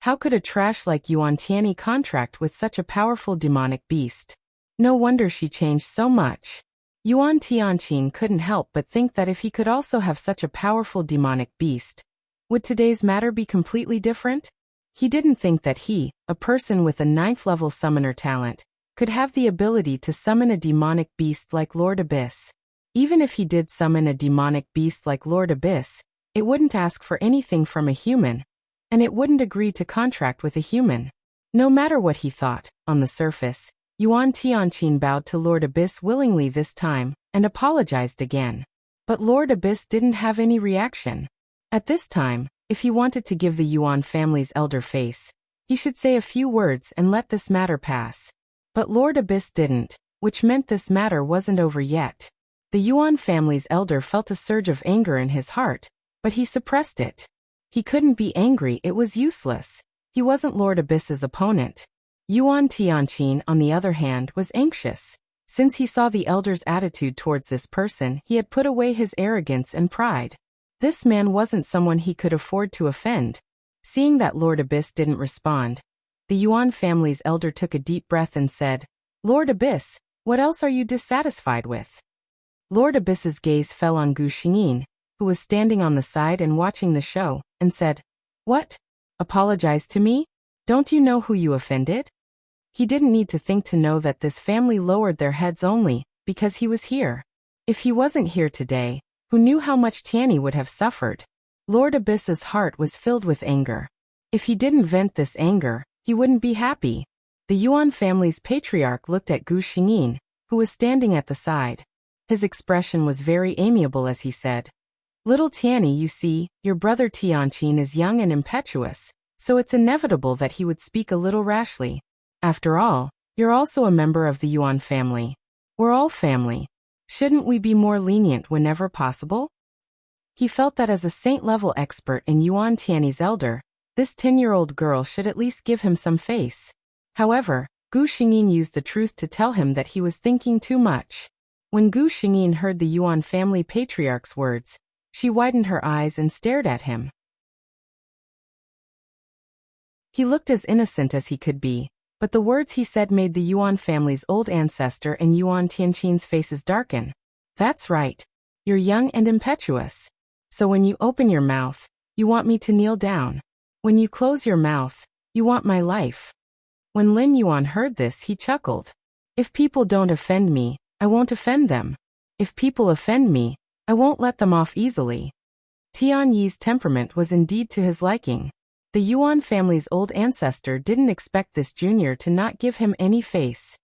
How could a trash like Yuan Tianyi contract with such a powerful demonic beast? No wonder she changed so much. Yuan Tianqin couldn't help but think that if he could also have such a powerful demonic beast, would today's matter be completely different? He didn't think that he, a person with a 9th-level summoner talent, could have the ability to summon a demonic beast like Lord Abyss. Even if he did summon a demonic beast like Lord Abyss, it wouldn't ask for anything from a human, and it wouldn't agree to contract with a human. No matter what he thought, on the surface, Yuan Tianqin bowed to Lord Abyss willingly this time, and apologized again. But Lord Abyss didn't have any reaction. At this time, if he wanted to give the Yuan family's elder face, he should say a few words and let this matter pass. But Lord Abyss didn't, which meant this matter wasn't over yet. The Yuan family's elder felt a surge of anger in his heart, but he suppressed it. He couldn't be angry, it was useless. He wasn't Lord Abyss's opponent. Yuan Tianqin, on the other hand, was anxious. Since he saw the elder's attitude towards this person, he had put away his arrogance and pride. This man wasn't someone he could afford to offend. Seeing that Lord Abyss didn't respond, the Yuan family's elder took a deep breath and said, "Lord Abyss, what else are you dissatisfied with?" Lord Abyss's gaze fell on Gu Xingyin, who was standing on the side and watching the show, and said, "What? Apologize to me? Don't you know who you offended?" He didn't need to think to know that this family lowered their heads only because he was here. If he wasn't here today, who knew how much Tianyi would have suffered? Lord Abyss's heart was filled with anger. If he didn't vent this anger, he wouldn't be happy. The Yuan family's patriarch looked at Gu Xingyin, who was standing at the side. His expression was very amiable as he said, "Little Tianyi, you see, your brother Tianqin is young and impetuous, so it's inevitable that he would speak a little rashly. After all, you're also a member of the Yuan family. We're all family. Shouldn't we be more lenient whenever possible?" He felt that as a saint-level expert in Yuan Tianyi's elder, this 10-year-old girl should at least give him some face. However, Gu Xingyin used the truth to tell him that he was thinking too much. When Gu Xingyin heard the Yuan family patriarch's words, she widened her eyes and stared at him. He looked as innocent as he could be, but the words he said made the Yuan family's old ancestor and Yuan Tianqin's faces darken. "That's right. You're young and impetuous. So when you open your mouth, you want me to kneel down. When you close your mouth, you want my life." When Lin Yuan heard this, he chuckled. "If people don't offend me, I won't offend them. If people offend me, I won't let them off easily." Tianyi's temperament was indeed to his liking. The Yuan family's old ancestor didn't expect this junior to not give him any face.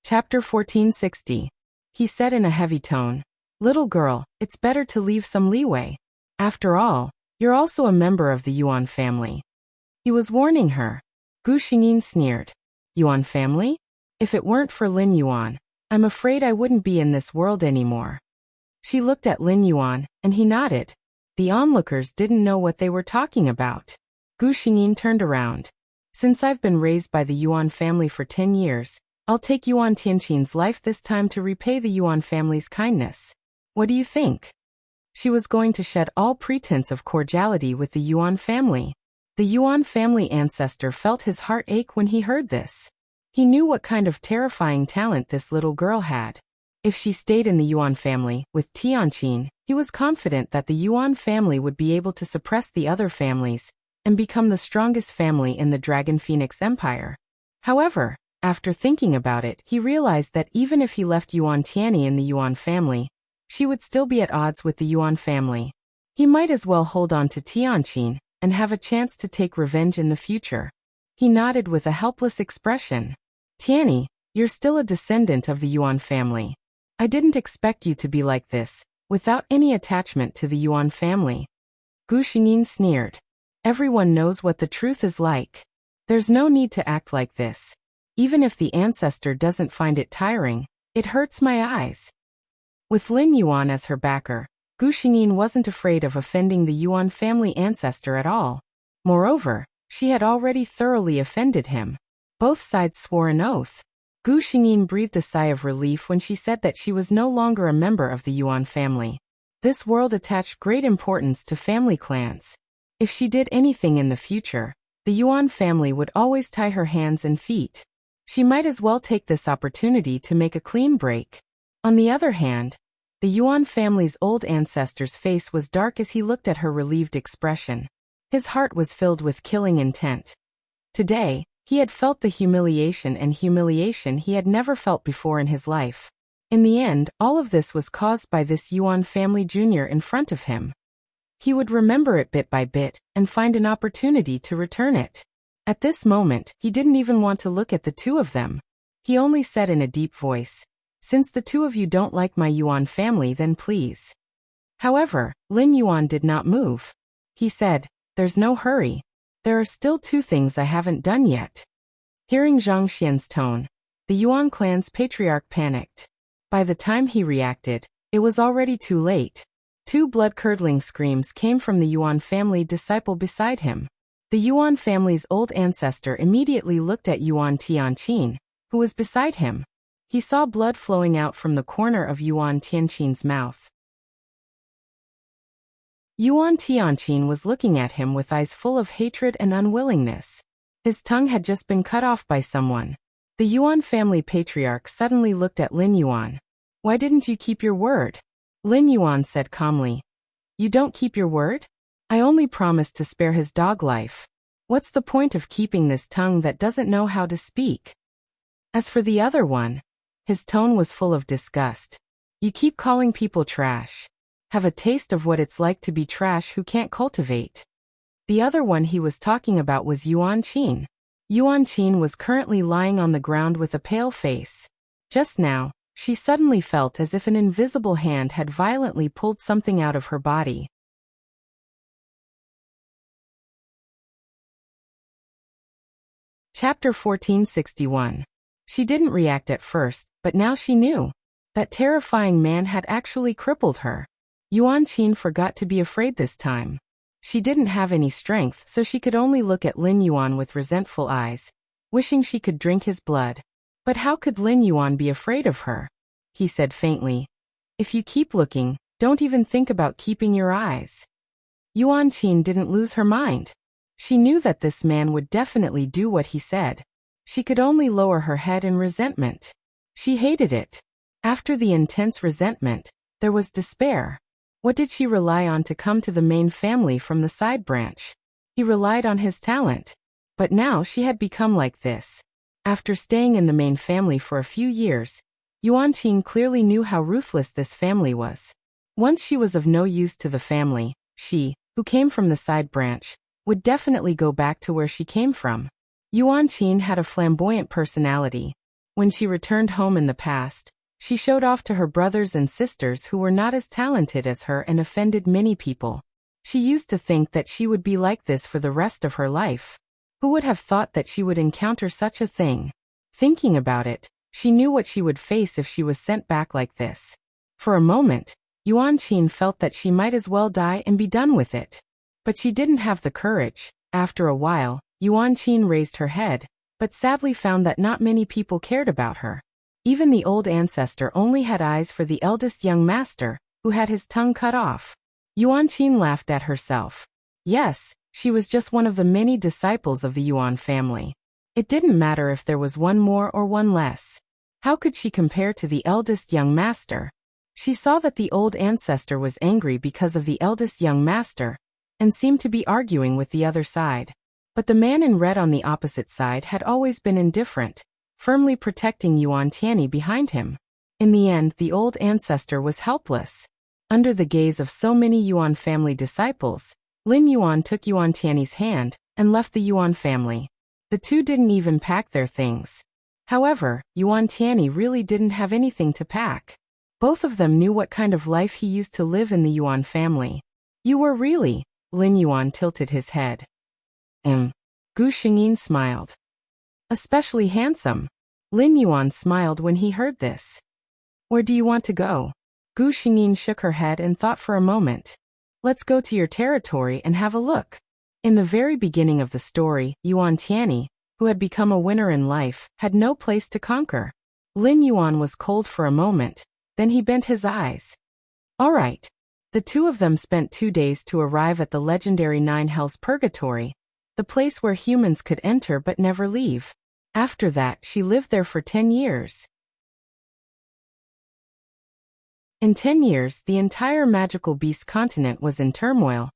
Chapter 1460. He said in a heavy tone, "Little girl, it's better to leave some leeway. After all, you're also a member of the Yuan family." He was warning her. Gu Xingyin sneered. "Yuan family? If it weren't for Lin Yuan, I'm afraid I wouldn't be in this world anymore." She looked at Lin Yuan, and he nodded. The onlookers didn't know what they were talking about. Gu Xingyin turned around. "Since I've been raised by the Yuan family for 10 years, I'll take Yuan Tianqin's life this time to repay the Yuan family's kindness. What do you think?" She was going to shed all pretense of cordiality with the Yuan family. The Yuan family ancestor felt his heart ache when he heard this. He knew what kind of terrifying talent this little girl had. If she stayed in the Yuan family with Tianqin, he was confident that the Yuan family would be able to suppress the other families and become the strongest family in the Dragon Phoenix Empire. However, after thinking about it, he realized that even if he left Yuan Tianyi in the Yuan family, she would still be at odds with the Yuan family. He might as well hold on to Tianqin and have a chance to take revenge in the future. He nodded with a helpless expression. "Tianyi, you're still a descendant of the Yuan family. I didn't expect you to be like this, without any attachment to the Yuan family." Gu Xingyin sneered. "Everyone knows what the truth is like. There's no need to act like this. Even if the ancestor doesn't find it tiring, it hurts my eyes." With Lin Yuan as her backer, Gu Xingyin wasn't afraid of offending the Yuan family ancestor at all. Moreover, she had already thoroughly offended him. Both sides swore an oath. Gu Xingyin breathed a sigh of relief when she said that she was no longer a member of the Yuan family. This world attached great importance to family clans. If she did anything in the future, the Yuan family would always tie her hands and feet. She might as well take this opportunity to make a clean break. On the other hand, the Yuan family's old ancestor's face was dark as he looked at her relieved expression. His heart was filled with killing intent. Today, he had felt the humiliation he had never felt before in his life. In the end, all of this was caused by this Yuan family junior in front of him. He would remember it bit by bit and find an opportunity to return it. At this moment, he didn't even want to look at the two of them. He only said in a deep voice, "Since the two of you don't like my Yuan family, then please." However, Lin Yuan did not move. He said, "There's no hurry. There are still 2 things I haven't done yet." Hearing Zhang Xian's tone, the Yuan clan's patriarch panicked. By the time he reacted, it was already too late. 2 blood-curdling screams came from the Yuan family disciple beside him. The Yuan family's old ancestor immediately looked at Yuan Tianqin, who was beside him. He saw blood flowing out from the corner of Yuan Tianqin's mouth. Yuan Tianqin was looking at him with eyes full of hatred and unwillingness. His tongue had just been cut off by someone. The Yuan family patriarch suddenly looked at Lin Yuan. "Why didn't you keep your word?" Lin Yuan said calmly. "You don't keep your word? I only promised to spare his dog life. What's the point of keeping this tongue that doesn't know how to speak?" As for the other one, his tone was full of disgust. "You keep calling people trash. Have a taste of what it's like to be trash who can't cultivate." The other one he was talking about was Yuan Qin. Yuan Qin was currently lying on the ground with a pale face. Just now, she suddenly felt as if an invisible hand had violently pulled something out of her body. Chapter 1461. She didn't react at first, but now she knew. That terrifying man had actually crippled her. Yuan Qin forgot to be afraid this time. She didn't have any strength, so she could only look at Lin Yuan with resentful eyes, wishing she could drink his blood. But how could Lin Yuan be afraid of her? He said faintly, "If you keep looking, don't even think about keeping your eyes." Yuan Qin didn't lose her mind. She knew that this man would definitely do what he said. She could only lower her head in resentment. She hated it. After the intense resentment, there was despair. What did she rely on to come to the main family from the side branch? He relied on his talent. But now she had become like this. After staying in the main family for a few years, Yuan Qin clearly knew how ruthless this family was. Once she was of no use to the family, she, who came from the side branch, would definitely go back to where she came from. Yuan Qin had a flamboyant personality. When she returned home in the past, she showed off to her brothers and sisters who were not as talented as her and offended many people. She used to think that she would be like this for the rest of her life. Who would have thought that she would encounter such a thing? Thinking about it, she knew what she would face if she was sent back like this. For a moment, Yuan Qin felt that she might as well die and be done with it. But she didn't have the courage. After a while, Yuan Qin raised her head, but sadly found that not many people cared about her. Even the old ancestor only had eyes for the eldest young master, who had his tongue cut off. Yuan Qin laughed at herself. Yes, she was just one of the many disciples of the Yuan family. It didn't matter if there was one more or one less. How could she compare to the eldest young master? She saw that the old ancestor was angry because of the eldest young master, and seemed to be arguing with the other side. But the man in red on the opposite side had always been indifferent, firmly protecting Yuan Tianyi behind him. In the end, the old ancestor was helpless. Under the gaze of so many Yuan family disciples, Lin Yuan took Yuan Tianyi's hand and left the Yuan family. The two didn't even pack their things. However, Yuan Tianyi really didn't have anything to pack. Both of them knew what kind of life he used to live in the Yuan family. "You were really?" Lin Yuan tilted his head. Gu Xingyin smiled. "Especially handsome." Lin Yuan smiled when he heard this. "Where do you want to go?" Gu Xingyin shook her head and thought for a moment. "Let's go to your territory and have a look." In the very beginning of the story, Yuan Tianyi, who had become a winner in life, had no place to conquer. Lin Yuan was cold for a moment, then he bent his eyes. All right. The two of them spent 2 days to arrive at the legendary Nine Hells Purgatory, the place where humans could enter but never leave. After that, she lived there for 10 years. In 10 years, the entire magical beast continent was in turmoil,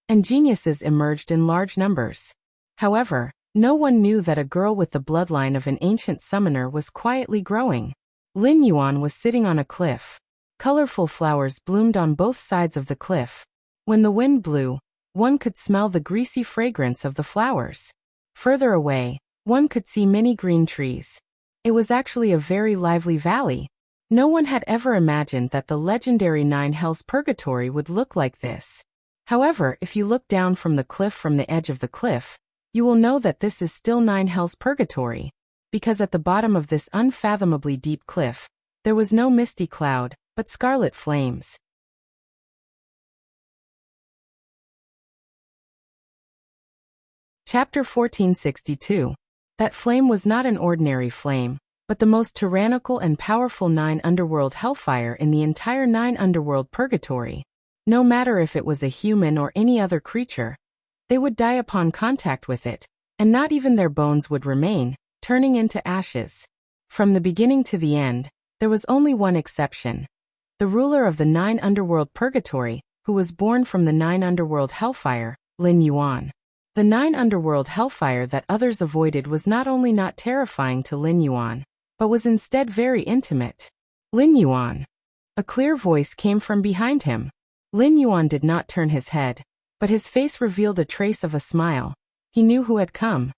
and geniuses emerged in large numbers. However, no one knew that a girl with the bloodline of an ancient summoner was quietly growing. Lin Yuan was sitting on a cliff. Colorful flowers bloomed on both sides of the cliff. When the wind blew, one could smell the greasy fragrance of the flowers. Further away, one could see many green trees. It was actually a very lively valley. No one had ever imagined that the legendary Nine Hells Purgatory would look like this. However, if you look down from the cliff from the edge of the cliff, you will know that this is still Nine Hells Purgatory, because at the bottom of this unfathomably deep cliff, there was no misty cloud, but scarlet flames. Chapter 1462. That flame was not an ordinary flame, but the most tyrannical and powerful 9 underworld hellfire in the entire 9 underworld purgatory. No matter if it was a human or any other creature, they would die upon contact with it, and not even their bones would remain, turning into ashes. From the beginning to the end, there was only one exception. The ruler of the 9 underworld purgatory, who was born from the 9 underworld hellfire, Lin Yuan. The 9 underworld hellfire that others avoided was not only not terrifying to Lin Yuan, but was instead very intimate. Lin Yuan. A clear voice came from behind him. Lin Yuan did not turn his head, but his face revealed a trace of a smile. He knew who had come.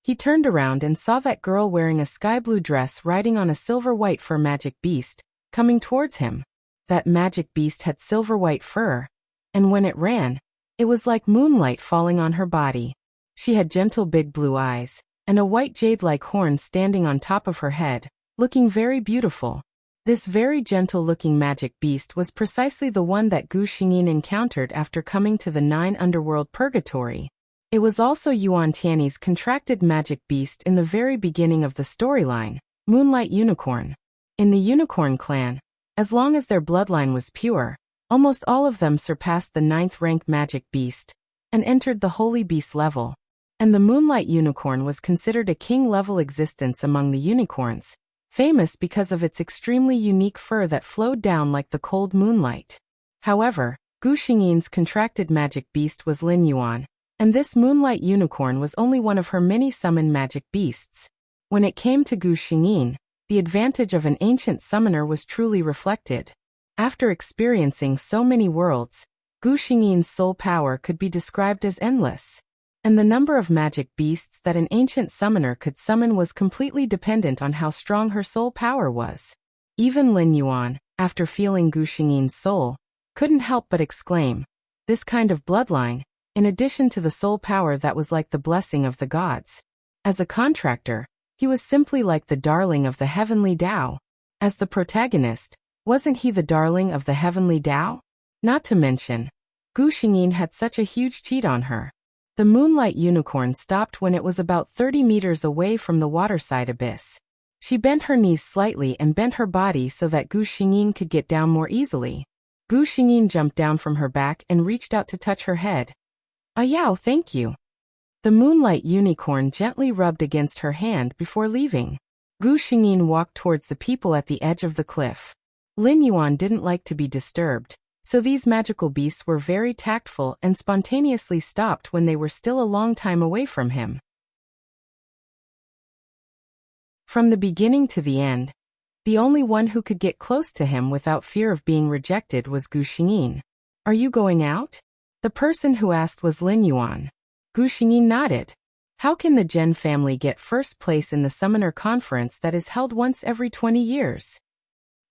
He turned around and saw that girl wearing a sky-blue dress riding on a silver-white fur magic beast, coming towards him. That magic beast had silver-white fur, and when it ran, it was like moonlight falling on her body. She had gentle big blue eyes, and a white jade-like horn standing on top of her head, looking very beautiful. This very gentle-looking magic beast was precisely the one that Gu Xingyin encountered after coming to the 9 underworld purgatory. It was also Yuan Tianyi's contracted magic beast in the very beginning of the storyline, Moonlight Unicorn. In the Unicorn clan, as long as their bloodline was pure, almost all of them surpassed the 9th rank magic beast and entered the holy beast level. And the Moonlight Unicorn was considered a king-level existence among the unicorns, famous because of its extremely unique fur that flowed down like the cold moonlight. However, Gu Xingyin's contracted magic beast was Lin Yuan, and this Moonlight Unicorn was only one of her many summoned magic beasts. When it came to Gu Xingyin, the advantage of an ancient summoner was truly reflected. After experiencing so many worlds, Gu Xingyin's soul power could be described as endless. And the number of magic beasts that an ancient summoner could summon was completely dependent on how strong her soul power was. Even Lin Yuan, after feeling Gu Xingyin's soul, couldn't help but exclaim, this kind of bloodline, in addition to the soul power that was like the blessing of the gods. As a contractor, he was simply like the darling of the heavenly Tao. As the protagonist, wasn't he the darling of the heavenly Tao? Not to mention, Gu Xingyin had such a huge cheat on her. The Moonlight Unicorn stopped when it was about 30 meters away from the waterside abyss. She bent her knees slightly and bent her body so that Gu Xingyin could get down more easily. Gu Xingyin jumped down from her back and reached out to touch her head. "Yao, thank you." The Moonlight Unicorn gently rubbed against her hand before leaving. Gu Xingyin walked towards the people at the edge of the cliff. Lin Yuan didn't like to be disturbed, so these magical beasts were very tactful and spontaneously stopped when they were still a long time away from him. From the beginning to the end, the only one who could get close to him without fear of being rejected was Gu Xingyin. "Are you going out?" The person who asked was Lin Yuan. Gu Xingyin nodded. How can the Zhen family get first place in the Summoner Conference that is held once every 20 years?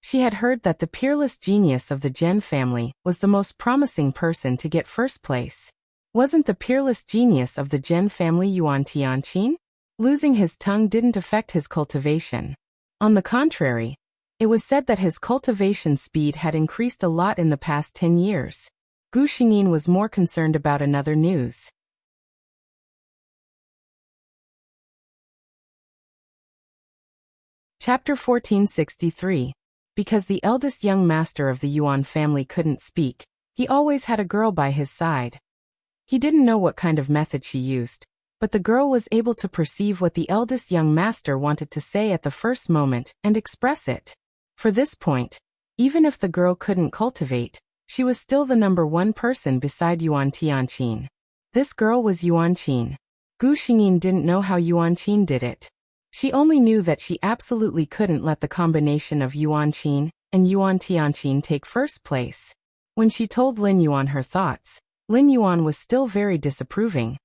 She had heard that the peerless genius of the Zhen family was the most promising person to get first place. Wasn't the peerless genius of the Zhen family Yuan Tianqin? Losing his tongue didn't affect his cultivation. On the contrary, it was said that his cultivation speed had increased a lot in the past 10 years. Gu Xingyin was more concerned about another news. Chapter 1463. Because the eldest young master of the Yuan family couldn't speak, he always had a girl by his side. He didn't know what kind of method she used, but the girl was able to perceive what the eldest young master wanted to say at the first moment and express it. For this point, even if the girl couldn't cultivate, she was still the number one person beside Yuan Tianqin. This girl was Yuan Qin. Gu Xingyin didn't know how Yuan Qin did it. She only knew that she absolutely couldn't let the combination of Yuan Qin and Yuan Tianqin take first place. When she told Lin Yuan her thoughts, Lin Yuan was still very disapproving.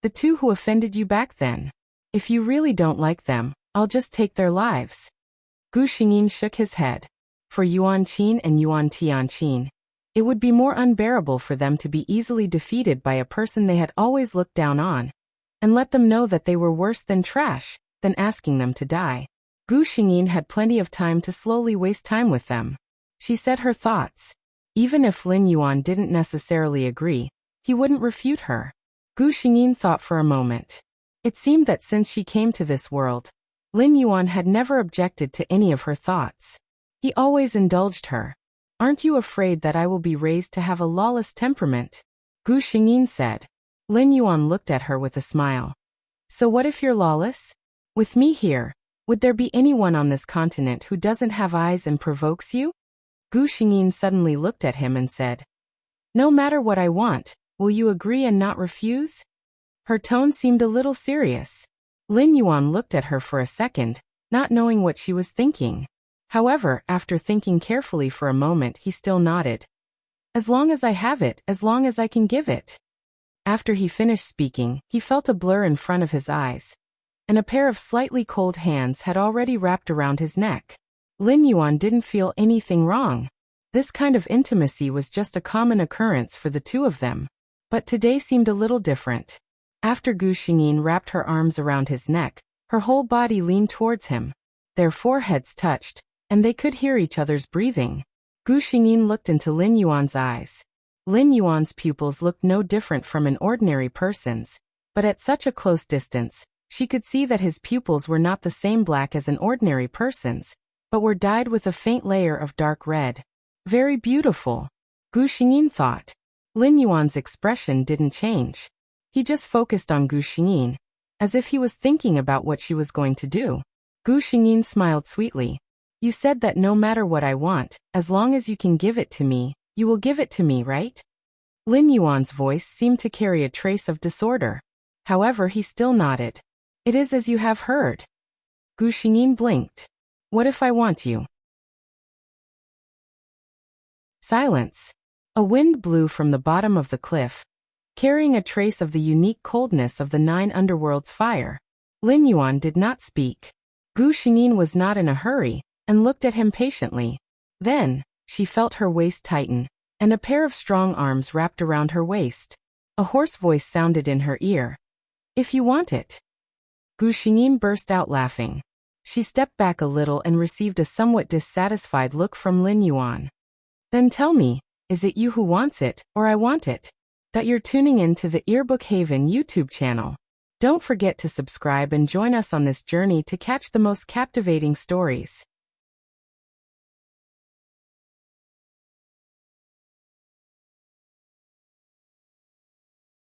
"The two who offended you back then. If you really don't like them, I'll just take their lives. Gu Xingyin shook his head. For Yuan Qin and Yuan Tianqin, it would be more unbearable for them to be easily defeated by a person they had always looked down on, and let them know that they were worse than trash, than asking them to die. Gu Xingyin had plenty of time to slowly waste time with them. She said her thoughts. Even if Lin Yuan didn't necessarily agree, he wouldn't refute her. Gu Xingyin thought for a moment. It seemed that since she came to this world, Lin Yuan had never objected to any of her thoughts. He always indulged her. Aren't you afraid that I will be raised to have a lawless temperament? Gu Xingyin said. Lin Yuan looked at her with a smile. So what if you're lawless? With me here, would there be anyone on this continent who doesn't have eyes and provokes you? Gu Xingyin suddenly looked at him and said, No matter what I want, will you agree and not refuse? Her tone seemed a little serious. Lin Yuan looked at her for a second, not knowing what she was thinking. However, after thinking carefully for a moment, he still nodded. As long as I have it, as long as I can give it. After he finished speaking, he felt a blur in front of his eyes, and a pair of slightly cold hands had already wrapped around his neck. Lin Yuan didn't feel anything wrong. This kind of intimacy was just a common occurrence for the two of them. But today seemed a little different. After Gu Xingyin wrapped her arms around his neck, her whole body leaned towards him. Their foreheads touched, and they could hear each other's breathing. Gu Xingyin looked into Lin Yuan's eyes. Lin Yuan's pupils looked no different from an ordinary person's, but at such a close distance, she could see that his pupils were not the same black as an ordinary person's, but were dyed with a faint layer of dark red. Very beautiful, Gu Xingyin thought. Lin Yuan's expression didn't change. He just focused on Gu Xingyin, as if he was thinking about what she was going to do. Gu Xingyin smiled sweetly. You said that no matter what I want, as long as you can give it to me, you will give it to me, right? Lin Yuan's voice seemed to carry a trace of disorder. However, he still nodded. It is as you have heard. Gu Xingyin blinked. What if I want you? Silence. A wind blew from the bottom of the cliff, carrying a trace of the unique coldness of the 9 underworld's fire. Lin Yuan did not speak. Gu Xingyin was not in a hurry, and looked at him patiently. Then, she felt her waist tighten, and a pair of strong arms wrapped around her waist. A hoarse voice sounded in her ear. If you want it. Gu Xingyin burst out laughing. She stepped back a little and received a somewhat dissatisfied look from Lin Yuan. Then tell me, is it you who wants it, or I want it? That you're tuning in to the Earbook Haven YouTube channel. Don't forget to subscribe and join us on this journey to catch the most captivating stories.